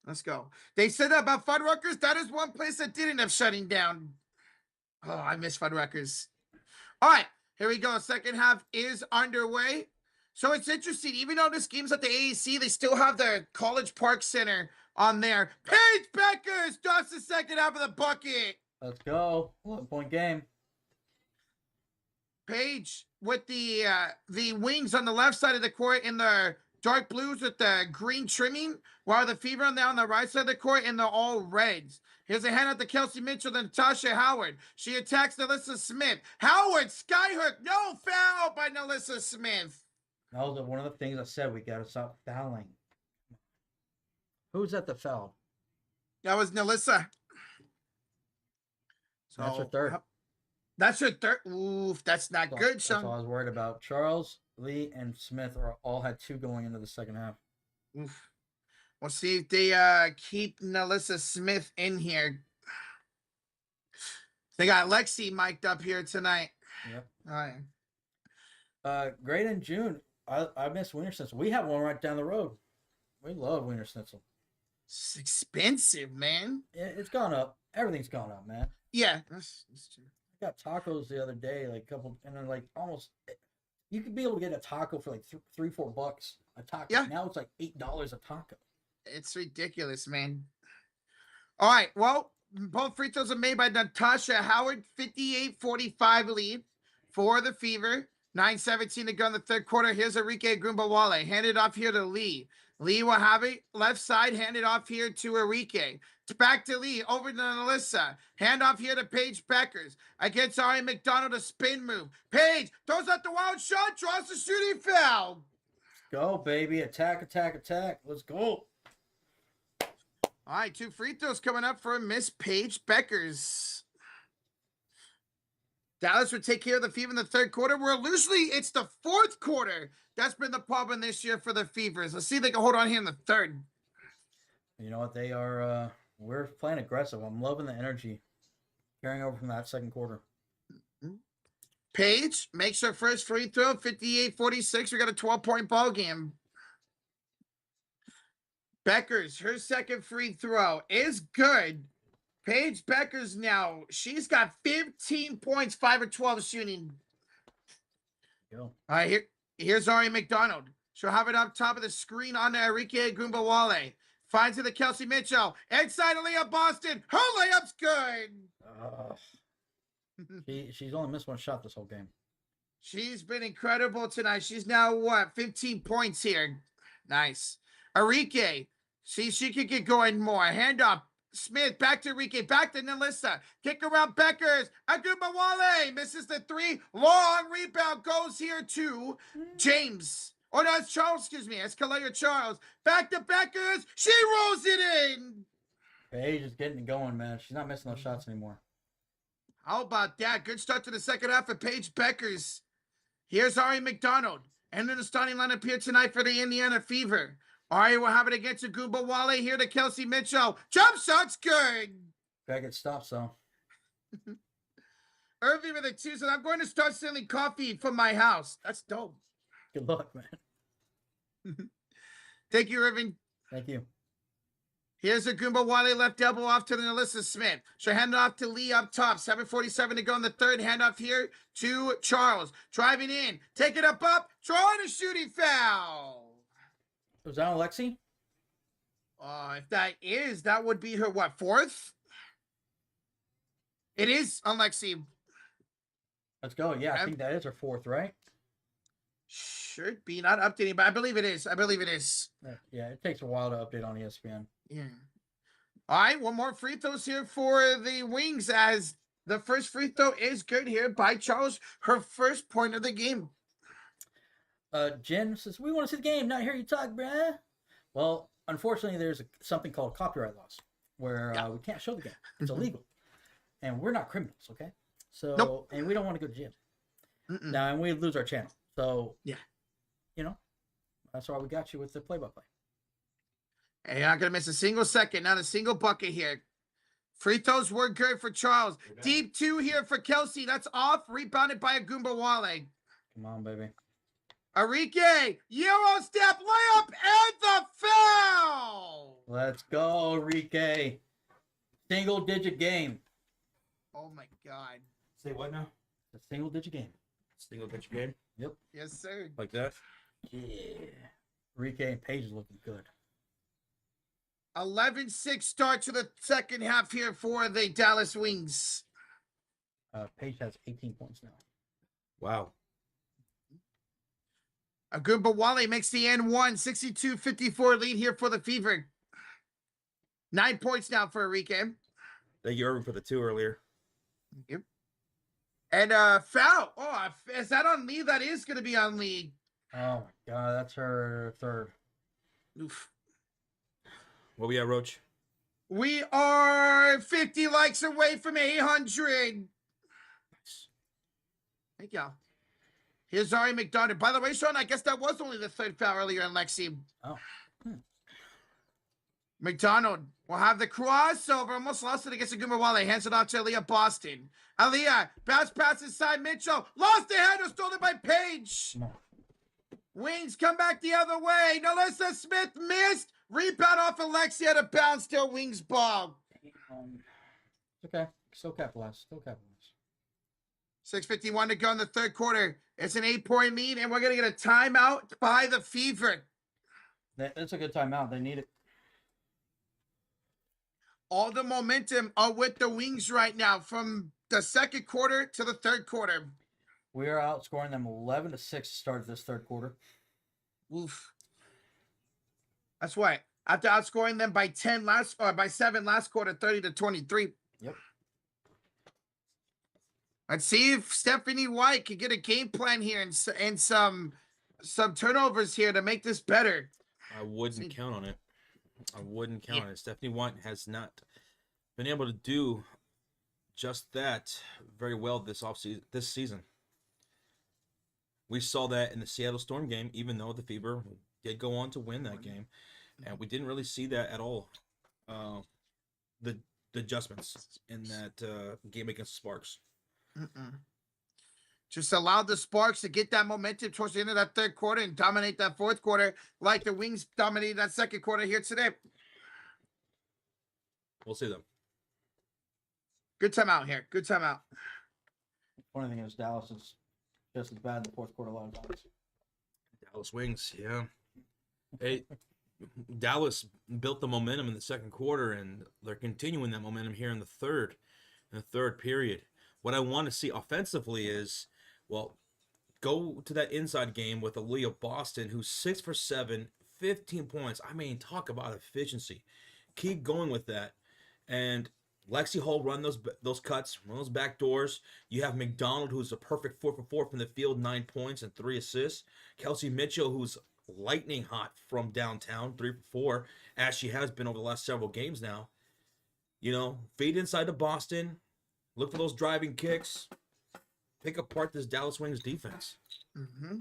Speaker 2: Let's go. They said that about Fuddruckers. That is one place that did end up shutting down. Oh, I miss Fuddruckers. All right, here we go. Second half is underway. So it's interesting. Even though this game's at the AAC, they still have the College Park Center on there. Paige Bueckers starts the second half of the bucket.
Speaker 3: Let's go. 1-point game.
Speaker 2: Paige with the wings on the left side of the court in the dark blues with the green trimming, while the Fever on the right side of the court in the all reds. Here's a hand out to Kelsey Mitchell, then Natasha Howard. She attacks Nalissa Smith. Howard, skyhook, no foul by Nalissa Smith.
Speaker 3: That was one of the things I said. We got to stop fouling. Who's at the foul?
Speaker 2: That was Nalissa. So
Speaker 3: That's her third.
Speaker 2: That's her third. Oof, that's not good,
Speaker 3: That's
Speaker 2: Sean.
Speaker 3: all I was worried about. Charles, Lee, and Smith all had 2 going into the second half.
Speaker 2: Oof. We'll see if they keep Nalissa Smith in here. They got Lexi mic'd up here tonight.
Speaker 3: Yep.
Speaker 2: All right.
Speaker 3: Great in June. I miss Wiener Schnitzel. We have one right down the road. We love Wiener Schnitzel.
Speaker 2: It's expensive, man.
Speaker 3: It's gone up. Everything's gone up, man.
Speaker 2: Yeah, that's true.
Speaker 3: I got tacos the other day, like couple, and then like almost. You could be able to get a taco for like $3-4 a taco.
Speaker 2: Yeah.
Speaker 3: Now it's like $8 a taco.
Speaker 2: It's ridiculous, man. All right. Well, both free throws are made by Natasha Howard. 58-45 lead for the Fever. 9:17 to go in the third quarter. Here's Enrique Gumbawale. Handed off here to Lee. Lee will have it left side. Handed off here to Enrique. Back to Lee. Over to Alyssa. Hand off here to Paige Bueckers. Against Ari McDonald. A spin move. Paige throws out the wild shot. Draws the shooting foul.
Speaker 3: Go, baby. Attack, attack, attack. Let's go.
Speaker 2: All right, 2 free throws coming up for Miss Paige Bueckers. Dallas would take care of the Fever in the third quarter. Where usually it's the fourth quarter. That's been the problem this year for the Fevers. Let's see if they can hold on here in the third.
Speaker 3: You know what? They are. We're playing aggressive. I'm loving the energy carrying over from that second quarter.
Speaker 2: Paige makes her first free throw. 58-46. We got a 12-point ball game. Bueckers, her second free throw is good. Paige Bueckers now, she's got 15 points, 5 of 12 shooting.
Speaker 3: Go.
Speaker 2: All right, here's Ari McDonald. She'll have it up top of the screen on Enrique Gumbawale. Finds it to Kelsey Mitchell. Inside Aaliyah Boston. Her layup's good.
Speaker 3: She's only missed 1 shot this whole game.
Speaker 2: She's been incredible tonight. She's now, 15 points here. Nice. Enrique, see, she could get going more. Hand up. Smith, back to Enrique, back to Nalissa. Kick around Bueckers. Agumawale misses the 3. Long rebound goes here to James. Oh, no, it's Charles, excuse me. It's Kalia Charles. Back to Bueckers. She rolls it in.
Speaker 3: Paige is getting it going, man. She's not missing those shots anymore.
Speaker 2: How about that? Good start to the second half of Paige Bueckers. Here's Ari McDonald. And in the starting lineup here tonight for the Indiana Fever. Ari will have it against Agumba Wale here to Kelsey Mitchell. Jump shot's good.
Speaker 3: Gotta get stops, though.
Speaker 2: Irving with a 2, so I'm going to start selling coffee from my house. That's dope.
Speaker 3: Good luck, man.
Speaker 2: Thank you, Irving.
Speaker 3: Thank you.
Speaker 2: Here's Agumba Wale left elbow off to the Alyssa Smith. She'll hand it off to Lee up top. 7:47 to go in the third. Handoff here to Charles. Driving in. Take it up. Drawing a shooting foul.
Speaker 3: Was that on Lexi?
Speaker 2: If that is, that would be her, what, 4th? It is on Lexi.
Speaker 3: Let's go. Yeah, I think that is her 4th, right?
Speaker 2: Should be. Not updating, but I believe it is.
Speaker 3: Yeah, it takes a while to update on ESPN.
Speaker 2: Yeah. All right, one more free throws here for the Wings as the first free throw is good here by Charles. Her first point of the game.
Speaker 3: Jen says, we want to see the game, not hear you talk, bruh. Well, unfortunately, there's something called copyright laws where we can't show the game. It's illegal. And we're not criminals, okay? So,
Speaker 2: Nope.
Speaker 3: And we don't want to go to jail.
Speaker 2: Mm-mm.
Speaker 3: Now, and we lose our channel. So,
Speaker 2: Yeah.
Speaker 3: You know, that's why we got you with the play-by-play.
Speaker 2: Hey, you're not going to miss a single second, not a single bucket here. Free throws were good for Charles.
Speaker 1: Okay.
Speaker 2: Deep 2 here for Kelsey. That's off. Rebounded by Agumba Wale.
Speaker 3: Come on, baby.
Speaker 2: Enrique, Euro step layup and the foul.
Speaker 3: Let's go, Enrique. Single-digit game.
Speaker 2: Oh, my God.
Speaker 1: Say what now?
Speaker 3: A single-digit game.
Speaker 1: Single pitch game
Speaker 3: Yep.
Speaker 2: Yes, sir.
Speaker 1: like that.
Speaker 3: Yeah. Enrique and Paige is looking good.
Speaker 2: 11-6 start to the second half here for the Dallas Wings.
Speaker 3: Paige has 18 points now.
Speaker 1: Wow.
Speaker 2: Agumba Wale makes the N1, 62-54 lead here for the Fever. 9 points now for Enrique.
Speaker 1: Thank you, Irving, for the 2 earlier.
Speaker 2: Yep. And foul. Oh, is that on Lee? That is going to be on Lee.
Speaker 3: Oh, my God. That's her 3rd.
Speaker 2: Oof.
Speaker 1: What we at, Roach?
Speaker 2: We are 50 likes away from 800.
Speaker 1: Nice.
Speaker 2: Thank y'all. Here's Ari McDonald. By the way, Sean, I guess that was only the 3rd foul earlier in Lexi.
Speaker 3: Oh.
Speaker 2: McDonald will have the crossover. Almost lost it against Agumba Wale. Hands it off to Aaliyah Boston. Aaliyah, bounce pass inside Mitchell. Lost the handle, stolen by Paige.
Speaker 3: Come on.
Speaker 2: Wings come back the other way. Alyssa Smith missed. Rebound off Alexi out of bounds. Still Wings ball.
Speaker 3: It's okay. Still capitalized.
Speaker 2: 6:51 to go in the third quarter. It's an 8-point lead, and we're going to get a timeout by the Fever.
Speaker 3: That's a good timeout. They need it.
Speaker 2: All the momentum are with the Wings right now from the second quarter to the third quarter.
Speaker 3: We are outscoring them 11-6 to start this third quarter.
Speaker 2: Oof. That's right. After outscoring them by 7 last quarter, 30-23.
Speaker 3: Yep.
Speaker 2: Let's see if Stephanie White can get a game plan here and some turnovers here to make this better.
Speaker 1: I wouldn't count on it. I wouldn't count on it. Stephanie White has not been able to do just that very well this season. We saw that in the Seattle Storm game, even though the Fever did go on to win that game, and we didn't really see that at all. The adjustments in that game against the Sparks.
Speaker 2: Just allowed the Sparks to get that momentum towards the end of that third quarter and dominate that fourth quarter like the Wings dominated that second quarter here today.
Speaker 1: We'll see them.
Speaker 2: Good timeout here. Good timeout.
Speaker 3: Funny thing is, Dallas is just as bad in the fourth quarter a lot of times.
Speaker 1: Dallas Wings, yeah. Hey, Dallas built the momentum in the second quarter, and they're continuing that momentum here in the third period. What I want to see offensively is, well, go to that inside game with Aaliyah Boston, who's 6 for 7, 15 points. I mean, talk about efficiency. Keep going with that. And Lexi Hall run those cuts, run those back doors. You have McDonald, who's a perfect 4 for 4 from the field, 9 points and 3 assists. Kelsey Mitchell, who's lightning hot from downtown, 3 for 4, as she has been over the last several games now. You know, fade inside to Boston. Look for those driving kicks. Pick apart this Dallas Wings defense.
Speaker 2: Mm-hmm.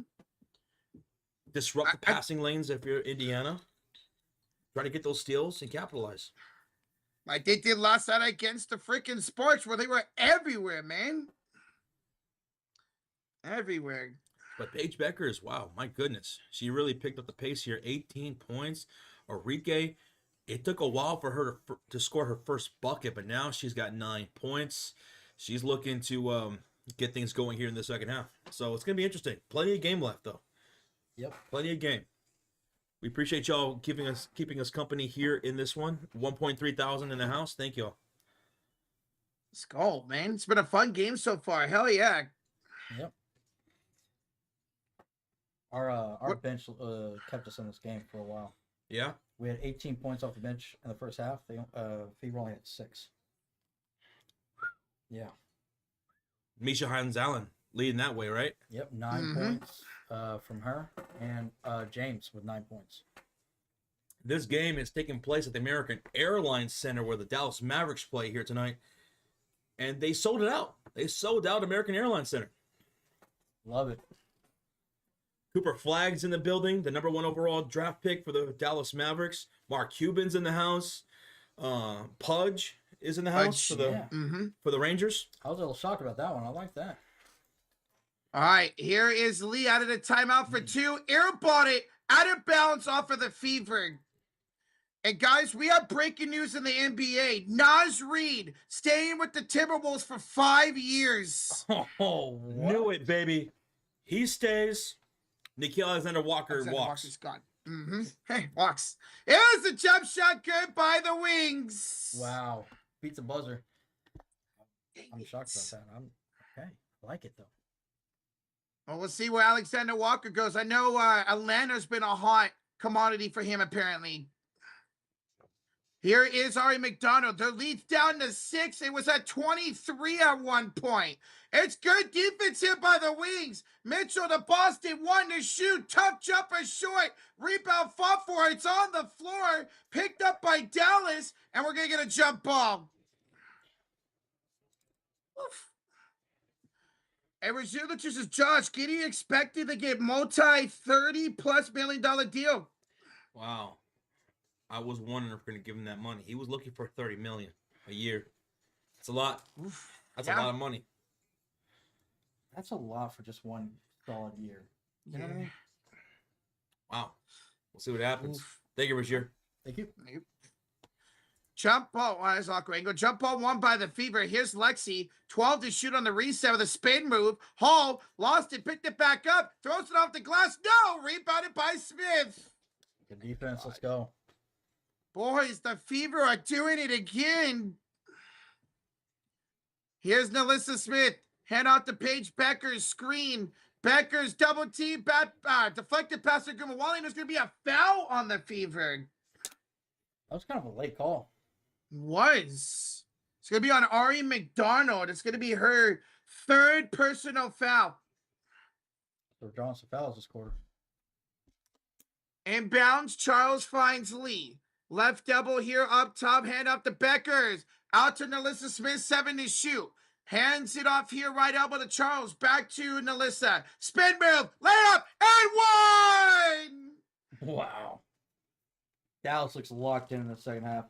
Speaker 1: Disrupt the passing lanes if you're Indiana. Try to get those steals and capitalize.
Speaker 2: Like they did last night against the freaking Sparks, where they were everywhere, man. Everywhere.
Speaker 1: But Paige Bueckers, wow, my goodness. She really picked up the pace here. 18 points. Enrique, it took a while for her to score her first bucket, but now she's got 9 points. She's looking to get things going here in the second half. So it's going to be interesting. Plenty of game left, though.
Speaker 3: Yep.
Speaker 1: Plenty of game. We appreciate y'all keeping us company here in this one. 1.3 thousand in the house. Thank y'all.
Speaker 2: Let's go, man. It's been a fun game so far. Hell yeah.
Speaker 3: Yep. Our bench kept us in this game for a while.
Speaker 1: Yeah.
Speaker 3: We had 18 points off the bench in the first half. Fever only had 6. Yeah.
Speaker 1: Misha Hines-Allen leading that way, right?
Speaker 3: Yep. 9 points from her, and James with 9 points.
Speaker 1: This game is taking place at the American Airlines Center where the Dallas Mavericks play here tonight. And they sold it out. They sold out American Airlines Center.
Speaker 3: Love it.
Speaker 1: Cooper Flagg's in the building, the number 1 overall draft pick for the Dallas Mavericks. Mark Cuban's in the house. Pudge is in the house for the Rangers.
Speaker 3: I was a little shocked about that one. I like that.
Speaker 2: All right, here is Lee out of the timeout for 2. Airballed it out of bounds off of the Fever. And guys, we have breaking news in the NBA. Naz Reid staying with the Timberwolves for 5 years.
Speaker 3: Oh, what?
Speaker 1: Knew it, baby. He stays. Nickeil Alexander-Walker walks.
Speaker 2: Walker's gone. Hey, walks. Here's the jump shot, good by the Wings.
Speaker 3: Wow. Beats the buzzer. I'm shocked about that. I'm okay. I like it, though.
Speaker 2: Well, we'll see where Alexander Walker goes. I know Atlanta's been a hot commodity for him, apparently. Here is Ari McDonald. Their lead's down to 6. It was at 23 at one point. It's good defense here by the Wings. Mitchell to Boston, 1 to shoot. Tough jumper short. Rebound fought for. It's on the floor. Picked up by Dallas. And we're going to get a jump ball. Oof. Arizona chooses Josh Giddey expected to get multi-$30+ million deal.
Speaker 1: Wow. I was wondering if we're going to give him that money. He was looking for $30 million a year. That's a lot. That's a lot of money.
Speaker 3: That's a lot for just one solid year. You know what I mean?
Speaker 1: Wow. We'll see what happens. Thank you, Rashir.
Speaker 3: Thank you.
Speaker 2: Jump ball. Why is awkward angle? Jump ball won by the Fever. Here's Lexi. 12 to shoot on the reset with a spin move. Hall lost it, picked it back up, throws it off the glass. No! Rebounded by Smith.
Speaker 3: Good defense. Let's go.
Speaker 2: Boys, the Fever are doing it again. Here's Nalissa Smith. Hand out to Paige Bueckers. Screen. Bueckers double team. Deflected pass to Gumawali. There's going to be a foul on the Fever.
Speaker 3: That was kind of a late call.
Speaker 2: Was. It's going to be on Ari McDonald. It's going to be her 3rd personal foul.
Speaker 3: They're drawing some fouls this quarter.
Speaker 2: Inbounds. Charles finds Lee. Left double here up top. Hand off to Bueckers. Out to Nalissa Smith. 7 to shoot. Hands it off here. Right elbow to Charles. Back to Nalissa. Spin move. Layup. And 1.
Speaker 3: Wow. Dallas looks locked in the second half.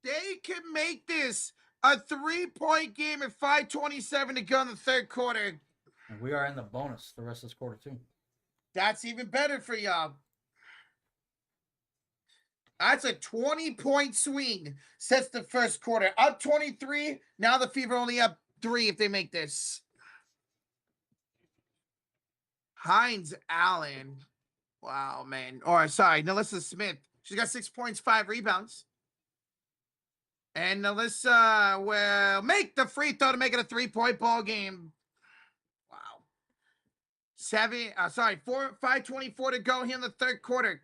Speaker 2: They can make this a 3-point game at 5:27 to go in the 3rd quarter.
Speaker 3: And we are in the bonus the rest of this quarter, too.
Speaker 2: That's even better for y'all. That's a 20-point swing. Sets the first quarter. Up 23. Now the Fever only up 3 if they make this. Hines-Allen. Wow, man. Or, sorry, Nalissa Smith. She's got 6 points, 5 rebounds. And Nalissa will make the free throw to make it a 3-point ball game. Wow. 5:24 to go here in the 3rd quarter.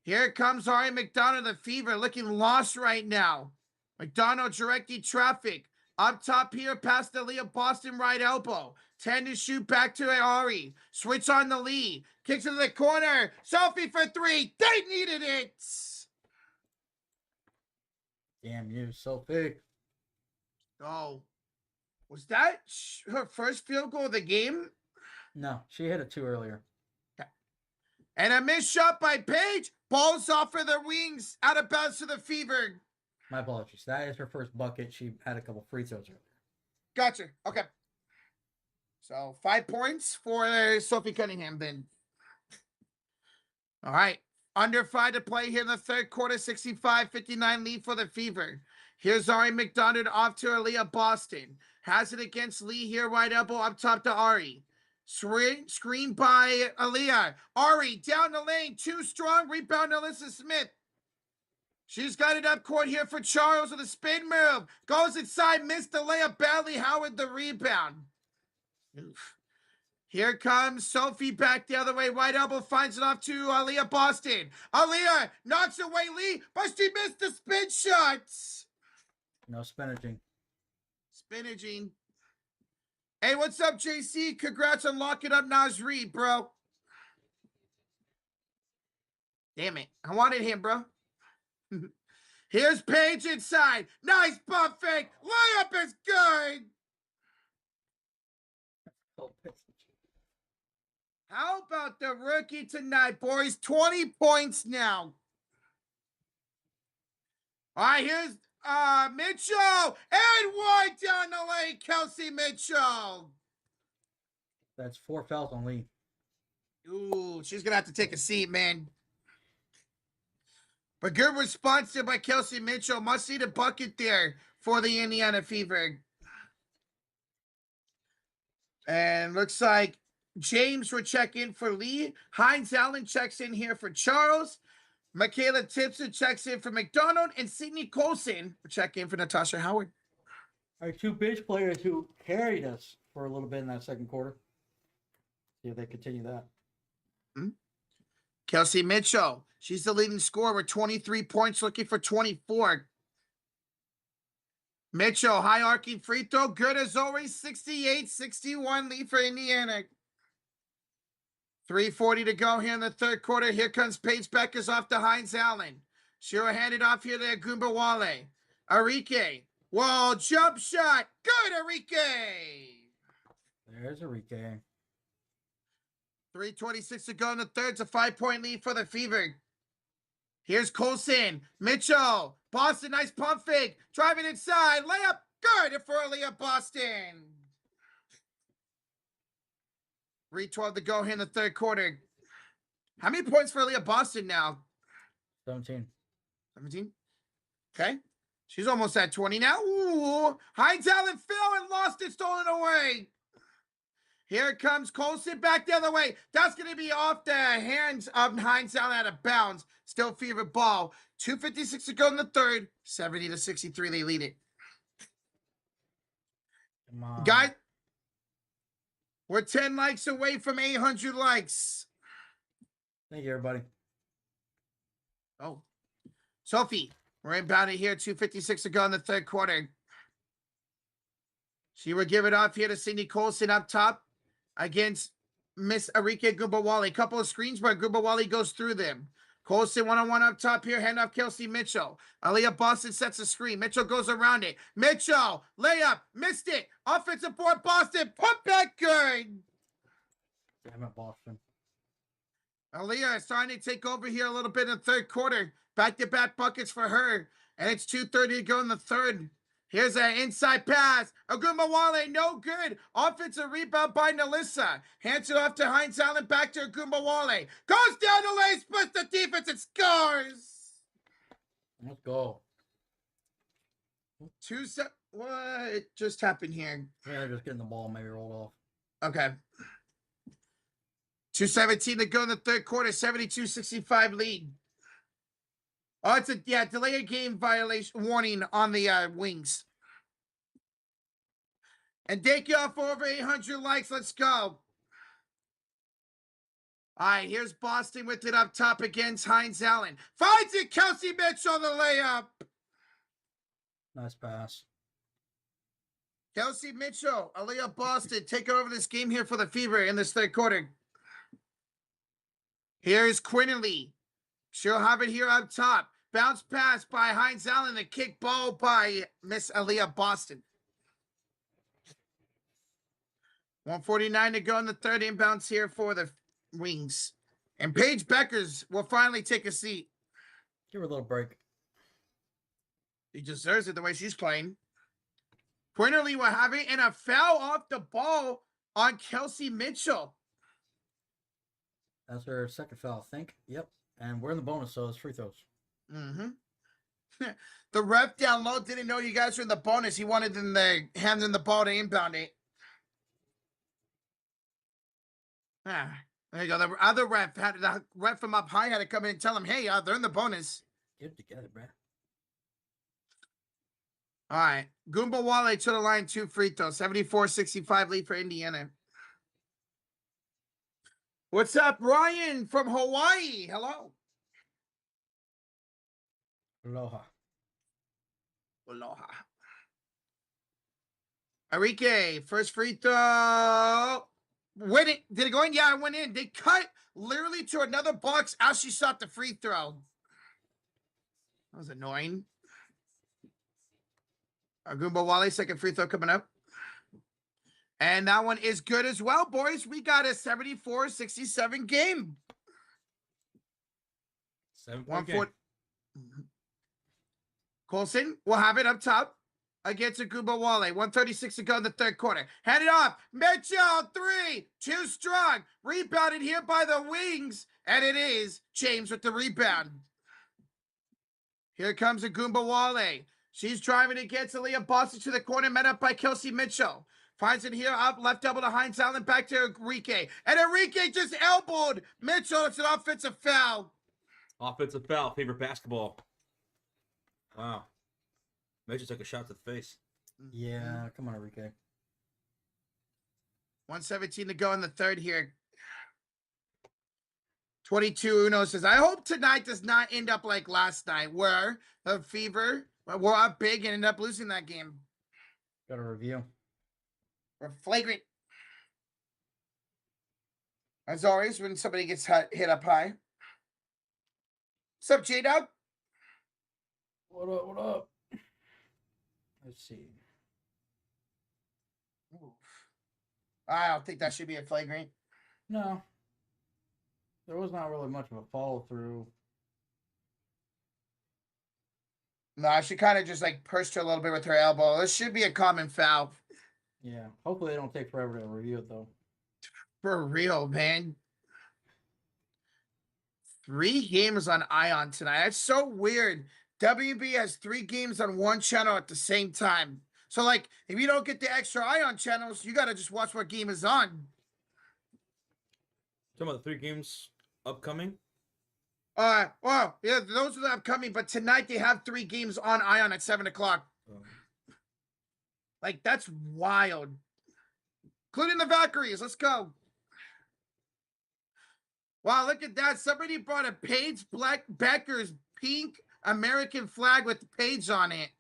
Speaker 2: Here comes Ari McDonald, the Fever, looking lost right now. McDonald directing traffic. Up top here, past the Leah Boston right elbow. 10 to shoot back to Ari. Switch on the lead. Kicks into the corner. Sophie for 3. They needed it.
Speaker 3: Damn you, Sophie.
Speaker 2: Oh, was that her first field goal of the game?
Speaker 3: No, she hit it too earlier.
Speaker 2: And a missed shot by Paige. Balls off for the wings. Out of bounds to the Fever.
Speaker 3: My apologies. That is her first bucket. She had a couple free throws earlier.
Speaker 2: Gotcha. Okay. So 5 points for Sophie Cunningham then. All right. Under 5 to play here in the third quarter. 65-59 lead for the Fever. Here's Ari McDonald off to Aaliyah Boston. Has it against Lee here. Right elbow up top to Ari. Screen by Aaliyah. Ari down the lane. Too strong. Rebound Alyssa Smith. She's got it up court here for Charles with a spin move. Goes inside. Missed the layup badly. Howard the rebound. Oof. Here comes Sophie back the other way. Right elbow finds it off to Aaliyah Boston. Aaliyah knocks away Lee, but she missed the spin shots.
Speaker 3: No spinaching.
Speaker 2: Spinaging. Hey, what's up, JC? Congrats on locking up Naz Reid, bro. Damn it. I wanted him, bro. Here's Paige inside. Nice pump fake. Layup is good. How about the rookie tonight, boys? 20 points now. All right, here's Mitchell. And one down the lane, Kelsey Mitchell.
Speaker 3: That's 4 fouls on Lee.
Speaker 2: Ooh, she's going to have to take a seat, man. But good response there by Kelsey Mitchell. Must see the bucket there for the Indiana Fever. And looks like James will check in for Lee. Hines Allen checks in here for Charles. Michaela Tipson checks in for McDonald. And Sydney Colson will check in for Natasha Howard.
Speaker 3: Our 2 bench players who carried us for a little bit in that second quarter. See if they continue that.
Speaker 2: Kelsey Mitchell. She's the leading scorer with 23 points, looking for 24. Mitchell, high arcing free throw. Good as always. 68-61 lead for Indiana. 3:40 to go here in the third quarter. Here comes Paige Bueckers off to Hines Allen. She'll hand it off here to Gumbawale. Arike. Whoa, jump shot. Good, Arike.
Speaker 3: There's Arike.
Speaker 2: 3:26 to go in the third. It's a 5-point lead for the Fever. Here's Colson. Mitchell. Boston, nice pump fake. Driving inside. Layup. Good for Aaliyah Boston. 3:12 to go here in the third quarter. How many points for Aaliyah Boston now?
Speaker 3: 17.
Speaker 2: 17? Okay. She's almost at 20 now. Ooh. Hines Allen fell and lost it. Stolen away. Here comes Colson back the other way. That's going to be off the hands of Hines Allen out of bounds. Still Fever ball. 2:56 to go in the third. 70-63, they lead it.
Speaker 3: Come on.
Speaker 2: Guys, we're 10 likes away from 800 likes.
Speaker 3: Thank you, everybody.
Speaker 2: Oh. Sophie, we're inbound it here. 2:56 to go in the third quarter. She will give it off here to Sydney Colson up top against Miss Arike Gumbawale. Couple of screens, but Gumbawale goes through them. Colson one-on-one up top here. Hand off Kelsey Mitchell. Aaliyah Boston sets a screen. Mitchell goes around it. Mitchell, layup, missed it. Offensive board, Boston, put back good.
Speaker 3: Damn it, Boston.
Speaker 2: Aaliyah is starting to take over here a little bit in the third quarter. Back-to-back buckets for her. And it's 2:30 to go in the third. Here's an inside pass. Agumbawale, no good. Offensive rebound by Nalissa. Hands it off to Hines Allen. Back to Agumbawale. Goes down the lane, splits the defense, and scores.
Speaker 3: Let's go.
Speaker 2: What just happened here?
Speaker 3: Yeah, they're just getting the ball maybe rolled off.
Speaker 2: Okay. 2:17 to go in the third quarter. 72-65 lead. Oh, it's a delay of game violation warning on the wings. And take you off for over 800 likes. Let's go. All right, here's Boston with it up top against Hines Allen. Finds it, Kelsey Mitchell, the layup.
Speaker 3: Nice pass.
Speaker 2: Kelsey Mitchell, Aaliyah Boston, taking over this game here for the Fever in this third quarter. Here's Quinley. She'll have it here up top. Bounce pass by Heinz Allen. A kick ball by Miss Aaliyah Boston. 1:49 to go in the third. Inbounds here for the Wings. And Paige Bueckers will finally take a seat.
Speaker 3: Give her a little break.
Speaker 2: She deserves it the way she's playing. Pointerly will have it, and a foul off the ball on Kelsey Mitchell.
Speaker 3: That's her second foul, I think. Yep. And we're in the bonus, so it's free throws.
Speaker 2: Mm-hmm. The ref down low didn't know you guys were in the bonus. He wanted them to hand in the ball to inbound it. There you go. The other ref had the ref from up high had to come in and tell him, "Hey, they're in the bonus."
Speaker 3: Get it together, bruh.
Speaker 2: All right. Goomba Wale to the line, 2 free throws. 74-65 lead for Indiana. What's up, Ryan from Hawaii? Hello.
Speaker 3: Aloha.
Speaker 2: Aloha. Enrique, first free throw. Win it. Did it go in? Yeah, it went in. They cut literally to another box as she shot the free throw. That was annoying. Goomba Wale, second free throw coming up. And that one is good as well, boys. We got a 74-67 game.
Speaker 1: 7-point game.
Speaker 2: Colson will have it up top against Goomba Wale. 1:36 to go in the third quarter. Hand it off. Mitchell, 3. Too strong. Rebounded here by the Wings. And it is James with the rebound. Here comes Goomba Wale. She's driving against Aaliyah Boston to the corner, met up by Kelsey Mitchell. Finds it here, up left double to Heinz Allen, back to Enrique. And Enrique just elbowed Mitchell. It's an offensive foul.
Speaker 1: Offensive foul, favorite basketball. Wow. Mitchell took a shot to the face.
Speaker 3: Yeah, come on, Enrique.
Speaker 2: 1:17 to go in the third here. 22 Uno says, I hope tonight does not end up like last night, where the Fever were up big and ended up losing that game.
Speaker 3: Got a review.
Speaker 2: We're flagrant. As always, when somebody gets hit up high. What's up, J-Dog?
Speaker 3: What up, what up? Let's see.
Speaker 2: Oof. I don't think that should be a flagrant.
Speaker 3: No. There was not really much of a follow through.
Speaker 2: No, she kind of just like pushed her a little bit with her elbow. This should be a common foul.
Speaker 3: Yeah. Hopefully they don't take forever to review it though.
Speaker 2: For real, man. 3 games on Ion tonight. That's so weird. WB has 3 games on one channel at the same time. So, like, if you don't get the extra Ion channels, you got to just watch what game is on.
Speaker 1: Talking about the 3 games upcoming?
Speaker 2: Well, yeah, those are the upcoming, but tonight they have 3 games on Ion at 7 o'clock. Like, that's wild. Including the Valkyries. Let's go. Wow, look at that. Somebody brought a Paige Bueckers pink American flag with the page on it.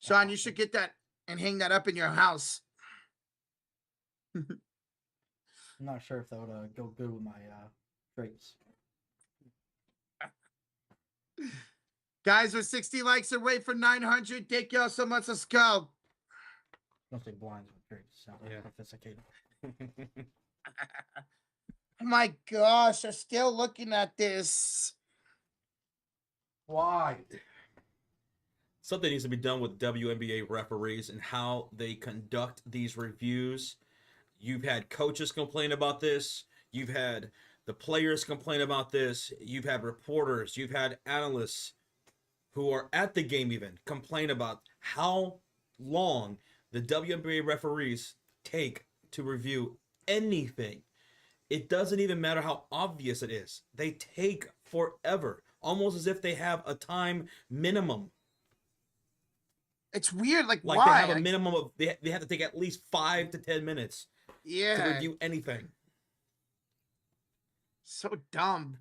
Speaker 2: Sean, you should get that and hang that up in your house.
Speaker 3: I'm not sure if that would go good with my traits.
Speaker 2: Guys, we're 60 likes away from 900. Thank y'all so much. Let's go.
Speaker 3: Don't say blinds with traits. Sound
Speaker 1: Yeah.
Speaker 3: sophisticated.
Speaker 2: Oh my gosh, I'm still looking at this.
Speaker 3: Why?
Speaker 1: Something needs to be done with WNBA referees and how they conduct these reviews. You've had coaches complain about this. You've had the players complain about this. You've had reporters. You've had analysts who are at the game even complain about how long the WNBA referees take to review anything. It doesn't even matter how obvious it is. They take forever, almost as if they have a time minimum.
Speaker 2: It's weird. Like
Speaker 1: Like
Speaker 2: why?
Speaker 1: they have a minimum of, they have to take at least 5 to 10 minutes to
Speaker 2: Yeah.
Speaker 1: review anything.
Speaker 2: So dumb.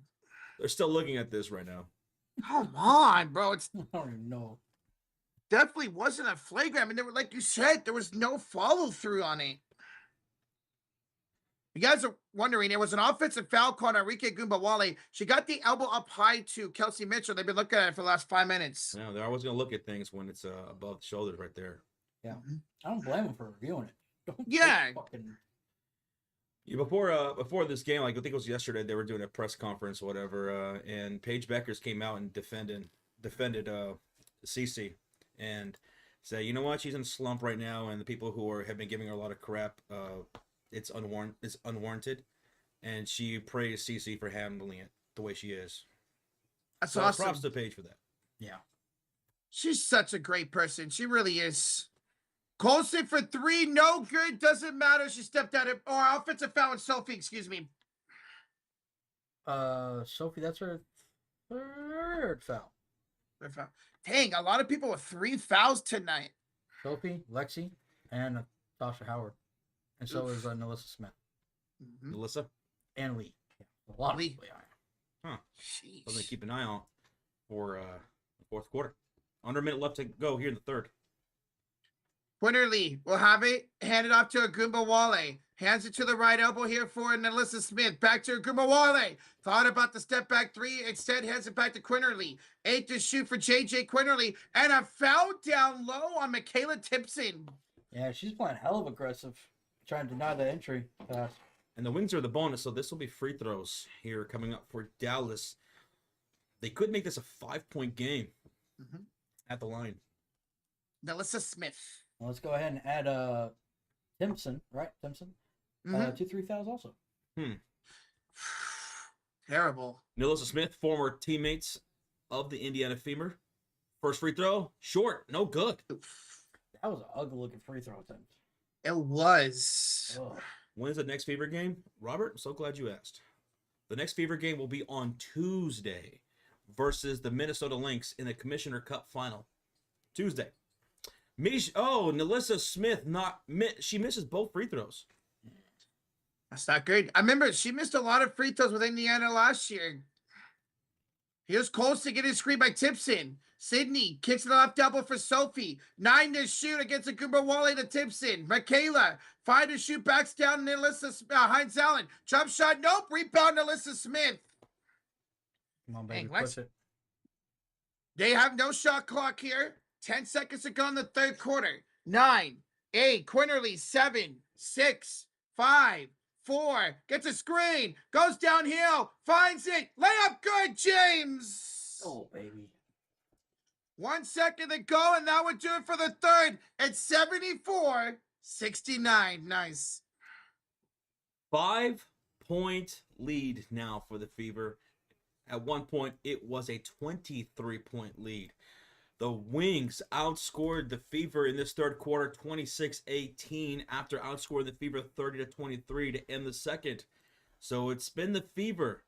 Speaker 1: They're still looking at this right now.
Speaker 2: Come on, bro. It's
Speaker 3: I don't even know.
Speaker 2: definitely wasn't a flagrant. I mean, there were, like you said, there was no follow through on it. You guys are wondering, it was an offensive foul called on Enrique Gumbawale. She got the elbow up high to Kelsey Mitchell. They've been looking at it for the last 5 minutes.
Speaker 1: Yeah, they're always gonna look at things when it's above the shoulders right there.
Speaker 3: Yeah, I don't blame them for reviewing it. Don't
Speaker 2: Yeah.
Speaker 3: fucking...
Speaker 1: Yeah, before this game, like I think it was yesterday, they were doing a press conference or whatever, and Paige Bueckers came out and defended Cece and said, you know what, she's in a slump right now, and the people who have been giving her a lot of crap, it's unwarranted, and she praised Cece for handling it the way she is.
Speaker 2: That's
Speaker 1: So
Speaker 2: awesome.
Speaker 1: props to Paige for that.
Speaker 3: Yeah.
Speaker 2: She's such a great person. She really is. Colson for 3, no good. Doesn't matter. She stepped out of, or offensive foul on Sophie, excuse me.
Speaker 3: Sophie, that's her third foul.
Speaker 2: Dang, a lot of people with 3 fouls tonight.
Speaker 3: Sophie, Lexi, and Tasha Howard. And so is Nalissa Smith.
Speaker 1: Melissa?
Speaker 3: And Lee. Yeah, a lot
Speaker 2: Lee.
Speaker 3: of people.
Speaker 1: Huh.
Speaker 2: Jeez.
Speaker 1: Something to keep an eye on for the fourth quarter. Under a minute left to go here in the third.
Speaker 2: Winner Lee will have it handed off to Agumbawale. Hands it to the right elbow here for Nalissa Smith. Back to Agumbawale. Thought about the step back 3. Instead, hands it back to Quinterly. 8 to shoot for JJ Quinterly. And a foul down low on Michaela Tipson.
Speaker 3: Yeah, she's playing hell of aggressive. Trying to deny the entry pass.
Speaker 1: And the wings are the bonus, so this will be free throws here coming up for Dallas. They could make this a 5-point game at the line.
Speaker 2: Nalissa Smith.
Speaker 3: Well, let's go ahead and add Timpson, right? Timpson? 2-3 fouls also.
Speaker 2: Terrible.
Speaker 1: Nalissa Smith, former teammates of the Indiana Fever. First free throw, short, no good.
Speaker 3: That was an ugly looking free throw attempt.
Speaker 2: It was.
Speaker 3: Ugh.
Speaker 1: When's the next Fever game? Robert, I'm so glad you asked. The next Fever game will be on Tuesday versus the Minnesota Lynx in the Commissioner Cup final. Tuesday. Nalissa Smith, she misses both free throws.
Speaker 2: That's not good. I remember she missed a lot of free throws with Indiana last year. Here's Colson getting screened by Tipson. Sydney kicks it left elbow for Sophie. 9 to shoot against Agumbawale to Tipson. Michaela, 5 to shoot, backs down Nalissa Heinz Allen. Jump shot, nope. Rebound Nalissa Smith.
Speaker 3: Come on, baby,
Speaker 2: Dang,
Speaker 3: push it.
Speaker 2: They have no shot clock here. 10 seconds to go in the third quarter. 9, 8, Quinterly, 7, 6, 5, 4, gets a screen, goes downhill, finds it, layup good, James.
Speaker 3: Oh, baby.
Speaker 2: 1 second to go, and that would do it for the third. It's 74-69. Nice.
Speaker 1: 5-point lead now for the Fever. At one point, it was a 23-point lead. The Wings outscored the Fever in this third quarter 26-18 after outscoring the Fever 30-23 to end the second. So it's been the Fever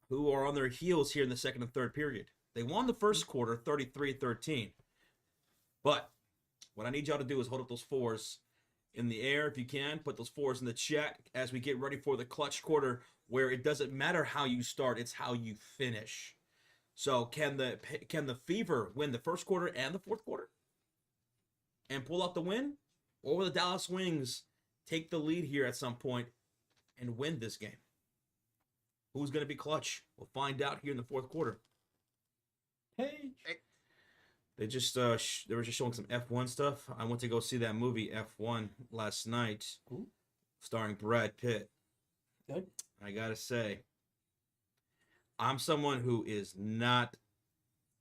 Speaker 1: who are on their heels here in the second and third period. They won the first quarter 33-13. But what I need y'all to do is hold up those fours in the air if you can. Put those fours in the chat as we get ready for the clutch quarter where it doesn't matter how you start, it's how you finish. So can the Fever win the first quarter and the fourth quarter and pull out the win? Or will the Dallas Wings take the lead here at some point and win this game? Who's going to be clutch? We'll find out here in the fourth quarter.
Speaker 3: Hey.
Speaker 1: They just they were just showing some F1 stuff. I went to go see that movie F1 last night, starring Brad Pitt.
Speaker 3: Good.
Speaker 1: I gotta say, I'm someone who is not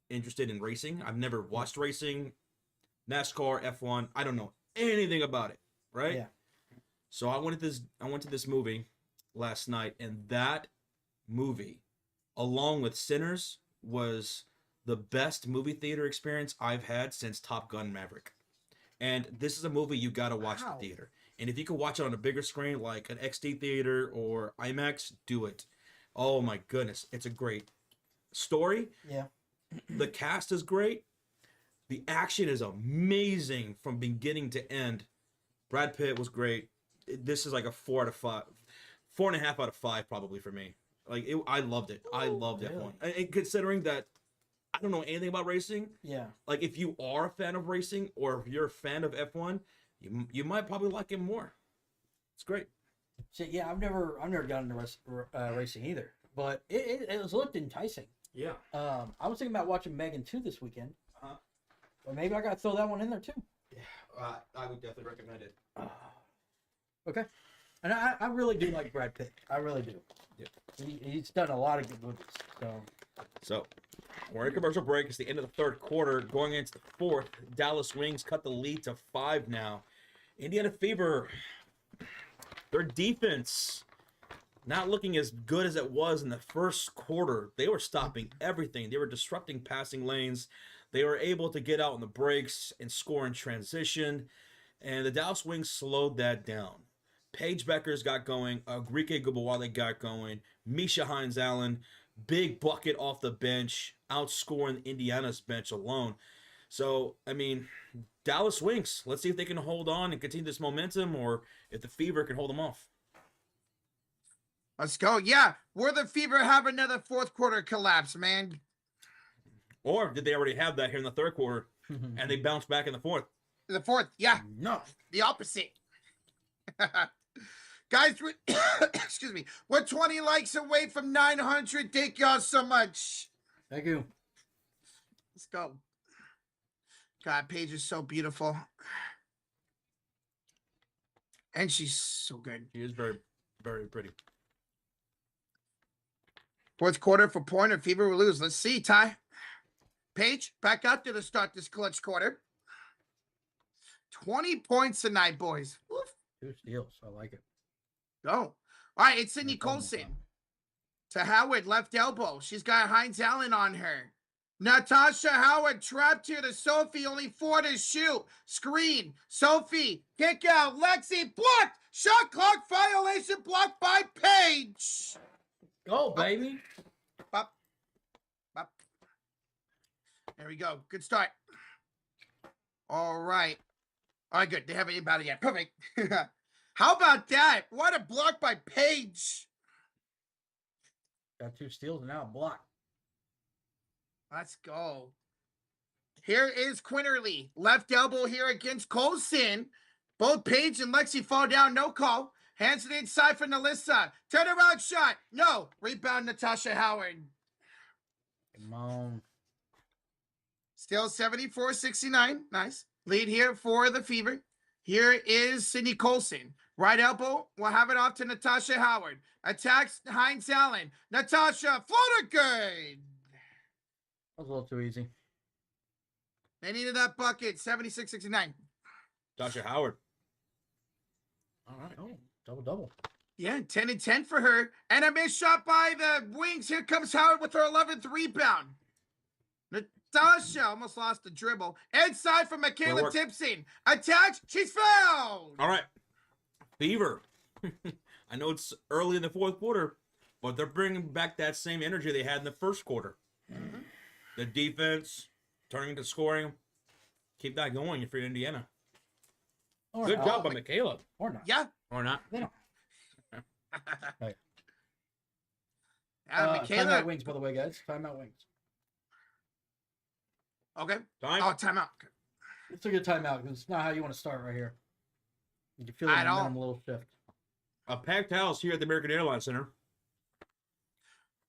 Speaker 1: interested in racing. I've never watched racing, NASCAR, F1. I don't know anything about it, right?
Speaker 3: Yeah.
Speaker 1: So I went to this movie last night, and that movie, along with Sinners, was the best movie theater experience I've had since Top Gun Maverick. And this is a movie you gotta watch in the theater. And if you can watch it on a bigger screen, like an XD theater or IMAX, do it. Oh my goodness, it's a great story.
Speaker 3: Yeah.
Speaker 1: The cast is great. The action is amazing from beginning to end. Brad Pitt was great. This is like a 4 out of 5, 4.5 out of 5 probably for me. Like I loved it. I loved
Speaker 3: really?
Speaker 1: F1. And considering that I don't know anything about racing,
Speaker 3: Yeah.
Speaker 1: like if you are a fan of racing or if you're a fan of F1, you might probably like it more. It's great.
Speaker 3: See, yeah, I've never gotten into racing either, but it was looked enticing.
Speaker 1: Yeah.
Speaker 3: I was thinking about watching Megan 2 this weekend.
Speaker 1: Uh-huh.
Speaker 3: But maybe I got to throw that one in there too.
Speaker 1: Yeah, I would definitely recommend it.
Speaker 3: Okay. And I really do like Brad Pitt. I really do.
Speaker 1: Yeah.
Speaker 3: He's done a lot of good movies.
Speaker 1: So, we're in a commercial break. It's the end of the third quarter. Going into the fourth, Dallas Wings cut the lead to 5 now. Indiana Fever, their defense not looking as good as it was in the first quarter. They were stopping everything. They were disrupting passing lanes. They were able to get out in the breaks and score in transition. And the Dallas Wings slowed that down. Paige Bueckers got going. Agrike Gubawale got going. Misha Hines-Allen, big bucket off the bench, outscoring Indiana's bench alone. So, I mean, Dallas Wings, let's see if they can hold on and continue this momentum, or if the Fever can hold them off.
Speaker 2: Let's go. Yeah, will the Fever have another fourth quarter collapse, man?
Speaker 1: Or did they already have that here in the third quarter, and they bounced back in the fourth?
Speaker 2: The fourth, yeah.
Speaker 3: No.
Speaker 2: The opposite. Guys, excuse me. We're 20 likes away from 900. Thank y'all so much.
Speaker 3: Thank you.
Speaker 2: Let's go. God, Paige is so beautiful. And she's so good.
Speaker 1: She is very, very pretty.
Speaker 2: Fourth quarter for Point or Fever will lose. Let's see, Ty. Paige, back out there to start this clutch quarter. 20 points tonight, boys. Woof.
Speaker 3: 2 steals. I like it.
Speaker 2: Go. All right, it's Sydney Colson. To Howard, left elbow. She's got Hines-Allen on her. Natasha Howard trapped here to Sophie, only 4 to shoot. Screen. Sophie, kick out. Lexi, blocked. Shot clock violation, blocked by Paige.
Speaker 3: Go, baby.
Speaker 2: Bop. Bop. There we go. Good start. All right. All right, good. They haven't inbounded yet. Perfect. How about that? What a block by Paige.
Speaker 3: Got 2 steals and now a block.
Speaker 2: Let's go. Here is Quinterly. Left elbow here against Colson. Both Paige and Lexi fall down. No call. Hands to the inside for Nalissa. Turnaround shot. No. Rebound Natasha Howard.
Speaker 3: Come on.
Speaker 2: Still 74-69. Nice. Lead here for the Fever. Here is Sydney Colson. Right elbow. We'll have it off to Natasha Howard. Attacks Hines-Allen. Natasha. Floater good.
Speaker 3: That was a little too easy.
Speaker 2: They needed that bucket. 76-69.
Speaker 1: Tasha Howard.
Speaker 3: All right. Oh, double.
Speaker 2: Yeah, 10 and 10 for her. And a missed shot by the Wings. Here comes Howard with her 11th rebound. Natasha almost lost the dribble. Inside from Michaela Tipson. Attacks. She's fouled.
Speaker 1: All right. Fever. I know it's early in the fourth quarter, but they're bringing back that same energy they had in the first quarter.
Speaker 2: Mm-hmm.
Speaker 1: The defense turning into scoring. Keep that going if you're Indiana.
Speaker 3: Or
Speaker 1: Good
Speaker 3: not.
Speaker 1: job by Michaela.
Speaker 3: Or not.
Speaker 2: Yeah.
Speaker 1: Or not.
Speaker 3: They don't. Hey.
Speaker 2: Michaela.
Speaker 3: Timeout Wings, by the way, guys. Timeout Wings.
Speaker 2: Okay.
Speaker 1: Time.
Speaker 2: Oh, timeout.
Speaker 3: It's a good timeout because it's not how you want to start right here. You can feel the
Speaker 2: At all.
Speaker 3: momentum a little shift.
Speaker 1: A packed house here at the American Airlines Center.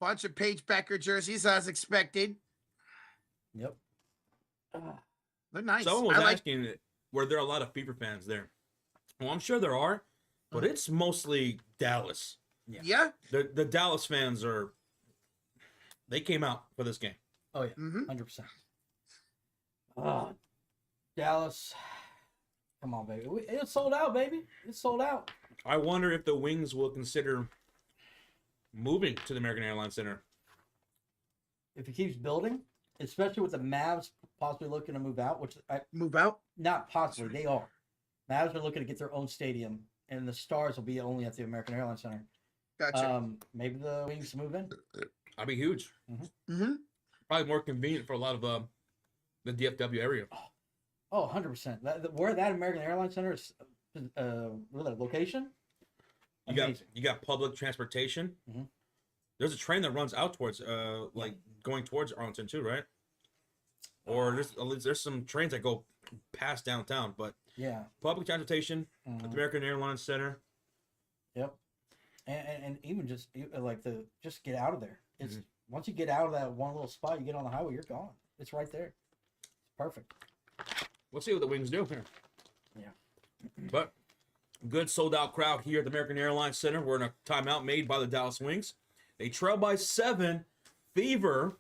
Speaker 2: Bunch of Paige Bueckers jerseys as expected.
Speaker 3: Yep.
Speaker 2: They're nice.
Speaker 1: Someone was
Speaker 2: I like.
Speaker 1: asking, were there a lot of Fever fans there? Well, I'm sure there are, but it's mostly Dallas.
Speaker 2: Yeah.
Speaker 1: The Dallas fans they came out for this game.
Speaker 3: Oh, yeah.
Speaker 2: Mm-hmm.
Speaker 3: 100%. Dallas. Come on, baby. It's sold out, baby. It's sold out.
Speaker 1: I wonder if the Wings will consider moving to the American Airlines Center.
Speaker 3: If it keeps building, especially with the Mavs possibly looking to move out, which
Speaker 2: Move out.
Speaker 3: not possibly, they are. Mavs are looking to get their own stadium, and the Stars will be only at the American Airlines Center.
Speaker 2: Gotcha.
Speaker 3: Maybe the Wings move in.
Speaker 1: That'd be huge.
Speaker 2: Mm-hmm.
Speaker 1: Probably more convenient for a lot of the DFW area.
Speaker 3: Oh, 100%. Where that American Airlines Center is, location?
Speaker 1: You got public transportation.
Speaker 3: Mhm.
Speaker 1: There's a train that runs out towards going towards Arlington too, right? Or there's some trains that go past downtown, but
Speaker 3: Yeah.
Speaker 1: public transportation at the American Airlines Center.
Speaker 3: Yep. and even just like just get out of there. It's once you get out of that one little spot, you get on the highway, you're gone. It's right there. It's perfect.
Speaker 1: We'll see what the Wings do here.
Speaker 3: Yeah.
Speaker 1: But good sold out crowd here at the American Airlines Center. We're in a timeout made by the Dallas Wings. They trail by 7. Fever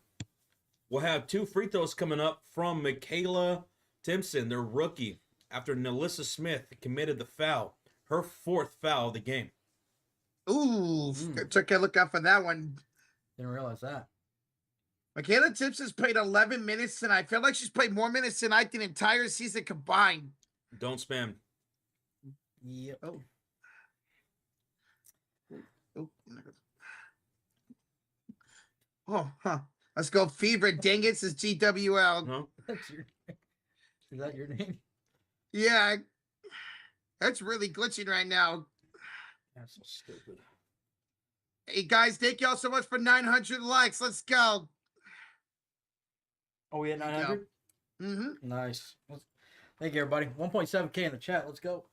Speaker 1: will have 2 free throws coming up from Michaela Timpson, their rookie, after Nelissa Smith committed the foul, her 4th foul of the game.
Speaker 2: Ooh, took a look out for that one.
Speaker 3: Didn't realize that.
Speaker 2: Michaela Timpson's played 11 minutes tonight. I feel like she's played more minutes tonight than the entire season combined.
Speaker 1: Don't spam.
Speaker 3: Yep.
Speaker 2: Oh, let's go Fever. Dang it, says GWL.
Speaker 1: No?
Speaker 3: Is that your name?
Speaker 2: Yeah, that's really glitching right now.
Speaker 3: That's so stupid.
Speaker 2: Hey guys, thank y'all so much for 900 likes. Let's go.
Speaker 3: Oh, we had 900? Nice. Thank you, everybody. 1.7K in the chat. Let's go.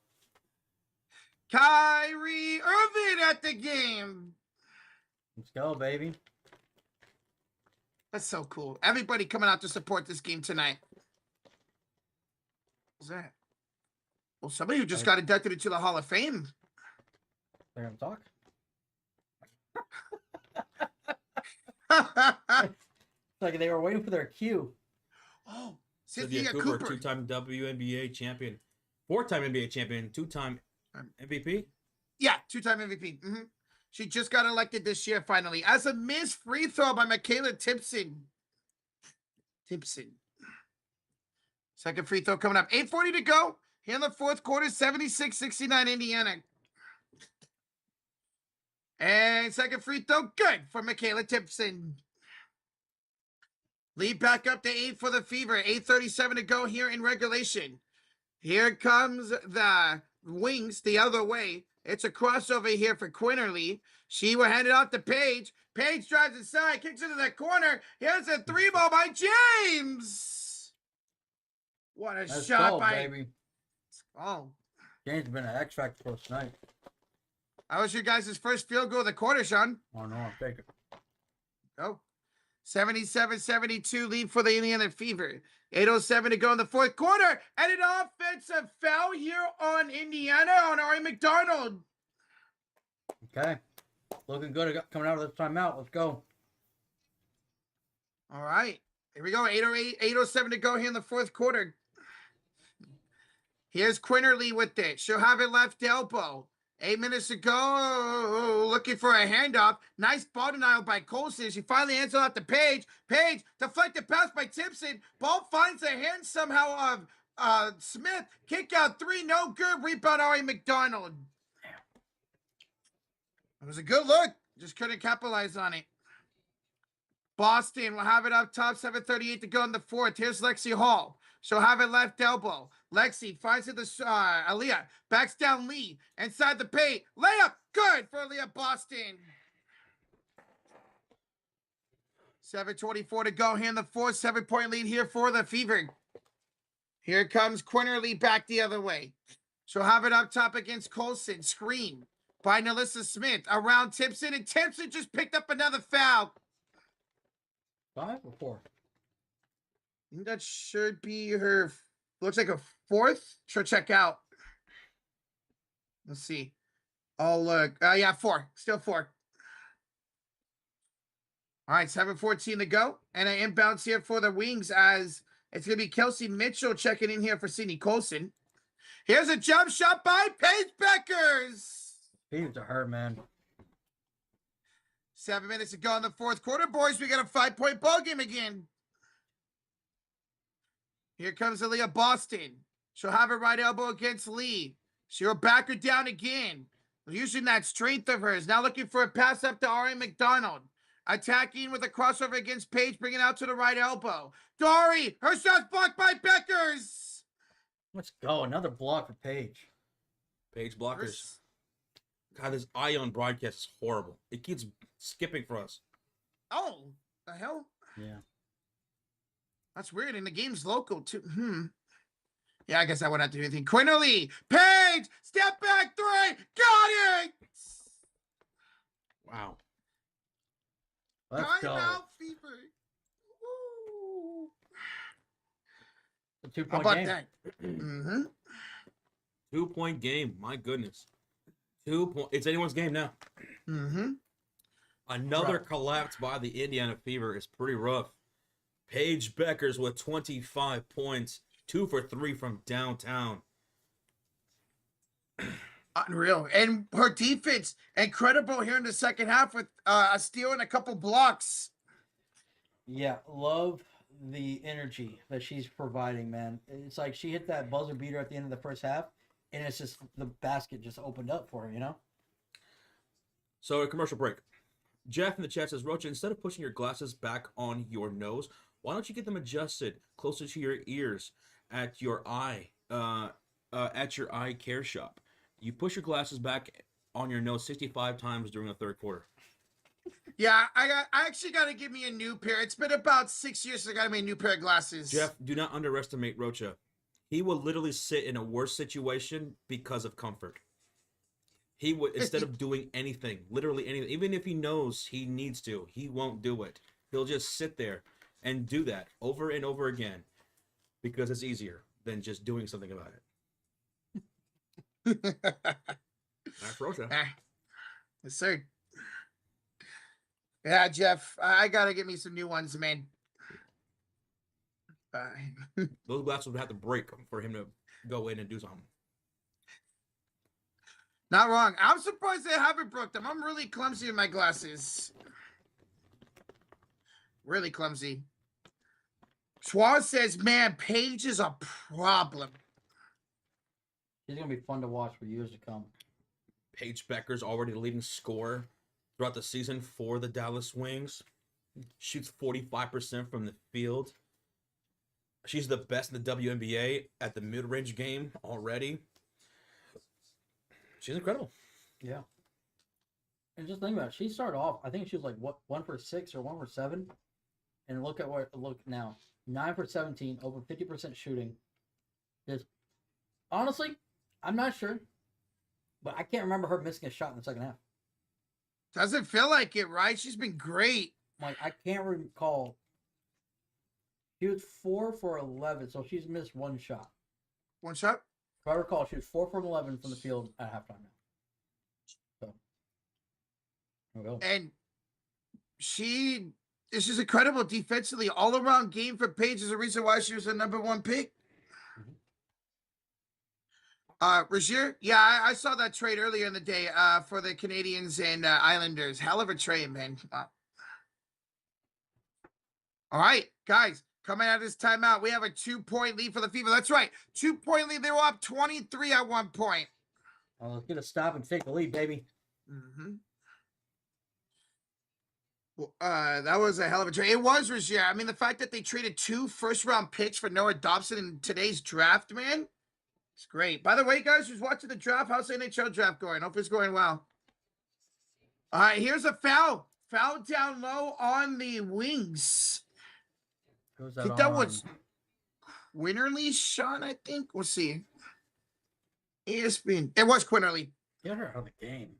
Speaker 2: Kyrie Irving at the game.
Speaker 3: Let's go, baby.
Speaker 2: That's so cool. Everybody coming out to support this game tonight. What's that? Well, somebody who just got inducted into the Hall of Fame.
Speaker 3: They're going to talk? Like they were waiting for their cue.
Speaker 2: Oh,
Speaker 1: Cynthia
Speaker 2: Cooper.
Speaker 1: 2-time WNBA champion, 4-time NBA champion, 2-time MVP.
Speaker 2: Yeah, 2-time MVP. She just got elected this year finally as a missed free throw by Michaela Timpson. Second free throw coming up. 8:40 to go. Here in the 4th quarter, 76-69 Indiana. And second free throw, good for Michaela Timpson. Lead back up to 8 for the Fever. 8:37 to go here in regulation. Here comes the Wings the other way. It's a crossover here for Quinterly. She will hand it off to Paige. Paige drives inside, kicks into the corner. Here's a 3-ball by James. What a
Speaker 3: Let's
Speaker 2: shot
Speaker 3: go,
Speaker 2: by
Speaker 3: baby.
Speaker 2: Oh.
Speaker 3: James has been an X factor for us tonight.
Speaker 2: That was your guys' first field goal of the quarter, Sean.
Speaker 3: Oh, no, I'll take it.
Speaker 2: Oh. 77-72 lead for the Indiana Fever. 8:07 to go in the 4th quarter. And an offensive foul here on Indiana on Ari McDonald.
Speaker 3: Okay. Looking good coming out of this timeout. Let's go.
Speaker 2: All right. Here we go. 8:07 to go here in the 4th quarter. Here's Quinterly with it. She'll have it left elbow. 8 minutes to go. Looking for a handoff. Nice ball denial by Colson. She finally hands it off to Paige. Paige, deflected pass by Timpson. Ball finds the hand somehow of Smith. Kick out 3. No good. Rebound Ari McDonald. It was a good look. Just couldn't capitalize on it. Boston will have it up top. 7:38 to go in the 4th. Here's Lexi Hall. She'll have it left elbow. Lexi finds it to Aaliyah. Backs down Lee. Inside the paint. Layup. Good for Aaliyah Boston. 7:24 to go here in the 4th. 7-point lead here for the Fever. Here comes Quinterly back the other way. She'll have it up top against Colson. Screen by Nelissa Smith. Around Timpson. And Timpson just picked up another foul.
Speaker 3: 5 or 4?
Speaker 2: That should be her. Looks like a 4th. She'll check out. Let's see. Oh, look. Yeah, 4. Still 4. All right, 7:14 to go. And an inbounds here for the Wings as it's going to be Kelsey Mitchell checking in here for Sydney Colson. Here's a jump shot by Paige Bueckers.
Speaker 3: He's to her, man.
Speaker 2: 7 minutes to go in the 4th quarter, boys. We got a 5-point ball game again. Here comes Aaliyah Boston. She'll have her right elbow against Lee. She'll back her down again. Using that strength of hers. Now looking for a pass up to Ari McDonald. Attacking with a crossover against Paige, bringing out to the right elbow. Dory, her shot's blocked by Bueckers.
Speaker 3: Let's go. Another block for Paige.
Speaker 1: Paige blockers. God, this Ion broadcast is horrible. It keeps skipping for us.
Speaker 2: Oh, the hell?
Speaker 3: Yeah.
Speaker 2: That's weird. And the game's local, too. Yeah, I guess I wouldn't have to do anything. Quinterly, Paige, step back 3. Got it!
Speaker 1: Wow.
Speaker 3: Let's go.
Speaker 2: Timeout fever. Woo.
Speaker 3: A
Speaker 2: How
Speaker 3: 2-point
Speaker 2: about
Speaker 3: game.
Speaker 2: that? Mm-hmm.
Speaker 1: 2-point game. My goodness. 2 point. It's anyone's game now.
Speaker 2: Mm-hmm.
Speaker 1: Another
Speaker 2: Bro.
Speaker 1: collapse by the Indiana Fever is pretty rough. Paige Bueckers with 25 points, 2 for 3 from downtown.
Speaker 2: Unreal. And her defense, incredible here in the second half with a steal and a couple blocks.
Speaker 3: Yeah, love the energy that she's providing, man. It's like she hit that buzzer beater at the end of the first half, and it's just the basket just opened up for her, you know?
Speaker 1: So a commercial break. Jeff in the chat says, Rocha, instead of pushing your glasses back on your nose, why don't you get them adjusted closer to your ears at your eye care shop? You push your glasses back on your nose 65 times during the third quarter.
Speaker 2: Yeah, I actually got to give me a new pair. It's been about 6 years since I got me a new pair of glasses.
Speaker 1: Jeff, do not underestimate Rocha. He will literally sit in a worse situation because of comfort. He would, instead of doing anything, literally anything, even if he knows he needs to, he won't do it. He'll just sit there and do that over and over again because it's easier than just doing something about it. That's Rocha.
Speaker 2: Yes, sir. Yeah, Jeff, I got to get me some new ones, man.
Speaker 1: Those glasses would have to break for him to go in and do something.
Speaker 2: Not wrong. I'm surprised they haven't broke them. I'm really clumsy with my glasses. Really clumsy. Schwaz says, man, Paige is a problem.
Speaker 3: She's going to be fun to watch for years to come.
Speaker 1: Paige Bueckers already the leading scorer throughout the season for the Dallas Wings. Shoots 45% from the field. She's the best in the WNBA at the mid-range game already. She's incredible.
Speaker 3: Yeah. And just think about it. She started off, I think she was like, what, 1 for 6 or 1 for 7? And look now. 9 for 17, over 50% shooting. Just, honestly, I'm not sure. But I can't remember her missing a shot in the second half.
Speaker 2: Doesn't feel like it, right? She's been great.
Speaker 3: Like, I can't recall. She was 4 for 11, so she's missed 1 shot.
Speaker 2: 1 shot?
Speaker 3: If I recall, she was 4 for 11 from the field at halftime now. So, there we go.
Speaker 2: And this is incredible defensively. All around game for Paige is the reason why she was the #1 pick. Rozier, yeah, I saw that trade earlier in the day for the Canadians and Islanders. Hell of a trade, man. All right, guys, coming out of this timeout, we have a 2-point lead for the Fever. That's right, 2-point lead. They were up 23 at one point.
Speaker 3: Oh, let's get a stop and take the lead, baby.
Speaker 2: Mm-hmm. Well, that was a hell of a trade. It was, Rozier. I mean, the fact that they traded 2 first-round picks for Noah Dobson in today's draft, man, it's great. By the way, guys, who's watching the draft, how's the NHL draft going? Hope it's going well. All right, here's a foul. Foul down low on the Wings.
Speaker 3: Who's
Speaker 2: I
Speaker 3: that
Speaker 2: think that
Speaker 3: on?
Speaker 2: was Quinterly's shot, I think. We'll see. ESPN. It was Quinterly.
Speaker 3: Get her out of the game.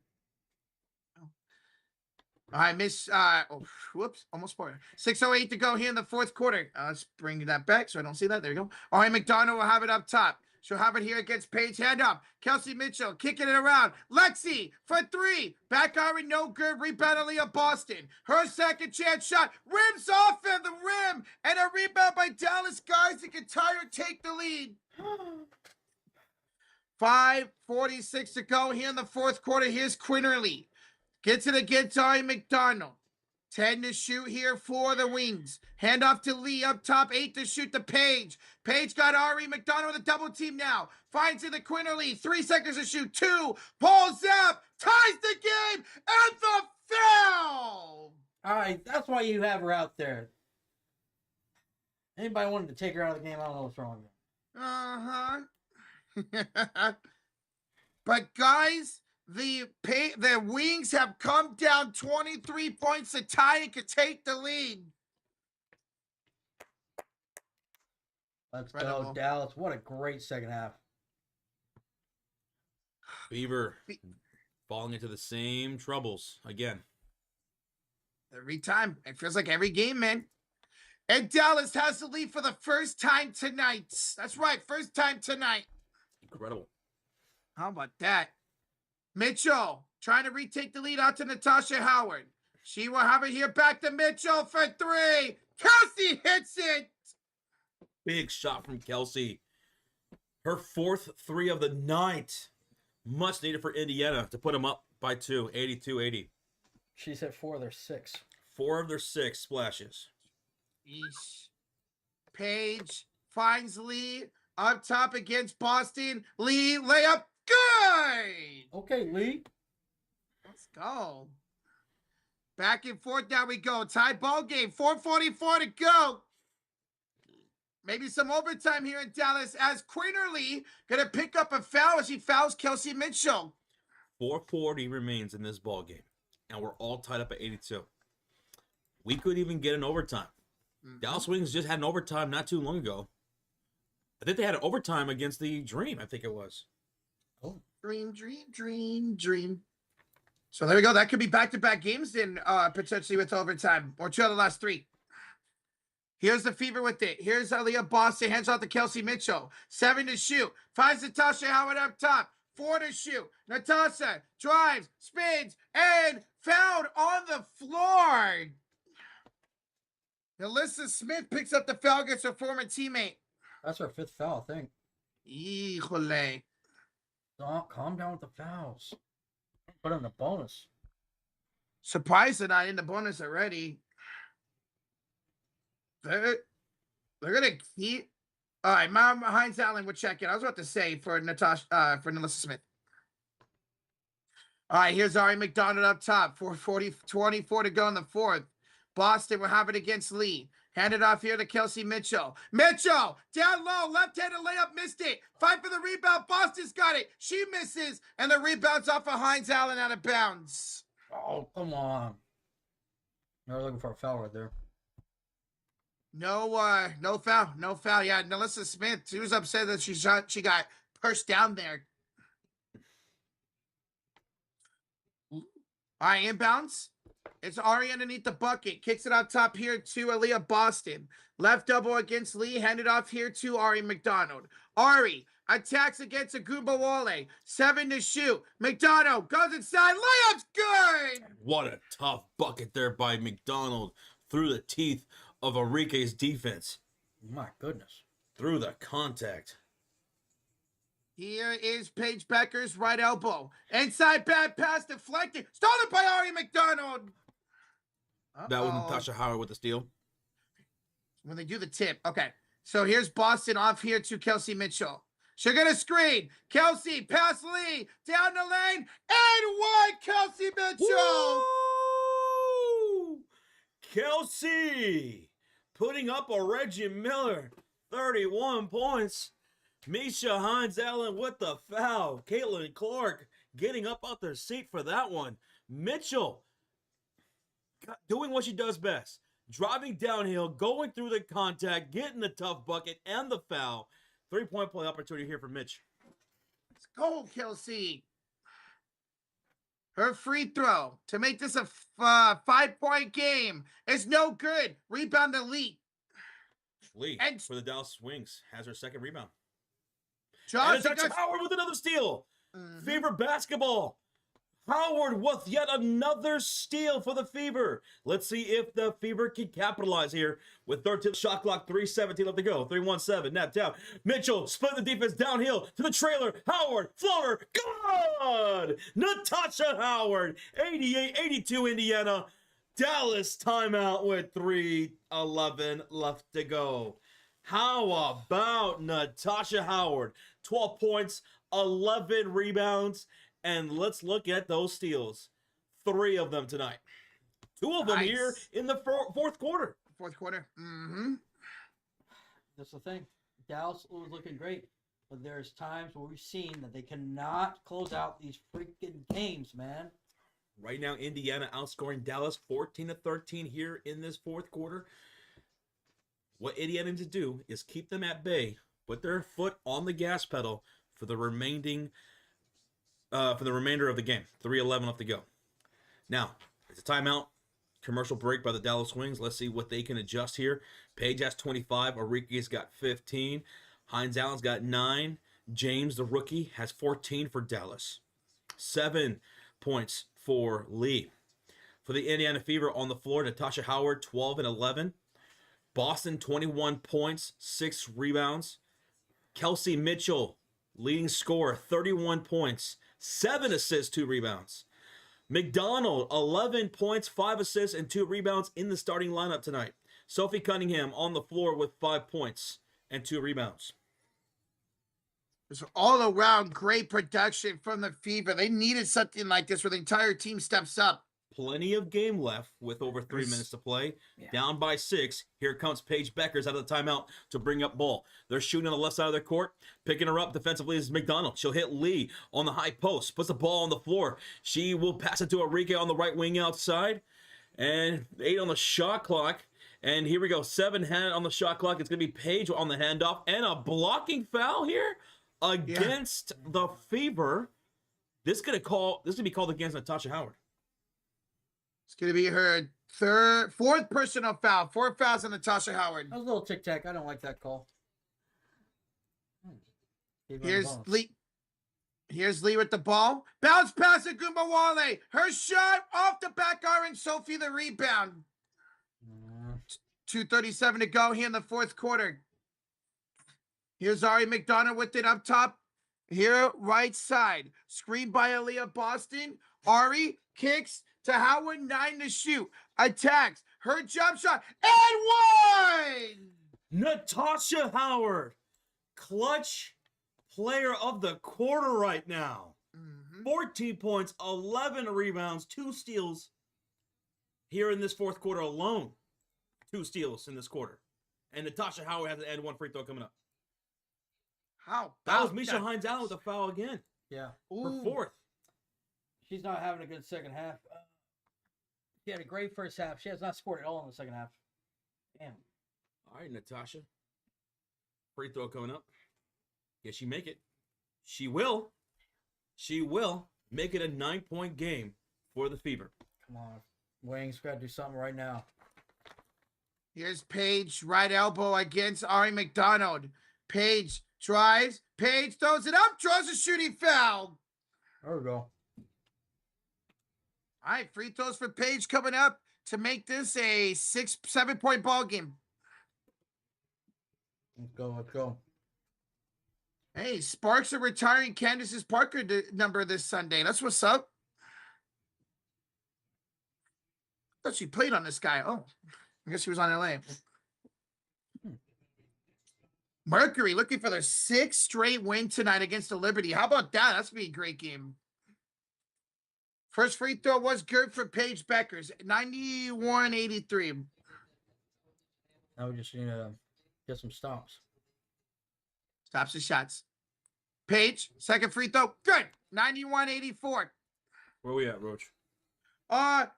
Speaker 2: I miss. Whoops, almost spoiled. 6:08 to go here in the fourth quarter. Let's bring that back so I don't see that. There you go. All right, McDonald will have it up top. She'll have it here against Paige. Hand up. Kelsey Mitchell kicking it around. Lexi for 3. Back iron, no good. Rebound, Aaliyah Boston. Her second chance shot. Rims off at the rim. And a rebound by Dallas guys that can tie or take the lead. 5:46 to go here in the fourth quarter. Here's Quinterly. Gets it against Ari McDonald. 10 to shoot here for the Wings. Hand off to Lee up top. 8 to shoot to Paige. Paige got Ari McDonald with a double team now. Finds it to Quinterly. 3 seconds to shoot. 2. Pulls up. Ties the game. And the foul.
Speaker 3: All right, that's why you have her out there. Anybody wanted to take her out of the game, I don't know what's wrong with her.
Speaker 2: Uh-huh. But guys, the Wings have come down 23 points to tie and could take the lead.
Speaker 3: Let's
Speaker 2: Incredible.
Speaker 3: go, Dallas. What a great second half.
Speaker 1: Fever falling into the same troubles again.
Speaker 2: Every time. It feels like every game, man. And Dallas has the lead for the first time tonight. That's right, first time tonight.
Speaker 1: Incredible.
Speaker 2: How about that? Mitchell trying to retake the lead out to Natasha Howard. She will have it here back to Mitchell for three. Kelsey hits it.
Speaker 1: Big shot from Kelsey. Her 4th 3 of the night. Much needed for Indiana to put them up by 2, 82-80.
Speaker 3: She's hit 4 of their 6.
Speaker 1: 4 of their 6 splashes.
Speaker 2: Eesh. Paige finds Lee up top against Boston. Lee layup. Good.
Speaker 3: Okay, Lee.
Speaker 2: Let's go. Back and forth. Now we go. Tie ball game. 4:44 to go. Maybe some overtime here in Dallas as Quinterly going to pick up a foul as he fouls Kelsey Mitchell.
Speaker 1: 4:40 remains in this ball game, and we're all tied up at 82. We could even get an overtime. Dallas Wings just had an overtime not too long ago. I think they had an overtime against the Dream, I think it was.
Speaker 3: Oh,
Speaker 2: Dream. So there we go. That could be back-to-back games then, potentially with overtime, or 2 of the last 3. Here's the Fever with it. Here's Aaliyah Boston. Hands off to Kelsey Mitchell. 7 to shoot. Finds Natasha Howard up top. 4 to shoot. Natasha drives, spins, and fouled on the floor. Alyssa Smith picks up the foul against her former teammate.
Speaker 3: that's our 5th foul, I think.
Speaker 2: Híjole.
Speaker 3: Calm down with the fouls. Put in the bonus.
Speaker 2: Surprised they're not in the bonus already. They're gonna keep. All right, Hines Allen would check in. I was about to say for Alyssa Smith. All right, here's Ari McDonald up top. 4:24 to go in the 4th. Boston will have it against Lee. Handed off here to Kelsey Mitchell. Mitchell, down low, left-handed layup, missed it. Fight for the rebound. Boston's got it. She misses, and the rebound's off of Hines Allen out of bounds.
Speaker 3: Oh, come on. They're looking for a foul right there.
Speaker 2: No foul. Yeah, Alyssa Smith, she was upset that she got pushed down there. All right, inbounds. It's Ari underneath the bucket. Kicks it out top here to Aaliyah Boston. Left double against Lee. Handed off here to Ari McDonald. Ari attacks against Agumbawale. 7 to shoot. McDonald goes inside. Layup's good.
Speaker 1: What a tough bucket there by McDonald through the teeth of Enrique's defense.
Speaker 3: My goodness.
Speaker 1: Through the contact.
Speaker 2: Here is Paige Bueckers' right elbow. Inside bad pass deflected. Stolen by Ari McDonald.
Speaker 1: That was Natasha Howard with the steal.
Speaker 2: When they do the tip. Okay. So here's Boston off here to Kelsey Mitchell. She's going to screen. Kelsey, pass Lee, down the lane, and one, Kelsey Mitchell.
Speaker 1: Woo! Kelsey putting up a Reggie Miller, 31 points. Misha Hines Allen with the foul. Caitlin Clark getting up out their seat for that one. Mitchell doing what she does best. Driving downhill, going through the contact, getting the tough bucket and the foul. 3-point play opportunity here for Mitch.
Speaker 2: Let's go, Kelsey. Her free throw to make this a 5-point game is no good. Rebound to Lee.
Speaker 1: Lee
Speaker 2: And
Speaker 1: for the Dallas Wings has her 2nd rebound.
Speaker 2: Josh
Speaker 1: And it's Howard with another steal. Fever basketball. Howard with yet another steal for the Fever. Let's see if the Fever can capitalize here with 13 shot clock, 3:17 left to go. 3-1-7, nap down. Mitchell split the defense downhill to the trailer. Howard, floater, good! Natasha Howard, 88-82 Indiana. Dallas timeout with 3:11 left to go. How about Natasha Howard? 12 points, 11 rebounds. And let's look at those steals. 3 of them tonight. 2 of them here in the 4th quarter.
Speaker 2: 4th quarter.
Speaker 3: That's the thing. Dallas was looking great. But there's times where we've seen that they cannot close out these freaking games, man.
Speaker 1: Right now, Indiana outscoring Dallas 14-13 here in this 4th quarter. What Indiana needs to do is keep them at bay, put their foot on the gas pedal for the remainder of the game. 3:11 left to go. Now, it's a timeout. commercial break by the Dallas Wings. Let's see what they can adjust here. Paige has 25. Enrique's got 15. Hines Allen's got 9. James, the rookie, has 14 for Dallas. 7 points for Lee. For the Indiana Fever on the floor, Natasha Howard, 12 and 11. Boston, 21 points, 6 rebounds. Kelsey Mitchell, leading scorer, 31 points, 7 assists, 2 rebounds. McDonald, 11 points, 5 assists, and 2 rebounds in the starting lineup tonight. Sophie Cunningham on the floor with 5 points and 2 rebounds.
Speaker 2: It's all around great production from the Fever. They needed something like this where the entire team steps up.
Speaker 1: Plenty of game left with over 3 minutes to play.
Speaker 3: Yeah.
Speaker 1: Down by 6. Here comes Paige Bueckers out of the timeout to bring up ball. They're shooting on the left side of their court. Picking her up defensively is McDonald. She'll hit Lee on the high post. Puts the ball on the floor. She will pass it to Enrique on the right wing outside. And 8 on the shot clock. And here we go. 7 on the shot clock. It's going to be Paige on the handoff. And a blocking foul here against the Fever. This is going to be called against Natasha Howard.
Speaker 2: It's going to be her fourth personal foul. 4 fouls on Natasha Howard.
Speaker 3: That was a little tic-tac. I don't like that call.
Speaker 2: Here's Lee. Here's Lee with the ball. Bounce pass to Gumbawale. Her shot off the back iron. Sophie the rebound. 2:37 to go here in the fourth quarter. Here's Ari McDonough with it up top. Here, right side. Screen by Aaliyah Boston. Ari kicks to Howard, 9 to shoot. Attacks. Her jump shot. And 1!
Speaker 1: Natasha Howard, clutch player of the quarter right now. 14 points, 11 rebounds, 2 steals here in this fourth quarter alone. 2 steals in this quarter. And Natasha Howard has an and 1 free throw coming up.
Speaker 2: How?
Speaker 1: That was Misha Hines Allen with a foul again.
Speaker 3: Yeah.
Speaker 1: Her 4th.
Speaker 3: She's not having a good second half. She had a great first half. She has not scored at all in the second half. Damn.
Speaker 1: All right, Natasha. Free throw coming up. Can she make it? She will. She will make it a 9-point game for the Fever.
Speaker 3: Come on. Wings got to do something right now.
Speaker 2: Here's Paige, right elbow against Ari McDonald. Paige drives. Paige throws it up, draws a shooting foul.
Speaker 3: There we go.
Speaker 2: All right, free throws for Paige coming up to make this a 7-point ball game.
Speaker 3: Let's go. Let's go.
Speaker 2: Hey, Sparks are retiring Candace's Parker number this Sunday. That's what's up. I thought she played on this guy. Oh, I guess she was on LA. Mercury looking for their 6th straight win tonight against the Liberty. How about that? That's going to be a great game. First free throw was good for Paige Bueckers, 91-83.
Speaker 3: Now we just need to get some stops.
Speaker 2: Stops the shots. Paige, second free throw, good, 91-84.
Speaker 1: Where we at, Roach?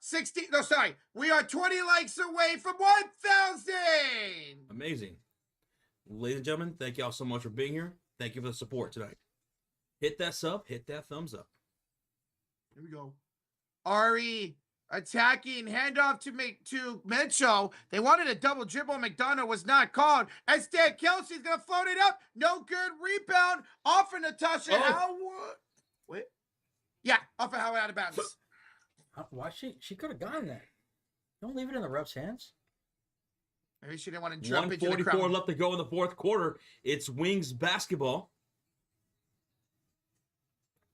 Speaker 2: 16, no, sorry. We are 20 likes away from 1,000.
Speaker 1: Amazing. Ladies and gentlemen, thank y'all so much for being here. Thank you for the support tonight. Hit that sub, hit that thumbs up.
Speaker 2: Here we go. Ari attacking, handoff to Mitchell. They wanted a double dribble. McDonough was not called. Instead, Kelsey's going to float it up. No good. Rebound off of Natasha Howard. Wait. Yeah, off of Howard out of bounds.
Speaker 3: Why she could have gotten that? Don't leave it in the ref's hands.
Speaker 2: Maybe she didn't want to jump into the
Speaker 1: 1:44
Speaker 2: crowd.
Speaker 1: left to go in the fourth quarter. It's Wings basketball.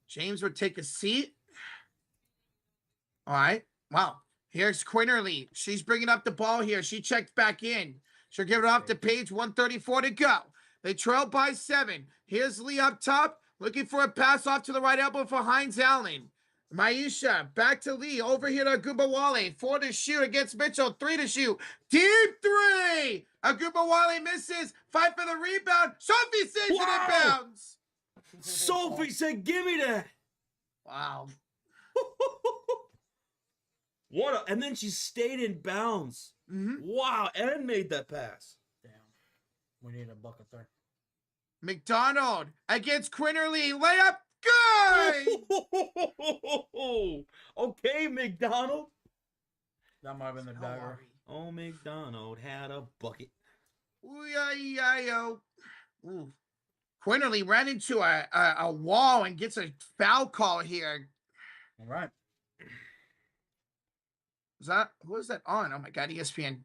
Speaker 2: James would take a seat. All right. Wow. Here's Quinterly. She's bringing up the ball here. She checked back in. She'll give it off to Paige. 1:34 to go. They trail by 7. Here's Lee up top. Looking for a pass off to the right elbow for Hines Allen. Maisha, back to Lee. Over here to Agubawale. 4 to shoot against Mitchell. 3 to shoot. Deep 3. Agubawale misses. 5 for the rebound. Sophie saves it in bounds.
Speaker 1: Sophie said, give me that.
Speaker 2: Wow.
Speaker 1: And then she stayed in bounds.
Speaker 2: Mm-hmm.
Speaker 1: Wow, and made that pass.
Speaker 3: Damn. We need a bucket there.
Speaker 2: McDonald against Quinterly. Layup. Good.
Speaker 1: Okay, McDonald.
Speaker 3: That might have been the
Speaker 2: How
Speaker 3: dagger.
Speaker 2: are we?
Speaker 1: Oh, McDonald had a bucket.
Speaker 2: Ooh-ya-ya-yo. Ooh. Quinterly ran into a wall and gets a foul call here.
Speaker 3: All right.
Speaker 2: Who was that on? Oh my god, ESPN. I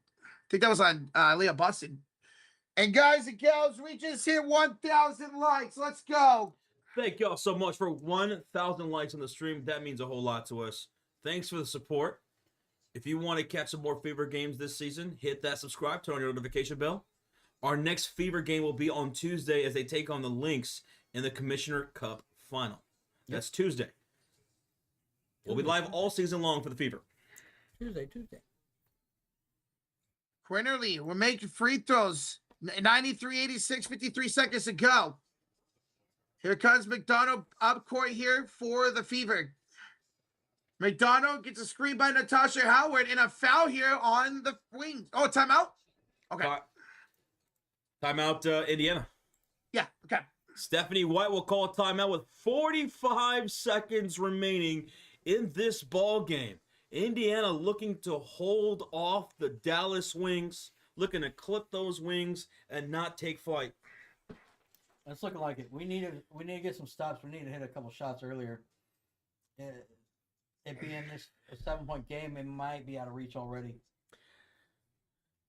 Speaker 2: think that was on Leah Bustin. And guys and gals, we just hit 1,000 likes. Let's go.
Speaker 1: Thank y'all so much for 1,000 likes on the stream. That means a whole lot to us. Thanks for the support. If you want to catch some more Fever games this season, hit that subscribe, turn on your notification bell. Our next Fever game will be on Tuesday as they take on the Lynx in the Commissioner Cup final. That's Tuesday. We'll be live all season long for the Fever.
Speaker 3: Tuesday.
Speaker 2: Quinterly, we're making free throws. 93-86, 53 seconds to go. Here comes McDonald up court here for the Fever. McDonald gets a screen by Natasha Howard and a foul here on the wing. Oh, timeout? Okay.
Speaker 1: Timeout, Indiana.
Speaker 2: Yeah, okay.
Speaker 1: Stephanie White will call a timeout with 45 seconds remaining in this ball game. Indiana looking to hold off the Dallas Wings, looking to clip those wings and not take flight.
Speaker 3: It's looking like it. We need to get some stops. We need to hit a couple shots earlier. It being this a 7-point game, it might be out of reach already.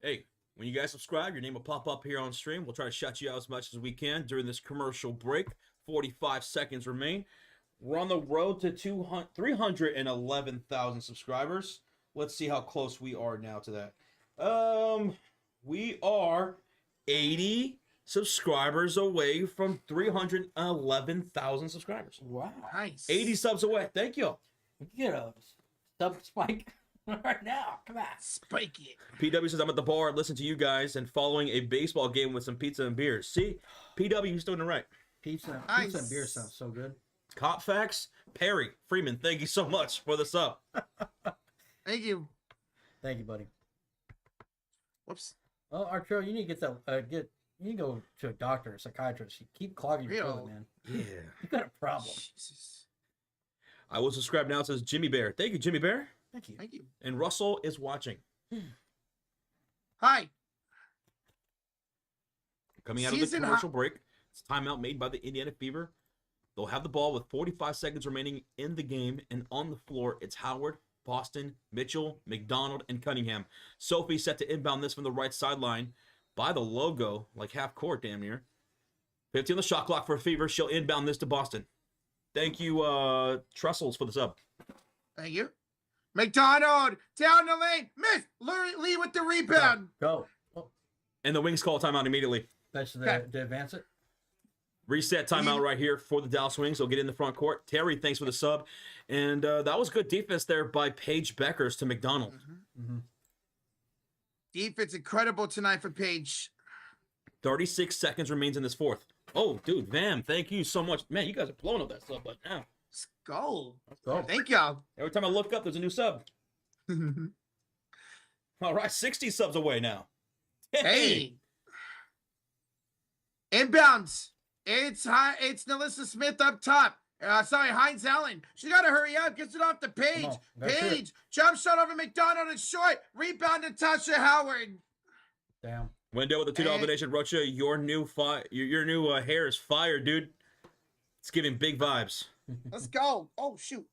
Speaker 1: Hey, when you guys subscribe, your name will pop up here on stream. We'll try to shut you out as much as we can during this commercial break. 45 seconds remain. We're on the road to 311,000 subscribers. Let's see how close we are now to that. We are 80 subscribers away from 311,000 subscribers.
Speaker 3: Wow.
Speaker 2: Nice.
Speaker 1: 80 subs away. Thank you.
Speaker 3: We can get a sub spike right now. Come on.
Speaker 2: Spike it.
Speaker 1: PW says, I'm at the bar, listen to you guys, and following a baseball game with some pizza and beers. See, PW, you're doing it right.
Speaker 3: Pizza
Speaker 2: Nice.
Speaker 3: and beer sounds so good.
Speaker 1: Cop Facts, Perry, Freeman, thank you so much for the sub.
Speaker 2: Thank you.
Speaker 3: Thank you, buddy.
Speaker 2: Whoops.
Speaker 3: Well, Arturo, you need to get that. You need to go to a doctor, a psychiatrist. You keep clogging your
Speaker 2: Real.
Speaker 3: toilet, man.
Speaker 1: Yeah.
Speaker 3: You got a problem.
Speaker 2: Jesus.
Speaker 1: I will subscribe now. It says Jimmy Bear. Thank you, Jimmy Bear.
Speaker 3: Thank you.
Speaker 2: Thank you.
Speaker 1: And Russell is watching.
Speaker 2: Hi.
Speaker 1: Coming out of the
Speaker 2: Season
Speaker 1: commercial break. It's timeout made by the Indiana Fever. They'll have the ball with 45 seconds remaining in the game. And on the floor, it's Howard, Boston, Mitchell, McDonald, and Cunningham. Sophie set to inbound this from the right sideline by the logo, like half court damn near. 50 on the shot clock for Fever. She'll inbound this to Boston. Thank you, Trussels, for the sub.
Speaker 2: Thank you. McDonald down the lane. Miss Lee with the rebound.
Speaker 3: Go. Oh,
Speaker 1: And the Wings call timeout immediately.
Speaker 3: that's
Speaker 2: Okay.
Speaker 3: to advance it.
Speaker 1: Reset timeout right here for the Dallas Wings. They'll get in the front court. Terry, thanks for the sub. And that was good defense there by Paige Bueckers to McDonald.
Speaker 3: Mm-hmm.
Speaker 2: Defense incredible tonight for Paige.
Speaker 1: 36 seconds remains in this fourth. Oh, dude, Vam, thank you so much. Man, you guys are blowing up that sub button now.
Speaker 2: Let's go.
Speaker 3: Let's go.
Speaker 2: Thank y'all.
Speaker 1: Every time I look up, there's a new sub. All right, 60 subs away now.
Speaker 2: Hey. Inbounds. It's Nelissa Smith up top. Heinz Allen. She got to hurry up. Gets it off to Paige.
Speaker 3: Come on, that's it.
Speaker 2: Paige. Jump shot over McDonald and short. Rebound to Tasha Howard.
Speaker 3: Damn.
Speaker 1: Wendell with the $2 donation. Rocha, your new hair is fire, dude. It's giving big vibes.
Speaker 2: Let's go. Oh, shoot.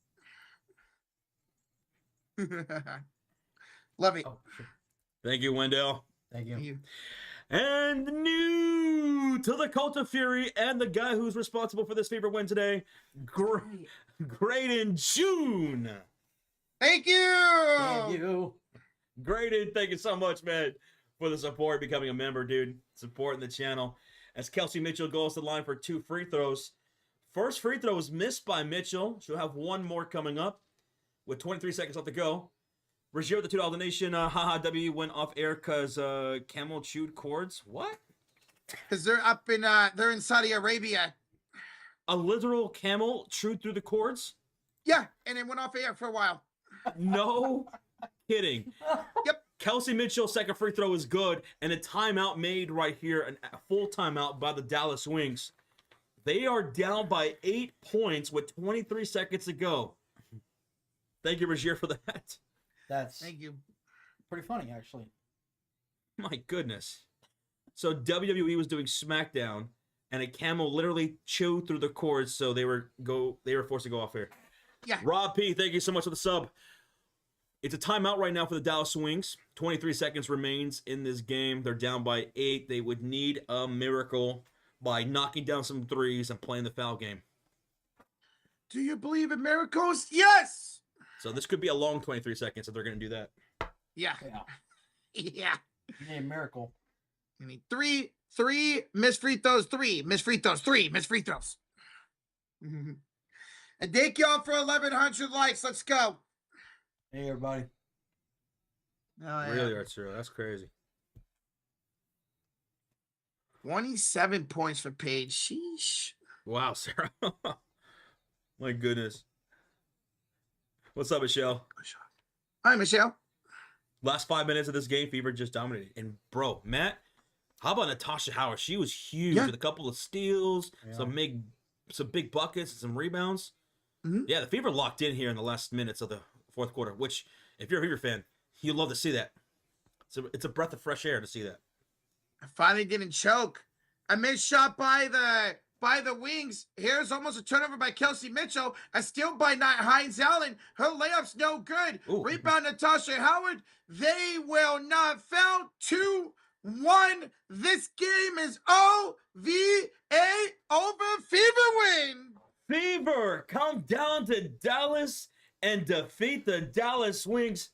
Speaker 2: Love it.
Speaker 3: Oh, shit.
Speaker 1: Thank you, Wendell.
Speaker 3: Thank you.
Speaker 1: And new to the Cult of Fury and the guy who's responsible for this Fever win today, Graydon June.
Speaker 2: Thank you.
Speaker 3: Thank you.
Speaker 1: Graydon, thank you so much, man, for the support, becoming a member, dude. Supporting the channel. As Kelsey Mitchell goes to the line for 2 free throws. First free throw was missed by Mitchell. She'll have one more coming up with 23 seconds left to go. Rogier with the $2 donation. Haha, W went off air because Camel chewed cords. What?
Speaker 2: Because they're up in they're in Saudi Arabia.
Speaker 1: A literal camel chewed through the cords?
Speaker 2: Yeah, and it went off air for a while.
Speaker 1: No kidding.
Speaker 2: Yep.
Speaker 1: Kelsey Mitchell's second free throw is good, and a timeout made right here, a full timeout by the Dallas Wings. They are down by 8 points with 23 seconds to go. Thank you, Rogier, for that.
Speaker 3: That's
Speaker 2: Thank you.
Speaker 3: pretty funny actually.
Speaker 1: My goodness. So WWE was doing SmackDown, and a camel literally chewed through the cords, so they were forced to go off here.
Speaker 2: Yeah.
Speaker 1: Rob P, thank you so much for the sub. It's a timeout right now for the Dallas Wings. 23 seconds remains in this game. They're down by 8. They would need a miracle by knocking down some threes and playing the foul game.
Speaker 2: Do you believe in miracles? Yes.
Speaker 1: So this could be a long 23 seconds if they're going to do that.
Speaker 2: Yeah.
Speaker 3: Yeah.
Speaker 2: Yeah.
Speaker 3: You need a miracle.
Speaker 2: You need three missed free throws, 3 missed free throws, 3 missed free throws. And thank y'all for 1,100 likes. Let's go.
Speaker 3: Hey everybody.
Speaker 2: Oh, yeah.
Speaker 1: Really, Arturo, that's crazy.
Speaker 2: 27 points for Paige. Sheesh.
Speaker 1: Wow, Sarah. My goodness. What's up, Michelle?
Speaker 2: Hi, Michelle.
Speaker 1: Last 5 minutes of this game, Fever just dominated. And bro, Matt, how about Natasha Howard? She was huge with a couple of steals, some big buckets, and some rebounds.
Speaker 2: Mm-hmm.
Speaker 1: Yeah, the Fever locked in here in the last minutes of the fourth quarter, which, if you're a Fever fan, you'd love to see that. It's a breath of fresh air to see that.
Speaker 2: I finally didn't choke. A missed shot by the Wings. Here's almost a turnover by Kelsey Mitchell. A steal by Hines Allen. Her layup's no good.
Speaker 1: Ooh.
Speaker 2: Rebound Natasha Howard. They will not foul. 2-1. This game is OVA over Fever win.
Speaker 1: Fever come down to Dallas and defeat the Dallas Wings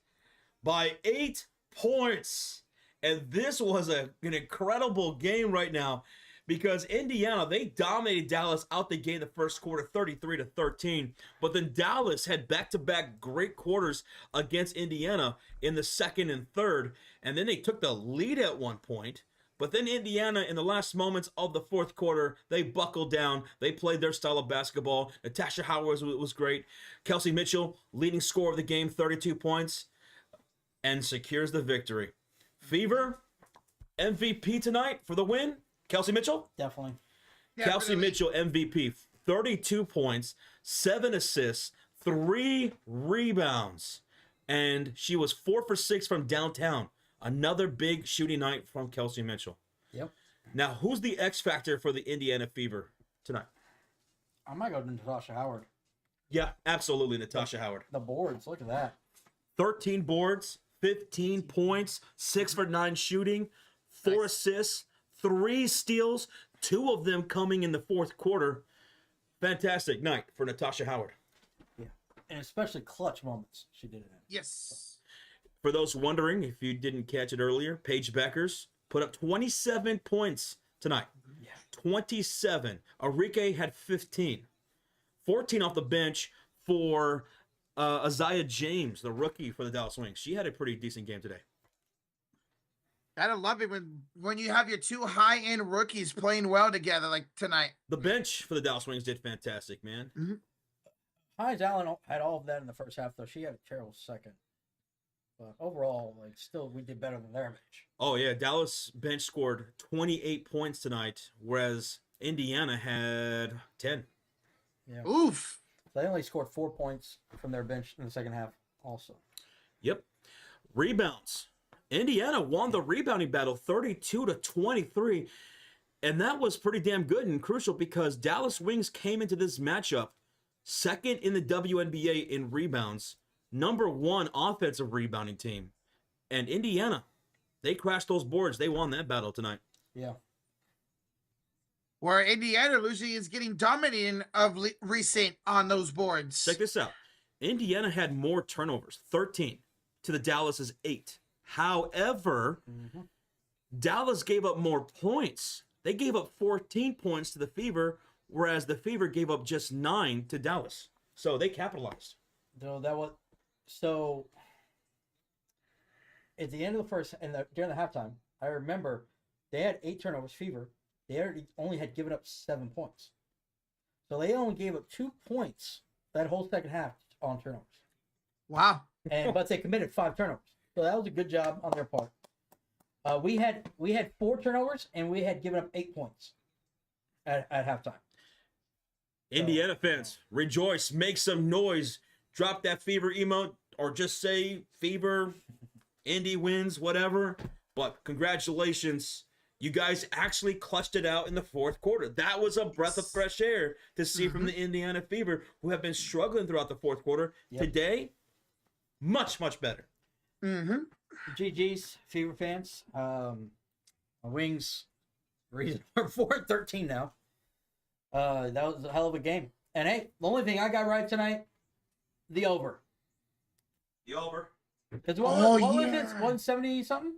Speaker 1: by 8 points. And this was an incredible game right now because Indiana, they dominated Dallas out the gate in the first quarter, 33-13. But then Dallas had back-to-back great quarters against Indiana in the second and third. And then they took the lead at one point. But then Indiana, in the last moments of the fourth quarter, they buckled down. They played their style of basketball. Natasha Howard was great. Kelsey Mitchell, leading scorer of the game, 32 points, and secures the victory. Fever, MVP tonight for the win. Kelsey Mitchell?
Speaker 3: Definitely.
Speaker 1: Kelsey Mitchell, MVP. 32 points, 7 assists, 3 rebounds. And she was 4 for 6 from downtown. Another big shooting night from Kelsey Mitchell.
Speaker 3: Yep.
Speaker 1: Now, who's the X factor for the Indiana Fever tonight?
Speaker 3: I might go to Natasha Howard.
Speaker 1: Yeah, absolutely, Natasha Howard.
Speaker 3: The boards, look at that.
Speaker 1: 13 boards, 15 points, 6 for 9 shooting, 4 assists, 3 steals, 2 of them coming in the fourth quarter. Fantastic night for Natasha Howard.
Speaker 3: Yeah. And especially clutch moments she did it in.
Speaker 2: Yes.
Speaker 1: For those wondering, if you didn't catch it earlier, Paige Bueckers put up 27 points tonight.
Speaker 3: Yeah.
Speaker 1: 27. Enrique had 15. 14 off the bench for Isaiah James, the rookie for the Dallas Wings. She had a pretty decent game today.
Speaker 2: Gotta love it when you have your 2 high-end rookies playing well together like tonight.
Speaker 1: The bench for the Dallas Wings did fantastic, man.
Speaker 2: Mm-hmm.
Speaker 3: Hines Allen had all of that in the first half, though. She had a terrible second. But overall, still, we did better than their bench.
Speaker 1: Oh, yeah. Dallas bench scored 28 points tonight, whereas Indiana had 10.
Speaker 3: Yeah.
Speaker 2: Oof.
Speaker 3: They only scored 4 points from their bench in the second half also.
Speaker 1: Yep. Rebounds. Indiana won the rebounding battle 32-23. And that was pretty damn good and crucial because Dallas Wings came into this matchup second in the WNBA in rebounds, number 1 offensive rebounding team. And Indiana, they crashed those boards. They won that battle tonight.
Speaker 3: Yeah.
Speaker 2: Where Indiana usually is getting dominating of recent on those boards.
Speaker 1: Check this out. Indiana had more turnovers, 13 to the Dallas's 8. However, Dallas gave up more points. They gave up 14 points to the Fever, whereas the Fever gave up just 9 to Dallas. So they capitalized.
Speaker 3: So at the end of the first and during the halftime, I remember they had 8 turnovers. Fever. They only had given up 7 points. So they only gave up 2 points that whole second half on turnovers.
Speaker 2: Wow.
Speaker 3: But they committed 5 turnovers. So that was a good job on their part. We had 4 turnovers and we had given up 8 points at halftime.
Speaker 1: Indiana fans, rejoice, make some noise, drop that Fever emote, or just say Fever Indy wins, whatever. But congratulations. You guys actually clutched it out in the fourth quarter. That was a breath of fresh air to see from the Indiana Fever, who have been struggling throughout the fourth quarter.
Speaker 3: Yep.
Speaker 1: Today, much, much better.
Speaker 3: GG's, Fever fans. My Wings, reason we're 4-13 now. That was a hell of a game. And hey, the only thing I got right tonight, the over.
Speaker 1: The over.
Speaker 3: Because what was it? 170 something?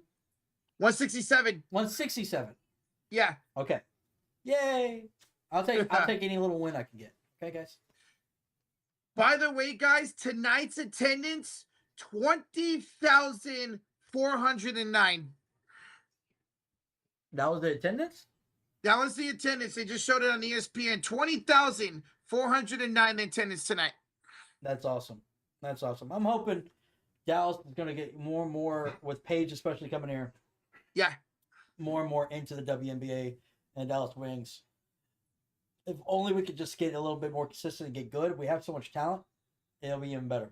Speaker 2: 167.
Speaker 3: 167.
Speaker 2: Yeah.
Speaker 3: Okay. Yay. I'll take any little win I can get. Okay, guys.
Speaker 2: By the way, guys, tonight's attendance 20,409.
Speaker 3: That was the attendance?
Speaker 2: That was the attendance. They just showed it on ESPN. 20,409 attendance tonight.
Speaker 3: That's awesome. That's awesome. I'm hoping Dallas is going to get more and more, with Paige especially coming here,
Speaker 2: Yeah.
Speaker 3: more and more into the WNBA and Dallas Wings. If only we could just get a little bit more consistent and get good. We have so much talent, it'll be even better.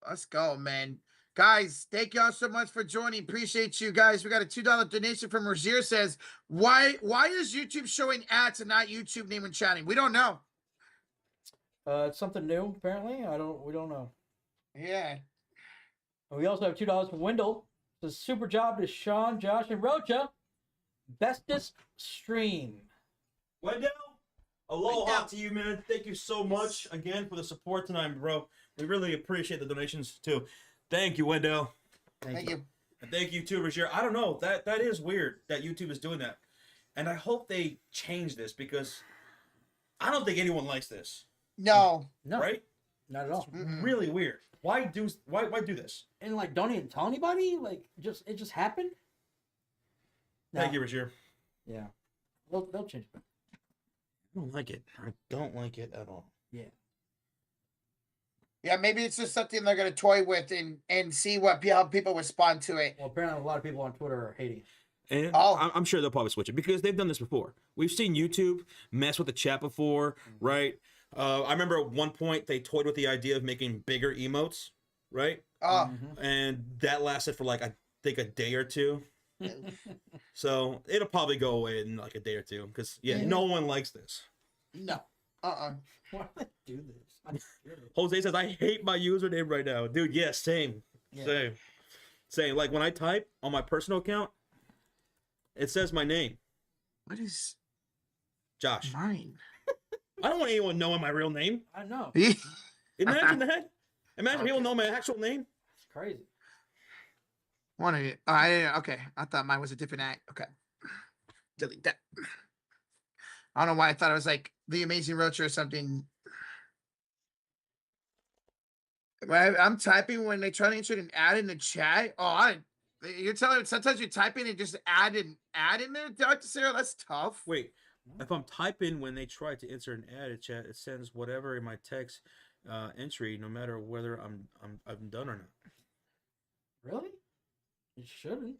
Speaker 2: Let's go, man. Guys, thank y'all so much for joining. Appreciate you guys. We got a $2 donation from Rozier. Says, why is YouTube showing ads and not YouTube name and chatting? We don't know.
Speaker 3: It's something new, apparently. We don't know.
Speaker 2: Yeah.
Speaker 3: And we also have $2 from Wendell. It's a super job to Sean, Josh, and Rocha. Bestest stream.
Speaker 1: Wendell, aloha to you, man. Thank you so much again for the support tonight, bro. We really appreciate the donations, too. Thank you, Wendell.
Speaker 2: Thank you.
Speaker 1: And thank you, too, Rozier. I don't know. That is weird that YouTube is doing that. And I hope they change this because I don't think anyone likes this.
Speaker 2: No.
Speaker 1: Right?
Speaker 3: Not at all.
Speaker 1: Really weird. Why do this?
Speaker 3: And like, don't even tell anybody. Like, it just happened.
Speaker 1: Thank you, Rozier.
Speaker 3: Yeah, they'll change it.
Speaker 1: I don't like it. I don't like it at all.
Speaker 3: Yeah.
Speaker 2: Yeah, maybe it's just something they're gonna toy with and see how people respond to it.
Speaker 3: Well, apparently a lot of people on Twitter are hating it.
Speaker 1: And I'm sure they'll probably switch it because they've done this before. We've seen YouTube mess with the chat before, right? I remember at one point they toyed with the idea of making bigger emotes, right? And that lasted for like I think a day or two. So it'll probably go away in like a day or two because no one likes this.
Speaker 2: No.
Speaker 3: Why do they do this?
Speaker 1: Jose says I hate my username right now, dude. Yes, same. Like when I type on my personal account, it says my name.
Speaker 2: What is
Speaker 1: Josh?
Speaker 2: mine?
Speaker 1: I don't want anyone knowing my real name.
Speaker 3: I know.
Speaker 1: Imagine that. Imagine people know my actual name.
Speaker 3: It's crazy.
Speaker 2: Okay. I thought mine was a different act. Okay. Delete that. I don't know why I thought it was like the Amazing Roach or something. I'm typing when they try to insert an ad in the chat. You're telling me sometimes you're typing and just add in there, Dr. Sarah? That's tough.
Speaker 1: Wait, if I'm typing when they try to insert an ad in chat, it sends whatever in my text entry, no matter whether I'm done or not.
Speaker 3: Really? It shouldn't.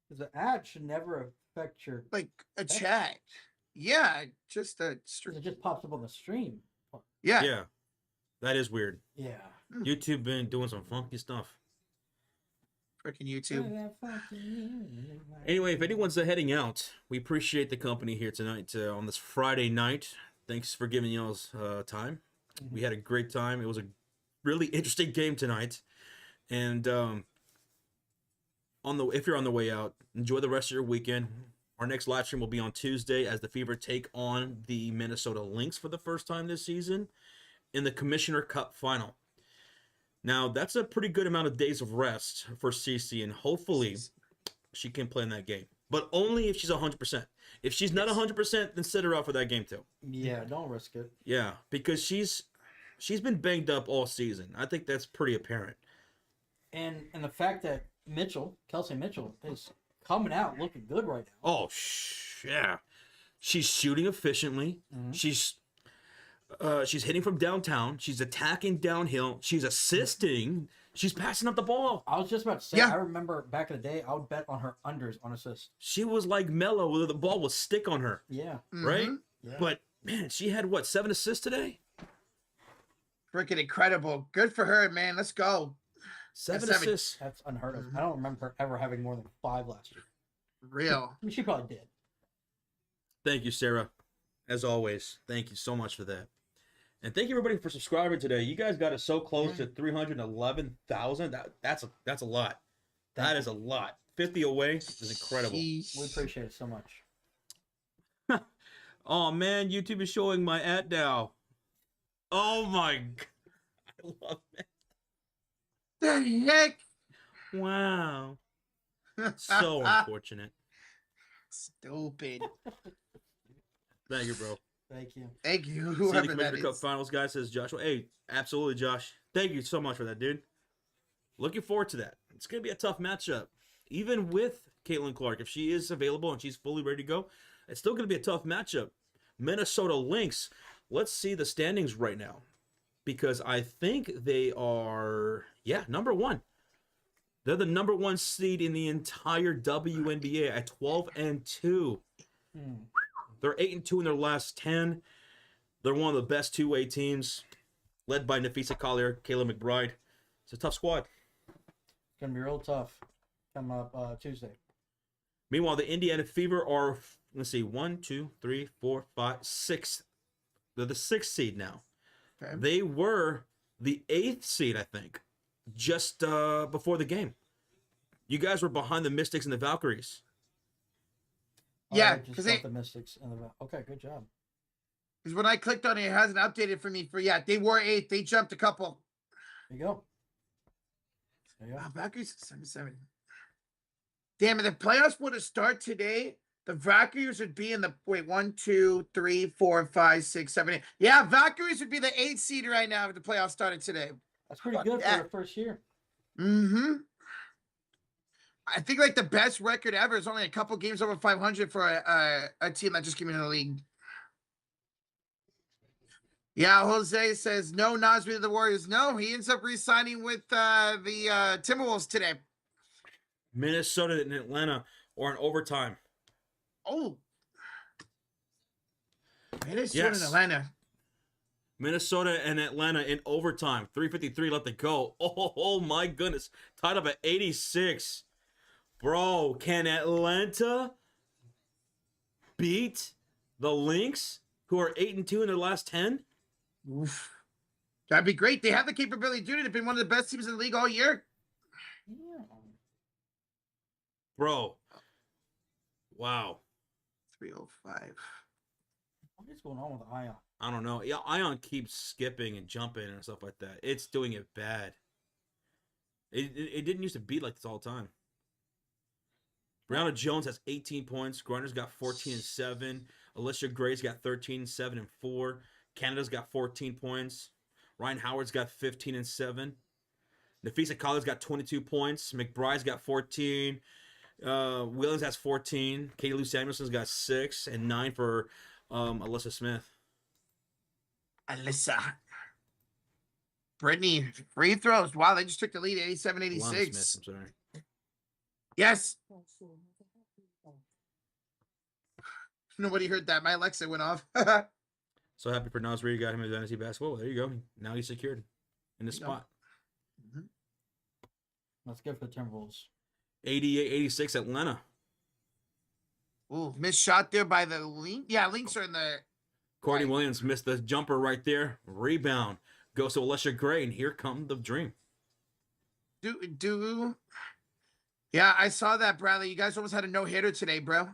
Speaker 3: Because the ad should never affect your...
Speaker 2: Like a chat. Yeah, just a stream.
Speaker 3: It just pops up on the stream.
Speaker 2: Yeah.
Speaker 1: Yeah, that is weird.
Speaker 3: Yeah.
Speaker 1: YouTube been doing some funky stuff.
Speaker 2: Freaking YouTube.
Speaker 1: Anyway, if anyone's heading out, we appreciate the company here tonight on this Friday night. Thanks for giving y'all's time. We had a great time. It was a really interesting game tonight. And if you're on the way out, enjoy the rest of your weekend. Our next live stream will be on Tuesday as the Fever take on the Minnesota Lynx for the first time this season in the Commissioner Cup final. Now, that's a pretty good amount of days of rest for Cece, and hopefully she can play in that game. But only if she's 100%. If she's not 100%, then sit her out for that game too.
Speaker 3: Yeah, don't risk it.
Speaker 1: Yeah, because she's been banged up all season. I think that's pretty apparent.
Speaker 3: And the fact that Kelsey Mitchell, is coming out looking good right now.
Speaker 1: Oh, yeah. She's shooting efficiently. She's hitting from downtown. She's attacking downhill. She's assisting. She's passing up the ball.
Speaker 3: I was just about to say, I remember back in the day, I would bet on her unders on assists.
Speaker 1: She was like Melo, where the ball would stick on her.
Speaker 3: Yeah.
Speaker 1: Right?
Speaker 3: Yeah.
Speaker 1: But, man, she had, 7 assists today?
Speaker 2: Freaking incredible. Good for her, man. Let's go.
Speaker 1: Seven
Speaker 2: Seven.
Speaker 1: assists.
Speaker 3: That's unheard of. I don't remember her ever having more than 5 last year.
Speaker 2: Real.
Speaker 3: I mean, she probably did.
Speaker 1: Thank you, Sarah. As always, thank you so much for that. And thank you everybody for subscribing today. You guys got us so close to 311,000. That's a lot. That is a lot. 50 away is incredible.
Speaker 2: Jeez.
Speaker 3: We appreciate it so much.
Speaker 1: Oh man, YouTube is showing my ad now. Oh my god. I love it.
Speaker 2: The heck?
Speaker 1: Wow. So unfortunate.
Speaker 2: Stupid.
Speaker 1: Thank you, bro.
Speaker 3: Thank you.
Speaker 2: Thank you,
Speaker 1: See the
Speaker 2: whoever that
Speaker 1: Commissioner Cup
Speaker 2: is.
Speaker 1: Finals, guy, says Joshua. Hey, absolutely, Josh. Thank you so much for that, dude. Looking forward to that. It's going to be a tough matchup. Even with Caitlin Clark, if she is available and she's fully ready to go, it's still going to be a tough matchup. Minnesota Lynx. Let's see the standings right now. Because I think they are, number 1. They're the number 1 seed in the entire WNBA at 12-2. They're 8-2 in their last 10. They're one of the best two-way teams, led by Nafisa Collier, Kayla McBride. It's a tough squad.
Speaker 3: It's going to be real tough come up Tuesday.
Speaker 1: Meanwhile, the Indiana Fever are, let's see, 1, 2, 3, 4, 5, 6. They're the 6th seed now.
Speaker 2: Okay.
Speaker 1: They were the 8th seed, I think, just before the game. You guys were behind the Mystics and the Valkyries.
Speaker 2: Yeah,
Speaker 3: I just
Speaker 2: 'cause
Speaker 3: got
Speaker 2: they-
Speaker 3: the Mystics and the. Okay, good job.
Speaker 2: Because when I clicked on it, it hasn't updated for me. They were 8th. They jumped a couple.
Speaker 3: There you go. There you go.
Speaker 2: Wow, Valkyries 7-7. Damn it! The playoffs were to start today. The Valkyries would be in the 1, 2, 3, 4, 5, 6, 7, 8. Yeah, Valkyries would be the 8th seed right now if the playoffs started today.
Speaker 3: That's pretty
Speaker 2: Fuck
Speaker 3: good
Speaker 2: that.
Speaker 3: for their first year.
Speaker 2: Mm-hmm. I think like the best record ever is only a couple games over 500 for a team that just came into the league. Yeah, Jose says no. Nasby to the Warriors. No, he ends up re-signing with the Timberwolves today.
Speaker 1: Minnesota and Atlanta are in overtime.
Speaker 2: Oh, Minnesota
Speaker 1: Yes.
Speaker 2: and Atlanta.
Speaker 1: Minnesota and Atlanta in overtime. 3:53 left to go. Oh my goodness. Tied up at 86. Bro, can Atlanta beat the Lynx, who are 8-2 in their last 10?
Speaker 2: Oof. That'd be great. They have the capability to do it. They've been one of the best teams in the league all year.
Speaker 3: Yeah.
Speaker 1: Bro. Wow.
Speaker 2: 305.
Speaker 3: What is going on with Ion?
Speaker 1: I don't know. Yeah, Ion keeps skipping and jumping and stuff like that. It's doing it bad. It didn't used to be like this all the time. Brianna Jones has 18 points. Grinder's got 14 and 7. Alicia Gray's got 13, 7, and 4. Canada's got 14 points. Ryan Howard's got 15 and 7. Nafisa Collins got 22 points. McBride's got 14. Williams has 14. Katie Lou Samuelson's got 6 and 9 for Alyssa Smith.
Speaker 2: Alyssa. Brittany, free throws. Wow, they just took the lead
Speaker 1: Alana
Speaker 2: 87-86.
Speaker 1: Smith, I'm sorry.
Speaker 2: Yes. Nobody heard that. My Alexa went off.
Speaker 1: So happy for Nasri. Got him in fantasy basketball. There you go. Now he's secured in the
Speaker 2: There you go.
Speaker 1: spot.
Speaker 3: That's good for the Timberwolves.
Speaker 1: 88-86 Atlanta.
Speaker 2: Ooh, missed shot there by the Lynx. Yeah, Lynx are in the.
Speaker 1: Courtney
Speaker 2: Right.
Speaker 1: Williams missed the jumper right there. Rebound. Goes to Alicia Gray, and here comes the dream.
Speaker 2: Yeah, I saw that, Bradley. You guys almost had a no-hitter today, bro.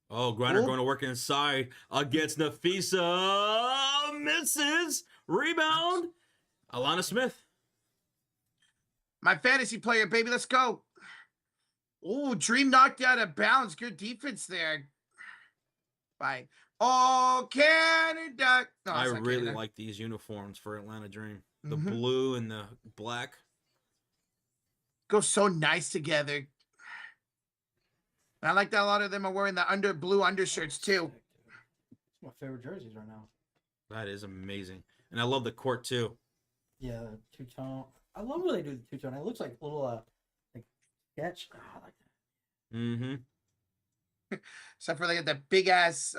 Speaker 1: Oh, Grinder
Speaker 2: Ooh.
Speaker 1: going to work inside against Nafisa. Misses. Rebound. Alana Smith.
Speaker 2: My fantasy player, baby. Let's go. Ooh, Dream knocked out of bounds. Good defense there. By Canada. No,
Speaker 1: I
Speaker 2: it's not
Speaker 1: really
Speaker 2: Canada.
Speaker 1: like these uniforms for Atlanta Dream. The
Speaker 2: Mhm.
Speaker 1: blue and the black.
Speaker 2: Go so nice together. I like that a lot of them are wearing the blue undershirts too.
Speaker 3: It's my favorite jerseys right now.
Speaker 1: That is amazing. And I love the court too.
Speaker 3: Yeah, the two-tone. I love when they do the two-tone. It looks like a little like sketch. Oh, I like that.
Speaker 1: Mm-hmm.
Speaker 2: Except for they got that big ass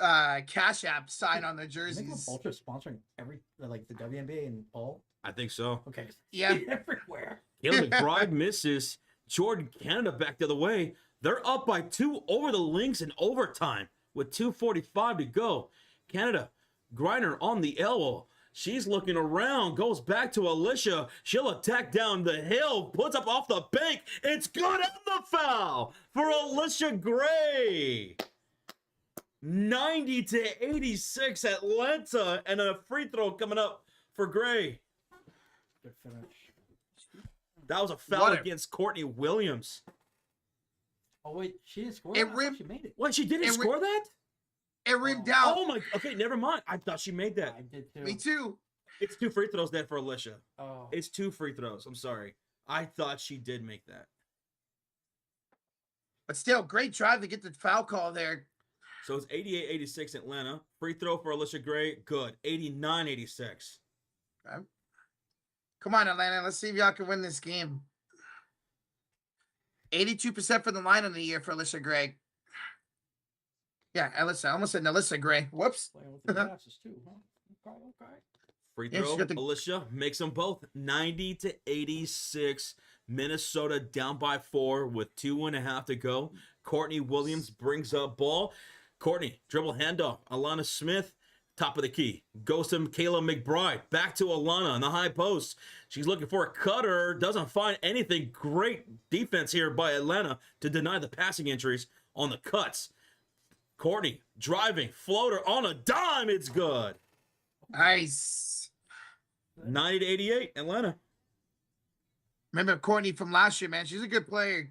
Speaker 2: Cash App sign on their
Speaker 3: I think
Speaker 2: jerseys.
Speaker 3: Ultra sponsoring every like the WNBA and all.
Speaker 1: I think so.
Speaker 3: Okay.
Speaker 2: Yeah.
Speaker 3: Everywhere.
Speaker 1: Caleb McBride misses. Jordan Canada back the other way. They're up by 2 over the Lynx in overtime with 2:45 to go. Canada, Griner on the elbow. She's looking around, goes back to Alicia. She'll attack down the hill, puts up off the bank. It's good and the foul for Alicia Gray. 90-86 Atlanta, and a free throw coming up for Gray.
Speaker 3: Good finish.
Speaker 1: That was a foul
Speaker 2: What a-
Speaker 1: against Courtney Williams.
Speaker 3: Oh wait, she didn't score.
Speaker 2: It
Speaker 3: I thought
Speaker 2: rim-
Speaker 3: she made it.
Speaker 1: What, she didn't
Speaker 2: It
Speaker 1: score that?
Speaker 2: It rimmed out.
Speaker 1: Oh my, okay, never mind. I thought she made that.
Speaker 3: I did too.
Speaker 2: Me too.
Speaker 1: It's 2 free throws there for Alicia.
Speaker 3: Oh,
Speaker 1: It's 2 free throws. I'm sorry. I thought she did make that.
Speaker 2: But still, great drive to get the foul call there.
Speaker 1: So it's 88-86 Atlanta. Free throw for Alicia Gray. Good. 89-86.
Speaker 2: Come on, Atlanta. Let's see if y'all can win this game. 82% for the line on the year for Alyssa Gray. Yeah, Alyssa. I almost said Alyssa Gray. Whoops.
Speaker 3: playing with the passes too, huh? Okay.
Speaker 1: Free
Speaker 2: Yeah,
Speaker 1: throw.
Speaker 2: she got the-
Speaker 1: Alicia makes them both. 90-86. Minnesota down by 4 with 2.5 to go. Courtney Williams brings up ball. Courtney, dribble handoff. Alana Smith, top of the key. Goes to Kayla McBride. Back to Alana on the high post. She's looking for a cutter. Doesn't find anything. Great defense here by Atlanta to deny the passing entries on the cuts. Courtney driving. Floater on a dime. It's good.
Speaker 2: Nice.
Speaker 1: 90-88 Atlanta.
Speaker 2: Remember Courtney from last year, man. She's a good player.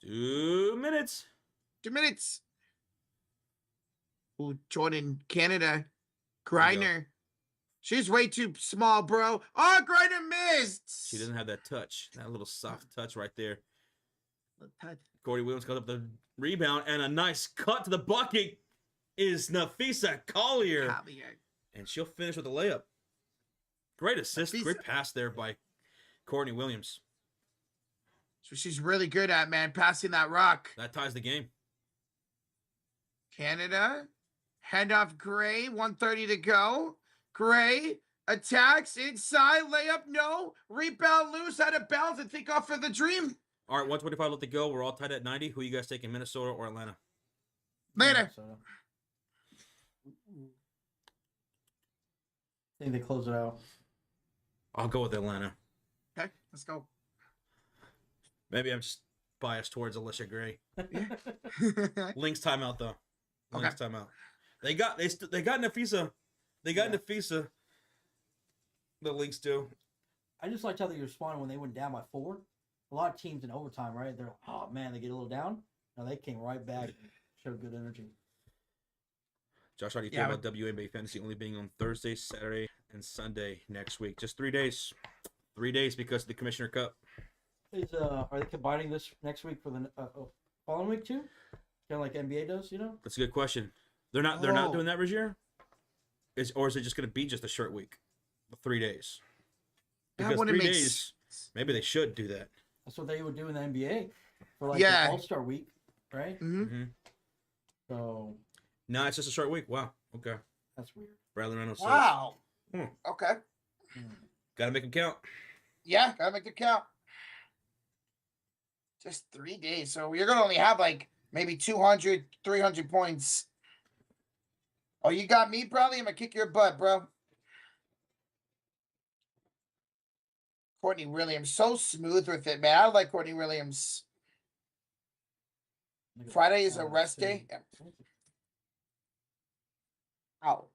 Speaker 1: 2 minutes.
Speaker 2: 2 minutes. Ooh, Jordan, Canada. Griner. She's way too small, bro. Oh, Griner missed.
Speaker 1: She doesn't have that touch. That little soft touch right there.
Speaker 2: Touch.
Speaker 1: Courtney Williams comes up the rebound, and a nice cut to the bucket is Nafisa Collier.
Speaker 2: Collier.
Speaker 1: And she'll finish with a layup. Great assist.
Speaker 2: Nafisa.
Speaker 1: Great pass there by Courtney Williams.
Speaker 2: So she's really good at, man, passing that rock.
Speaker 1: That ties the game.
Speaker 2: Canada. Handoff Gray. 1:30 to go. Gray attacks inside. Layup, no. Rebound loose out of bounds and think off for the dream.
Speaker 1: All right, 125 left to go. We're all tied at 90. Who you guys taking, Minnesota or Atlanta?
Speaker 2: Later.
Speaker 3: So, I think they close it out.
Speaker 1: I'll go with Atlanta.
Speaker 2: Okay, let's go.
Speaker 1: Maybe I'm just biased towards Alicia Gray. Lynx timeout though. Lynx timeout. They got Nafisa. They got Nafisa. The Lynx do.
Speaker 3: I just liked how they responded when they went down by 4. A lot of teams in overtime, right? They're like, oh man, they get a little down. No, they came right back and showed good energy.
Speaker 1: Josh, how do you feel about wnba fantasy only being on Thursday, Saturday, and Sunday next week? Just 3 days. 3 days because of the Commissioner Cup.
Speaker 3: Are they combining this next week for the following week too? Kind of like NBA does, you know?
Speaker 1: That's a good question. They're not doing that this year? Or is it just going to be just a short week? 3 days. Because 3 days, maybe they should do that.
Speaker 3: That's what they would do in the NBA for like the All-Star week, right?
Speaker 2: Mm-hmm.
Speaker 3: So
Speaker 1: No, it's just a short week. Wow. Okay.
Speaker 3: that's weird.
Speaker 1: Bradley Reynolds says,
Speaker 2: Wow. Okay.
Speaker 1: gotta make them count.
Speaker 2: Yeah, gotta make it count. Just 3 days. So you're gonna only have like maybe 200, 300 points. Oh, you got me, Bradley? I'm gonna kick your butt, bro. Courtney Williams, so smooth with it, man. I like Courtney Williams. Friday is a rest day. Yeah. Oh.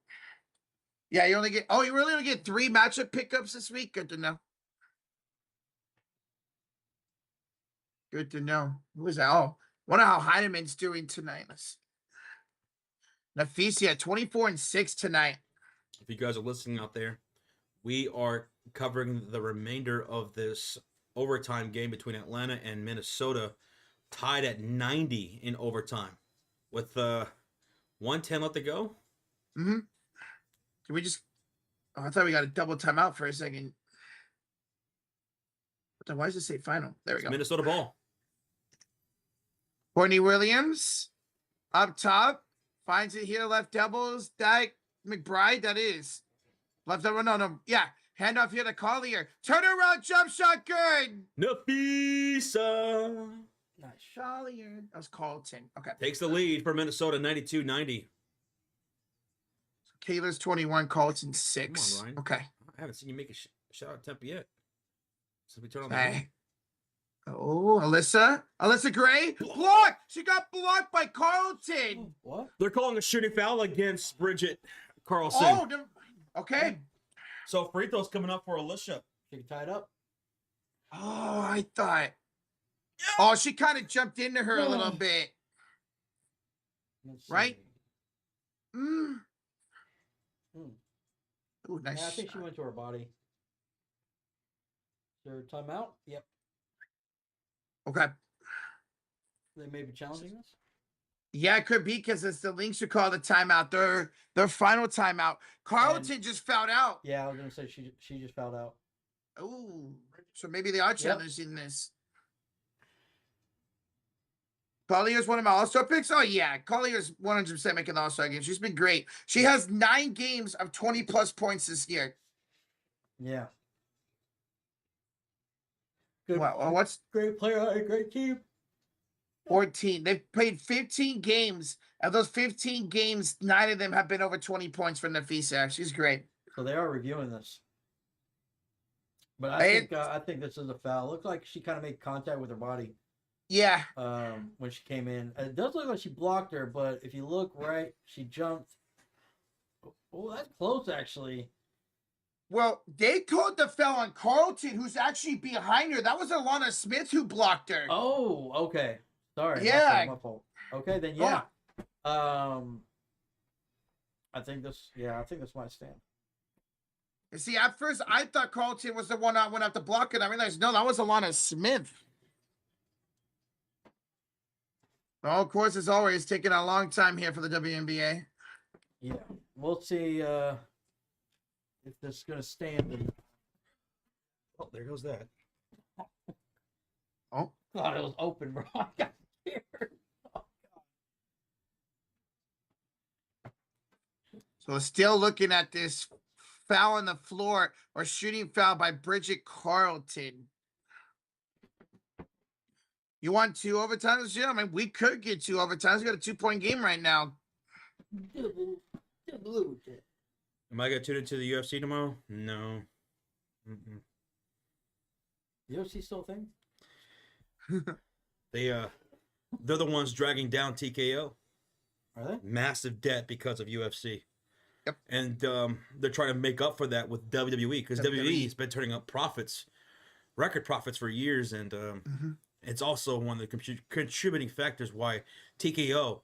Speaker 2: Yeah, you only get you really only get 3 matchup pickups this week. Good to know. Good to know. Who is that? Oh, wonder how Heineman's doing tonight. Nafisi at 24-6 tonight.
Speaker 1: If you guys are listening out there, we are covering the remainder of this overtime game between Atlanta and Minnesota, tied at 90 in overtime with 1:10 left to go.
Speaker 2: Mm-hmm. Can we just? Oh, I thought we got a double timeout for a second. But then why does it say final? There we go.
Speaker 1: Minnesota ball.
Speaker 2: Courtney Williams up top finds it here. Left doubles. Dyke McBride. That is left double. No. Yeah. Hand off here to Collier. Turn around, jump shot, good.
Speaker 1: Nafisa
Speaker 3: Nice.
Speaker 2: Collier. That was Carlton. Okay.
Speaker 1: takes the lead for Minnesota, 92-90.
Speaker 2: Kayla's 21, Carlton 6.
Speaker 1: Come on, Ryan.
Speaker 2: Okay.
Speaker 1: I haven't seen you make a shot attempt yet. So we turn on
Speaker 2: Okay. Oh, Alyssa. Alyssa Gray. Block. She got blocked by Carlton.
Speaker 3: What?
Speaker 1: They're calling a shooting foul against Bridget Carlson.
Speaker 2: Oh, okay.
Speaker 1: So free throws coming up for Alicia.
Speaker 3: She can tie it up.
Speaker 2: Oh, I thought. Oh, she kind of jumped into her a little bit.
Speaker 3: Let's see.
Speaker 2: Right? Mm.
Speaker 3: Hmm.
Speaker 2: Ooh, nice.
Speaker 3: Yeah, I think she
Speaker 2: shot.
Speaker 3: went to her body. Is there a timeout? Yep.
Speaker 2: Okay.
Speaker 3: They may be challenging us.
Speaker 2: Yeah, it could be because it's the Lynx who call the timeout. Their final timeout. Carlton just fouled out.
Speaker 3: Yeah, I was gonna say she just fouled out.
Speaker 2: Ooh. So maybe they are
Speaker 3: Yep.
Speaker 2: challenging this. Collier's one of my All-Star picks. Oh, yeah. Collier's 100% making the All-Star game. She's been great. She has 9 games of 20-plus points this year.
Speaker 3: Yeah. Good.
Speaker 2: Wow. What's
Speaker 3: Great player, on a great team.
Speaker 2: 14? They've played 15 games. Of those 15 games, 9 of them have been over 20 points for Nafisa. She's great.
Speaker 3: So they are reviewing this. But
Speaker 2: Hey,
Speaker 3: I think this is a foul. It looked like she kind of made contact with her body
Speaker 2: Yeah.
Speaker 3: when she came in. It does look like she blocked her, but if you look right, she jumped. Oh, that's close actually.
Speaker 2: Well, they called the foul on Carlton, who's actually behind her. That was Alana Smith who blocked her.
Speaker 3: Oh, okay. Sorry.
Speaker 2: Yeah.
Speaker 3: My fault. Okay, then yeah. I think this might stand.
Speaker 2: You see, at first I thought Carlton was the one that went out to block it. I realized no, that was Alana Smith. Well, of course, as always, taking a long time here for the WNBA.
Speaker 3: Yeah. We'll see if this is gonna stand.
Speaker 1: Oh, there goes that.
Speaker 2: Oh,
Speaker 3: Thought it was open, bro. I got scared.
Speaker 2: so still looking at this foul on the floor or shooting foul by Bridget Carlton. You want 2 overtimes, Jim? I mean, we could get 2 overtimes. We got a 2-point game right now.
Speaker 1: Am I gonna tune into the UFC tomorrow? No. Mm-mm.
Speaker 3: UFC still a thing?
Speaker 1: They're the ones dragging down TKO.
Speaker 3: Are they?
Speaker 1: Massive debt because of UFC.
Speaker 2: Yep.
Speaker 1: And they're trying to make up for that with WWE because WWE has been turning up profits, record profits for years, and it's also one of the contributing factors why TKO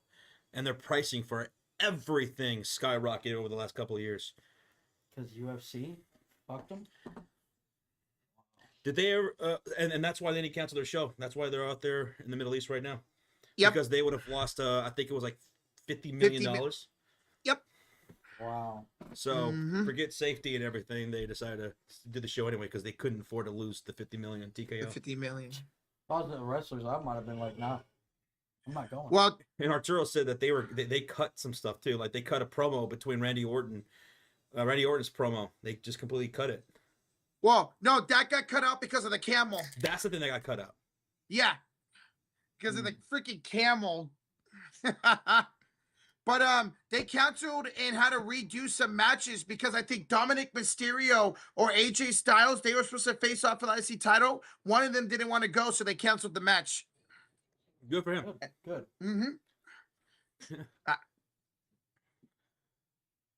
Speaker 1: and their pricing for everything skyrocketed over the last couple of years.
Speaker 3: Because UFC fucked them?
Speaker 1: Did they ever? And that's why they didn't cancel their show. That's why they're out there in the Middle East right now.
Speaker 2: Yep.
Speaker 1: Because they would have lost. I think it was like $50 million.
Speaker 2: Yep.
Speaker 3: Wow.
Speaker 1: So forget safety and everything. They decided to do the show anyway because they couldn't afford to lose the $50 million TKO.
Speaker 2: The 50 million.
Speaker 3: If I was the wrestlers, I might have been like, nah, I'm not going.
Speaker 2: Well,
Speaker 1: And Arturo said that they cut some stuff too. Like they cut a promo between Randy Orton, Randy Orton's promo. They just completely cut it.
Speaker 2: no, that got cut out because of the camel.
Speaker 1: That's the thing that got cut out.
Speaker 2: Yeah. Because of the freaking camel. But they canceled and had to redo some matches because I think Dominic Mysterio or AJ Styles, they were supposed to face off for the IC title. One of them didn't want to go, so they canceled the match.
Speaker 1: Good for him.
Speaker 3: Good.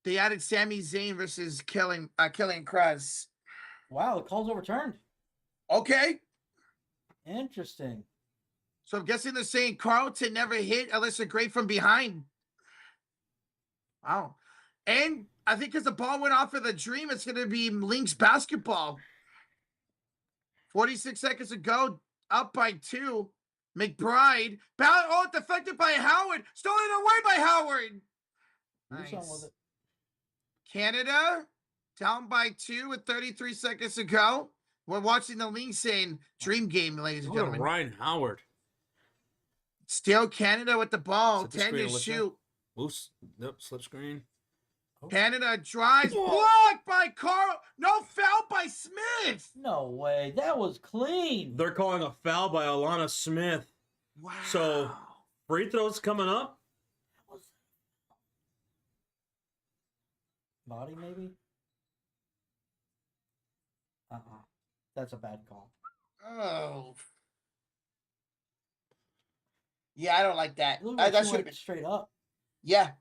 Speaker 2: They added Sami Zayn versus Killing Cross.
Speaker 3: Wow, the call's overturned.
Speaker 2: Okay.
Speaker 3: Interesting.
Speaker 2: So I'm guessing they're saying Carlton never hit Alyssa Gray from behind. Wow. And I think because the ball went off of the Dream, it's going to be Lynx basketball. 46 seconds to go, up by 2. McBride. Deflected by Howard. Stolen away by Howard.
Speaker 3: Do something with it.
Speaker 2: Canada down by 2 with 33 seconds to go. We're watching the Lynx in Dream game, ladies and
Speaker 1: Look at
Speaker 2: gentlemen.
Speaker 1: Ryan Howard.
Speaker 2: Still Canada with the ball.
Speaker 1: Set the
Speaker 2: 10
Speaker 1: screen,
Speaker 2: to
Speaker 1: Alyssa.
Speaker 2: shoot.
Speaker 1: Loose. Nope. Slip screen.
Speaker 2: Canada drives, blocked by Carl. No foul by Smith.
Speaker 3: No way. That was clean.
Speaker 1: They're calling a foul by Alana Smith.
Speaker 2: Wow.
Speaker 1: So, free throws coming up.
Speaker 3: Body, maybe? That's a bad call.
Speaker 2: Oh. Yeah, I don't like that.
Speaker 3: It looked like
Speaker 2: That
Speaker 3: she
Speaker 2: should have
Speaker 3: went
Speaker 2: been.
Speaker 3: straight up.
Speaker 2: Yeah.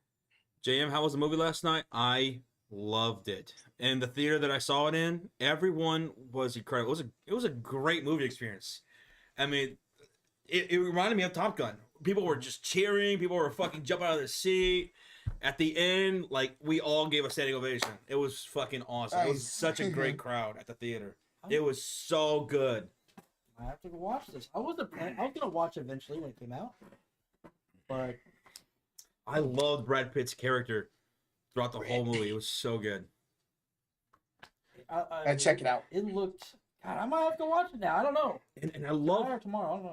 Speaker 1: JM, how was the movie last night? I loved it. And the theater that I saw it in, everyone was incredible. It was a great movie experience. I mean, it reminded me of Top Gun. People were just cheering. People were fucking jumping out of their seat. At the end, like, we all gave a standing ovation. It was fucking awesome. It was
Speaker 2: Nice.
Speaker 1: such a great crowd at the theater. It was so good.
Speaker 3: I have to go watch this. I was gonna watch it eventually when it came out, but
Speaker 1: I loved Brad Pitt's character throughout the whole movie. It was so good.
Speaker 2: Gotta check it out.
Speaker 3: It looked. God, I might have to watch it now. I don't know.
Speaker 1: And I love
Speaker 3: Tonight or tomorrow. I don't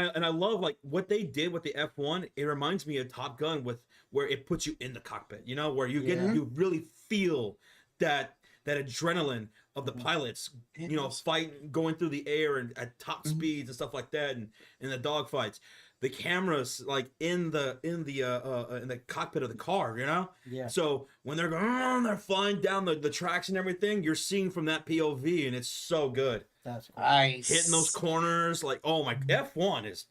Speaker 3: know.
Speaker 1: And I love like what they did with the F1. It reminds me of Top Gun with where it puts you in the cockpit, you know, where you get
Speaker 3: Yeah.
Speaker 1: you really feel that adrenaline of the pilots, you know, fighting, going through the air and at top speeds and stuff like that, and in the dogfights. The cameras like in the cockpit of the car, you know.
Speaker 3: Yeah.
Speaker 1: So when they're going, they're flying down the tracks and everything, you're seeing from that POV, and it's so good.
Speaker 3: That's cool.
Speaker 2: Nice.
Speaker 1: Hitting those corners, like, oh my, F1 is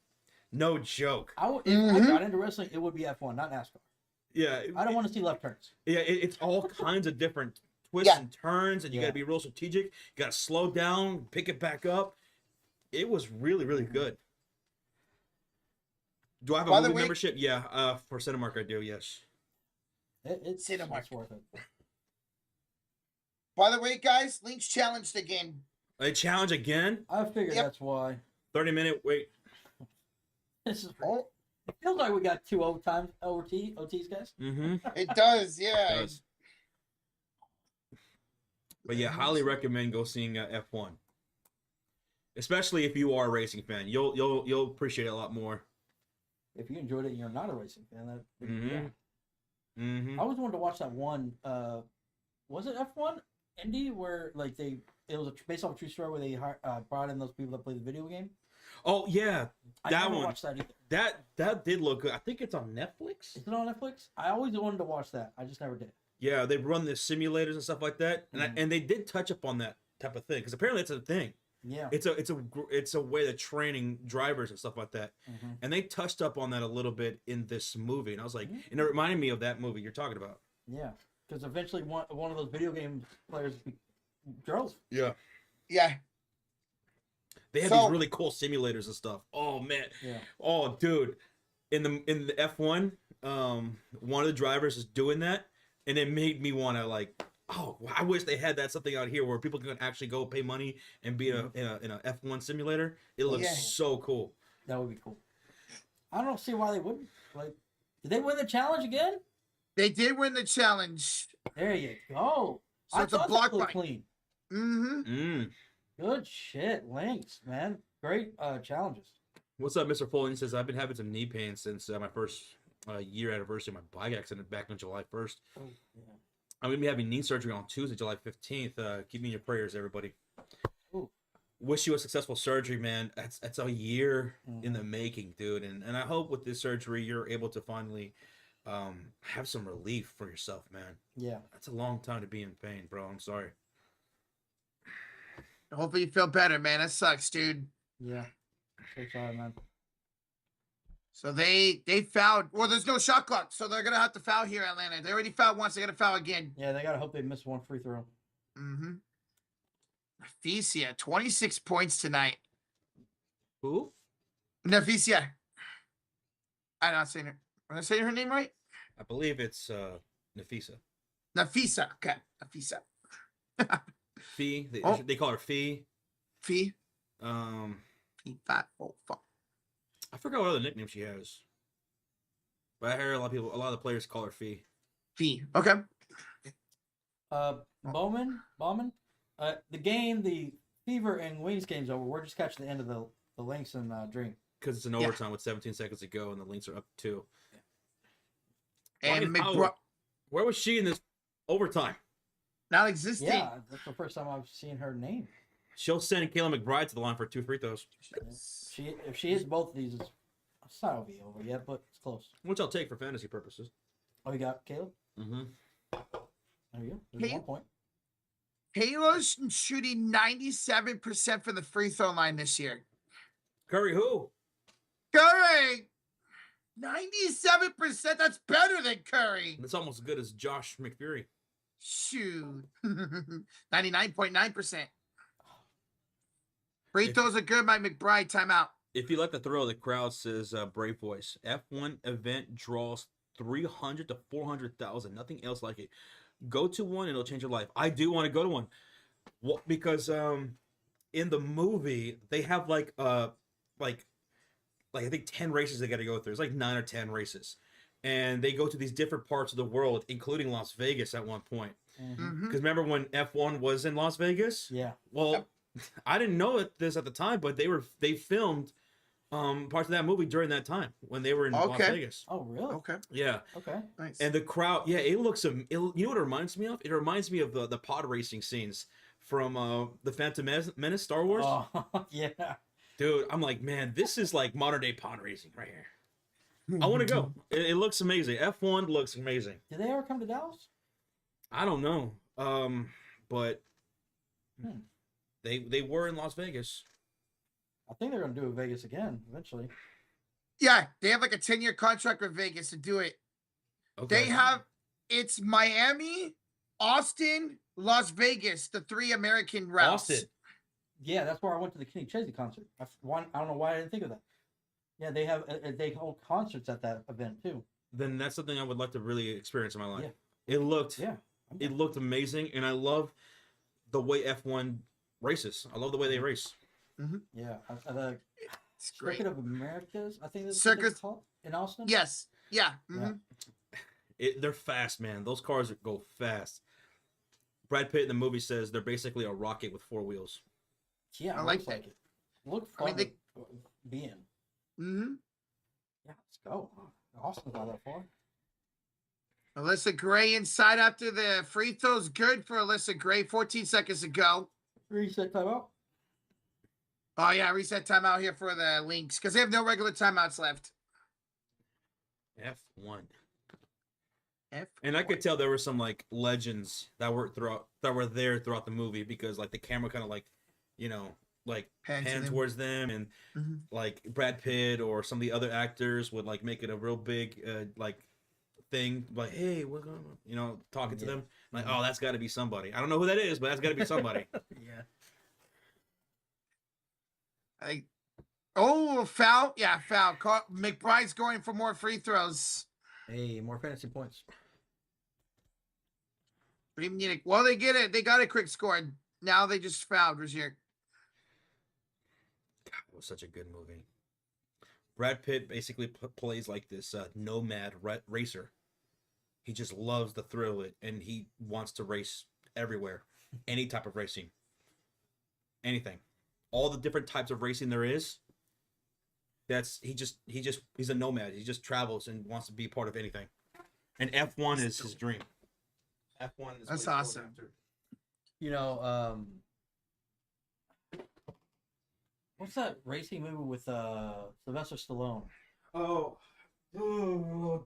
Speaker 1: no joke.
Speaker 3: If I got into wrestling, it would be F1, not NASCAR.
Speaker 1: Yeah,
Speaker 3: I don't want to see left turns.
Speaker 1: yeah, it's all kinds of different twists
Speaker 2: Yeah.
Speaker 1: and turns, and you got to be real strategic. You got to slow down, pick it back up. It was really, really good. Do I have a
Speaker 2: By the
Speaker 1: movie
Speaker 2: way-
Speaker 1: membership? Yeah, for Cinemark I do. Yes.
Speaker 3: It's
Speaker 2: Cinemark.
Speaker 3: worth it.
Speaker 2: By the way, guys, Link's challenged again.
Speaker 1: A challenge again.
Speaker 3: I figured
Speaker 2: Yep.
Speaker 3: that's why.
Speaker 1: 30-minute wait.
Speaker 3: This is.
Speaker 2: Oh,
Speaker 3: It feels like we got two OTs, guys.
Speaker 1: Mm-hmm.
Speaker 2: it does. Yeah.
Speaker 1: Does. But yeah, highly recommend go seeing F1. Especially if you are a racing fan, you'll appreciate it a lot more.
Speaker 3: If you enjoyed it, and you're not a racing fan.
Speaker 1: Mhm.
Speaker 3: Yeah.
Speaker 1: Mm-hmm.
Speaker 3: I always wanted to watch that one. Was it F1 Indy where like it was based off a true story where they brought in those people that play the video game.
Speaker 1: Oh yeah,
Speaker 3: I
Speaker 1: that
Speaker 3: never
Speaker 1: one.
Speaker 3: watched that either.
Speaker 1: That did look good. I think it's on Netflix.
Speaker 3: Is it on Netflix? I always wanted to watch that. I just never did.
Speaker 1: Yeah, they run the simulators and stuff like that, and
Speaker 3: Mhm.
Speaker 1: and they did touch up on that type of thing because apparently it's a thing.
Speaker 3: Yeah.
Speaker 1: It's a way of training drivers and stuff like that,
Speaker 3: Mm-hmm.
Speaker 1: and they touched up on that a little bit in this movie, and I was like,
Speaker 3: Mhm.
Speaker 1: and it reminded me of that movie you're talking about.
Speaker 3: Yeah. Because eventually one of those video game players be girls.
Speaker 1: Yeah,
Speaker 2: Yeah.
Speaker 1: they had
Speaker 2: So-
Speaker 1: these really cool simulators and stuff. Oh man,
Speaker 3: Yeah.
Speaker 1: oh dude, in the F1, one of the drivers is doing that, and it made me want to like. Oh, I wish they had that something out here where people can actually go pay money and be in a F1 simulator. It looks
Speaker 2: Yeah.
Speaker 1: so cool.
Speaker 3: That would be cool. I don't see why they wouldn't. Like, did they win the challenge again?
Speaker 2: They did win the challenge.
Speaker 3: There you go.
Speaker 2: So
Speaker 3: I
Speaker 2: it's a
Speaker 3: thought
Speaker 2: block
Speaker 3: that looked
Speaker 2: fight.
Speaker 3: clean.
Speaker 2: Mm-hmm.
Speaker 3: Good shit, Lynx, man. Great challenges.
Speaker 1: What's up, Mr. Foley? He says, I've been having some knee pain since my first year anniversary of my bike accident back on July 1st.
Speaker 3: Oh, yeah.
Speaker 1: I'm going to be having knee surgery on Tuesday, July 15th. Keep me in your prayers, everybody.
Speaker 3: Ooh.
Speaker 1: Wish you a successful surgery, man. That's a year in the
Speaker 3: Mhm.
Speaker 1: making, dude. And I hope with this surgery, you're able to finally have some relief for yourself, man.
Speaker 3: Yeah.
Speaker 1: That's a long time to be in pain, bro. I'm sorry.
Speaker 2: Hopefully you feel better, man. That sucks, dude.
Speaker 3: Yeah. So sorry, man.
Speaker 2: So they fouled. Well, there's no shot clock, so they're gonna have to foul here, Atlanta. They already fouled once. They're gonna foul again.
Speaker 3: Yeah, they gotta hope they miss one free throw.
Speaker 2: Mm-hmm. Nafisia, 26 points tonight.
Speaker 1: Who?
Speaker 2: Nafisia. I'm not saying her. Am I saying her name right?
Speaker 1: I believe it's Nafisa.
Speaker 2: Nafisa. Okay. Nafisa.
Speaker 1: Fee.
Speaker 2: Oh.
Speaker 1: They call her Fee.
Speaker 2: Fee.
Speaker 1: Fee.
Speaker 2: 504.
Speaker 1: I forgot what other nickname she has. But I hear a lot of the players call her Fee.
Speaker 2: Fee. Okay.
Speaker 3: Bowman. The Fever and Wings game's over. We're just catching the end of the Lynx and Dream.
Speaker 1: Because it's an
Speaker 2: Yeah.
Speaker 1: overtime with 17 seconds to go and the Lynx are up 2.
Speaker 2: And
Speaker 1: Why-
Speaker 2: McBride.
Speaker 1: Where was she in this Overtime.
Speaker 2: Not existing.
Speaker 3: Yeah, that's the first time I've seen her name.
Speaker 1: She'll send Kayla McBride to the line for 2 free throws,
Speaker 3: If she hits both of these, it's not over yet, but it's close.
Speaker 1: which I'll take for fantasy purposes.
Speaker 3: Oh, you got Caleb?
Speaker 1: Mm-hmm.
Speaker 3: There you go. There's 1 point.
Speaker 2: Halo's shooting 97% from the free throw line this year.
Speaker 1: Curry, who?
Speaker 2: Curry, 97%. That's better than Curry.
Speaker 1: That's almost as good as Josh McFury.
Speaker 2: Shoot, 99.9%. Free throws are good, Mike McBride. Timeout.
Speaker 1: If you like the throw, the crowd says brave voice. F1 event draws 300 to 400,000. Nothing else like it. Go to one and it'll change your life. I do want to go to one. Well, because in the movie they have like I think 10 races they got to go through. It's like 9 or 10 races, and they go to these different parts of the world, including Las Vegas at one point. Because remember when F1 was in Las Vegas?
Speaker 3: Yeah.
Speaker 1: Well, I didn't know this at the time, but they filmed parts of that movie during that time when they were in Las Vegas.
Speaker 3: Oh, really?
Speaker 2: Okay.
Speaker 1: Yeah.
Speaker 3: Okay.
Speaker 2: Nice.
Speaker 1: And the crowd, yeah, it looks. You know what it reminds me of? It reminds me of the pod racing scenes from the Phantom Menace, Star Wars.
Speaker 3: Oh, yeah.
Speaker 1: Dude, I'm like, man, this is like modern day pod racing right here. I want to go. It looks amazing. F1 looks amazing.
Speaker 3: Did they ever come to Dallas?
Speaker 1: I don't know, but they were in Las Vegas.
Speaker 3: I think they're going to do it Vegas again eventually.
Speaker 2: Yeah, they have like a 10-year contract with Vegas to do it.
Speaker 1: Okay.
Speaker 2: They have it's Miami, Austin, Las Vegas, the 3 American routes.
Speaker 1: Austin.
Speaker 3: Yeah, that's where I went to the Kenny Chesney concert. I don't know why I didn't think of that. Yeah, they hold concerts at that event too.
Speaker 1: Then that's something I would like to really experience in my life.
Speaker 3: Yeah.
Speaker 1: It looked
Speaker 3: Yeah.
Speaker 1: it looked amazing, and I love the way F1 races. I love the way they race.
Speaker 3: Yeah.
Speaker 2: It's great.
Speaker 3: Circuit of Americas, I think that's
Speaker 2: Circuit-
Speaker 3: what it's called in Austin.
Speaker 2: Yes. Yeah. mhm.
Speaker 3: Yeah.
Speaker 1: They're fast, man. Those cars go fast. Brad Pitt in the movie says they're basically a rocket with 4 wheels.
Speaker 3: Yeah,
Speaker 2: I
Speaker 3: it
Speaker 2: like
Speaker 3: looks
Speaker 2: that.
Speaker 3: like it. Look
Speaker 2: I mean,
Speaker 3: fun to be in.
Speaker 2: Mhm.
Speaker 3: Yeah, let's go. Austin's not that far.
Speaker 2: Alyssa Gray inside after the free throws. Good for Alyssa Gray. 14 seconds to go.
Speaker 3: Reset timeout.
Speaker 2: Oh, yeah. Reset timeout here for the Lynx because they have no regular timeouts left.
Speaker 1: F1.
Speaker 2: F.
Speaker 1: And I could tell there were some like legends that were there throughout the movie because like the camera kind of like, you know, like
Speaker 2: Pans to
Speaker 1: pan
Speaker 2: them.
Speaker 1: towards them, and
Speaker 2: Mhm.
Speaker 1: like Brad Pitt or some of the other actors would like make it a real big like thing, like, hey, what's going on? You know, talking to
Speaker 3: Yeah.
Speaker 1: them. Like, oh, that's got to be somebody. I don't know who that is, but that's got to be somebody.
Speaker 3: Yeah.
Speaker 2: Foul. Yeah, foul. McBride's going for more free throws.
Speaker 3: Hey, more fantasy points.
Speaker 2: But even need well, they get it. They got a quick score. Now they just fouled Rozier.
Speaker 1: God, it was such a good movie. Brad Pitt basically plays like this nomad racer. He just loves the thrill of it, and he wants to race everywhere, any type of racing, anything, all the different types of racing there is. He's a nomad. He just travels and wants to be part of anything. And F1 is his dream. F1 is
Speaker 2: That's
Speaker 1: what he's
Speaker 2: awesome.
Speaker 1: going after.
Speaker 3: You know, what's that racing movie with Sylvester Stallone?
Speaker 1: Oh,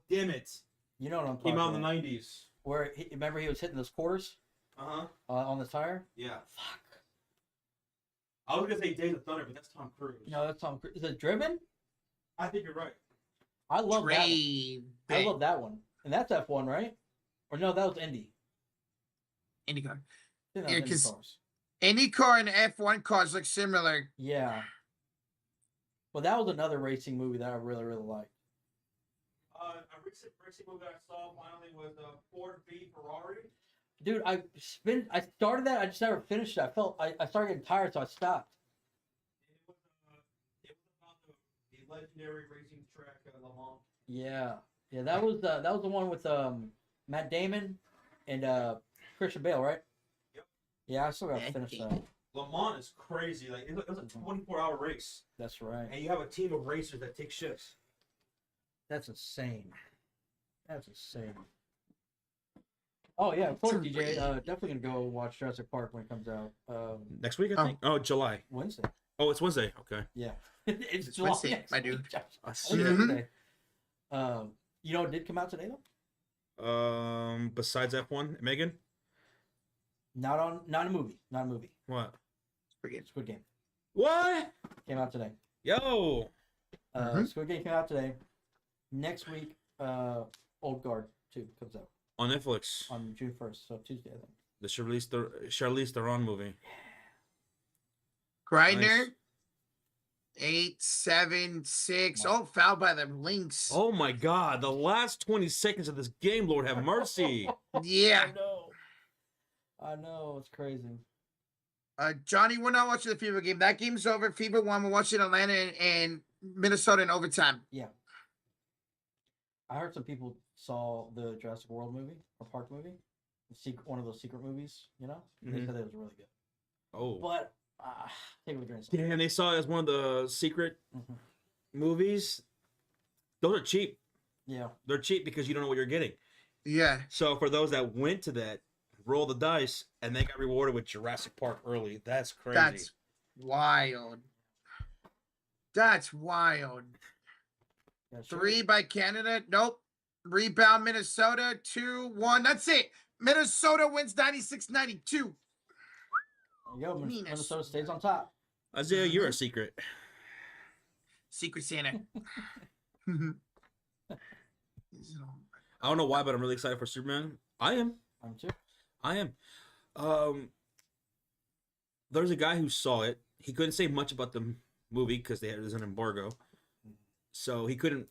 Speaker 1: damn it!
Speaker 3: You know what I'm talking
Speaker 1: Came out in
Speaker 3: about.
Speaker 1: the 90s.
Speaker 3: Where remember he was hitting those quarters on the tire?
Speaker 1: Yeah.
Speaker 3: Fuck.
Speaker 1: I was gonna say Days of Thunder, but that's Tom Cruise.
Speaker 3: No, that's Tom Cruise. Is it Driven?
Speaker 1: I think you're right.
Speaker 3: I love that one.
Speaker 2: Trade.
Speaker 3: I love that one. And that's F1, right? Or no, that was Indy.
Speaker 2: IndyCar.
Speaker 3: I think that was
Speaker 2: Yeah,
Speaker 3: Indy
Speaker 2: 'cause-
Speaker 3: cars.
Speaker 2: IndyCar and F1 cars look similar.
Speaker 3: Yeah. Well, that was another racing movie that I really, really liked.
Speaker 1: A recent racing movie that I saw finally was Ford v Ferrari.
Speaker 3: Dude, I started that. I just never finished it. I started getting tired, so I stopped.
Speaker 1: It was about the legendary racing track Le Mans.
Speaker 3: Yeah, that was the one with Matt Damon and Christian Bale, right?
Speaker 1: Yep.
Speaker 3: Yeah, I still got to
Speaker 2: Matt
Speaker 3: finish that.
Speaker 2: Damon.
Speaker 1: Le Mans is crazy. Like it was a 24-hour race,
Speaker 3: That's right.
Speaker 1: and you have a team of racers that take shifts.
Speaker 3: That's insane. That's insane. Oh yeah, of course, DJ. Definitely gonna go watch Jurassic Park when it comes out.
Speaker 1: Next week, I think. Oh, July.
Speaker 3: Wednesday.
Speaker 1: Oh, it's Wednesday. Okay.
Speaker 3: Yeah, it's July
Speaker 2: Wednesday,
Speaker 3: next
Speaker 2: my
Speaker 3: week,
Speaker 2: dude.
Speaker 3: Josh.
Speaker 1: I
Speaker 3: I
Speaker 1: see
Speaker 3: think
Speaker 1: it.
Speaker 3: it's Wednesday. You know, it did come out today though.
Speaker 1: Besides F1, Megan.
Speaker 3: Not a movie. Not a movie.
Speaker 1: What?
Speaker 3: Squid Game
Speaker 1: What?
Speaker 3: came out today.
Speaker 1: Yo.
Speaker 3: Squid Game came out today. Next week, Old Guard 2 comes out
Speaker 1: On Netflix.
Speaker 3: on June 1st, so Tuesday, I think.
Speaker 1: The Charlize Theron movie.
Speaker 2: Grindr.
Speaker 1: Nice.
Speaker 2: 876. Oh, fouled by the Lynx.
Speaker 1: Oh my God! The last 20 seconds of this game, Lord have mercy.
Speaker 2: Yeah.
Speaker 3: I know, it's crazy.
Speaker 2: Johnny, we're not watching the Fever game. That game's over. Fever won. We're watching Atlanta and Minnesota in overtime.
Speaker 3: Yeah. I heard some people saw the Jurassic World movie or Park movie, one of those secret movies. You know, they
Speaker 1: Mhm.
Speaker 3: said it was really good.
Speaker 1: Oh.
Speaker 3: But take it with a grain of salt.
Speaker 1: Damn, they saw it as one of the secret
Speaker 3: Mhm.
Speaker 1: movies. Those are cheap.
Speaker 3: Yeah.
Speaker 1: They're cheap because you don't know what you're getting.
Speaker 2: Yeah.
Speaker 1: So for those that went to that, roll the dice, and they got rewarded with Jurassic Park early. That's crazy.
Speaker 2: That's wild. That's wild.
Speaker 3: Yeah, sure.
Speaker 2: 3 by Canada. Nope. Rebound Minnesota. 2-1. That's it. Minnesota wins 96-92.
Speaker 3: There you go. Minnesota stays on top.
Speaker 1: Isaiah, you're a secret.
Speaker 2: Secret Santa.
Speaker 1: I don't know why, but I'm really excited for Superman. I am.
Speaker 3: I'm too.
Speaker 1: I am. There's a guy who saw it. He couldn't say much about the movie because there's an embargo, so he couldn't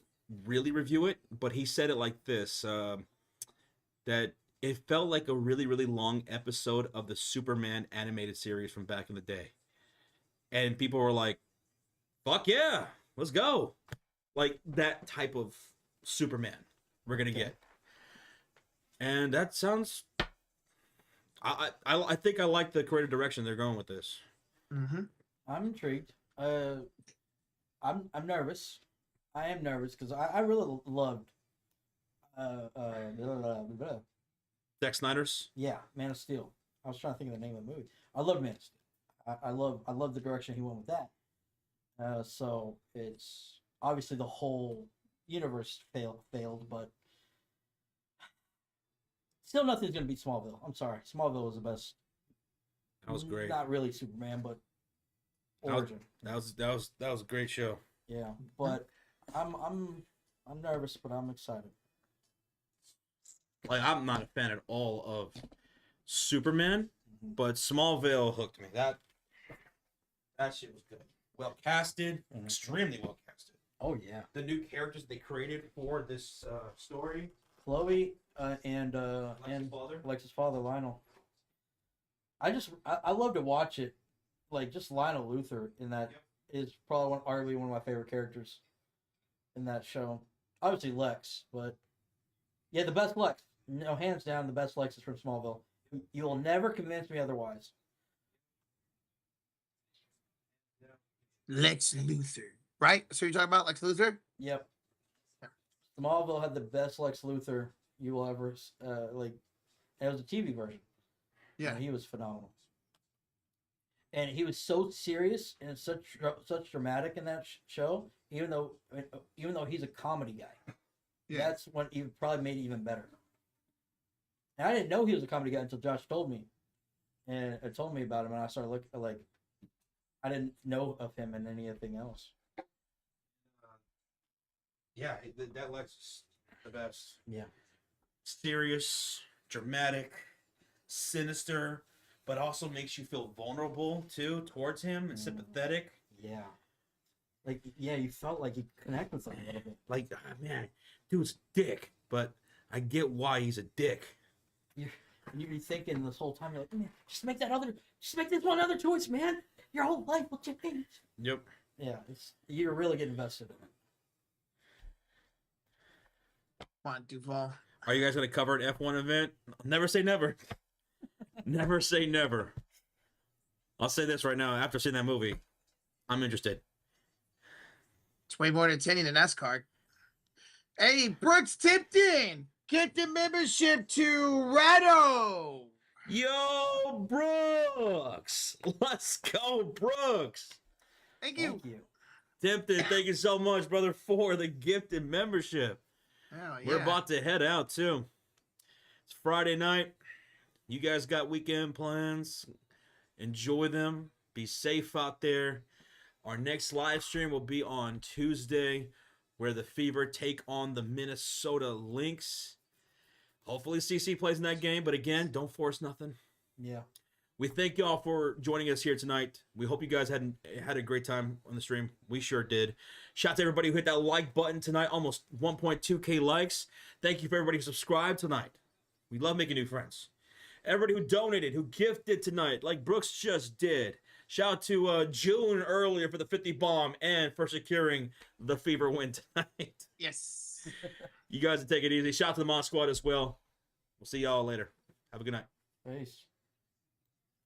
Speaker 1: really review it. But he said it like this: that it felt like a really, really long episode of the Superman animated series from back in the day, and people were like, "Fuck yeah, let's go!" Like that type of Superman we're gonna get, and that sounds. I think I like the creative direction they're going with this.
Speaker 2: Mm-hmm.
Speaker 3: I'm intrigued. I'm nervous. I am nervous because I really loved.
Speaker 1: Zack Snyder's.
Speaker 3: Yeah, Man of Steel. I was trying to think of the name of the movie. I love Man of Steel. I love the direction he went with that. So it's obviously the whole universe failed, but still nothing's gonna beat Smallville. I'm sorry, Smallville was the best.
Speaker 1: That was great.
Speaker 3: Not really Superman, but
Speaker 1: That was-
Speaker 3: origin.
Speaker 1: That was a great show.
Speaker 3: Yeah, but I'm nervous, but I'm excited.
Speaker 1: Like I'm not a fan at all of Superman,
Speaker 3: Mhm.
Speaker 1: but Smallville hooked me. That shit was good. Well casted,
Speaker 3: Mhm.
Speaker 1: extremely well casted.
Speaker 3: Oh yeah,
Speaker 1: The new characters they created for this story.
Speaker 3: Chloe and
Speaker 1: Father.
Speaker 3: Alexa's father, Lionel. I love to watch it. Like just Lionel Luthor in that is probably arguably one of my favorite characters in that show. Obviously Lex, but yeah, the best Lex. No, hands down, the best Lex is from Smallville. You will never convince me otherwise.
Speaker 2: Lex Luthor. Right? So you're talking about Lex Luthor?
Speaker 3: Yep. Smallville had the best Lex Luthor you will ever like. It was a TV version.
Speaker 2: Yeah.
Speaker 3: And he was phenomenal. And he was so serious and such dramatic in that show. Even though he's a comedy guy,
Speaker 2: Yeah.
Speaker 3: that's when he probably made it even better. And I didn't know he was a comedy guy until Josh told me, and it told me about him, and I started looking like I didn't know of him and anything else.
Speaker 1: Yeah, that Lex is the best.
Speaker 3: Yeah.
Speaker 1: Serious, dramatic, sinister, but also makes you feel vulnerable too towards him and sympathetic.
Speaker 3: Yeah. Like you felt like you connect with him a little bit.
Speaker 1: Like, man, dude's dick, but I get why he's a dick.
Speaker 3: You're thinking this whole time, you're like, man, just make this one other choice, man. Your whole life will change.
Speaker 1: Yep.
Speaker 3: Yeah, you're really getting invested in it.
Speaker 2: Come on, Duval.
Speaker 1: Are you guys gonna cover an F1 event? Never say never. Never say never. I'll say this right now. After seeing that movie, I'm interested.
Speaker 2: It's way more entertaining than NASCAR. Hey, Brooks Tipton. Gifted membership to Redo.
Speaker 1: Yo, Brooks. Let's go, Brooks.
Speaker 2: Thank you.
Speaker 3: Thank you.
Speaker 1: Tempted, thank you so much, brother, for the gifted membership.
Speaker 2: Oh, yeah.
Speaker 1: We're about to head out, too. It's Friday night. You guys got weekend plans. Enjoy them. Be safe out there. Our next live stream will be on Tuesday, where the Fever take on the Minnesota Lynx. Hopefully CC plays in that game, but again, don't force nothing.
Speaker 3: Yeah.
Speaker 1: We thank y'all for joining us here tonight. We hope you guys had a great time on the stream. We sure did. Shout out to everybody who hit that like button tonight. Almost 1.2K likes. Thank you for everybody who subscribed tonight. We love making new friends. Everybody who donated, who gifted tonight, like Brooks just did. Shout out to June earlier for the 50 bomb and for securing the Fever win tonight.
Speaker 2: Yes.
Speaker 1: You guys take it easy. Shout out to the Mod Squad as well. We'll see y'all later. Have a good night.
Speaker 3: Peace.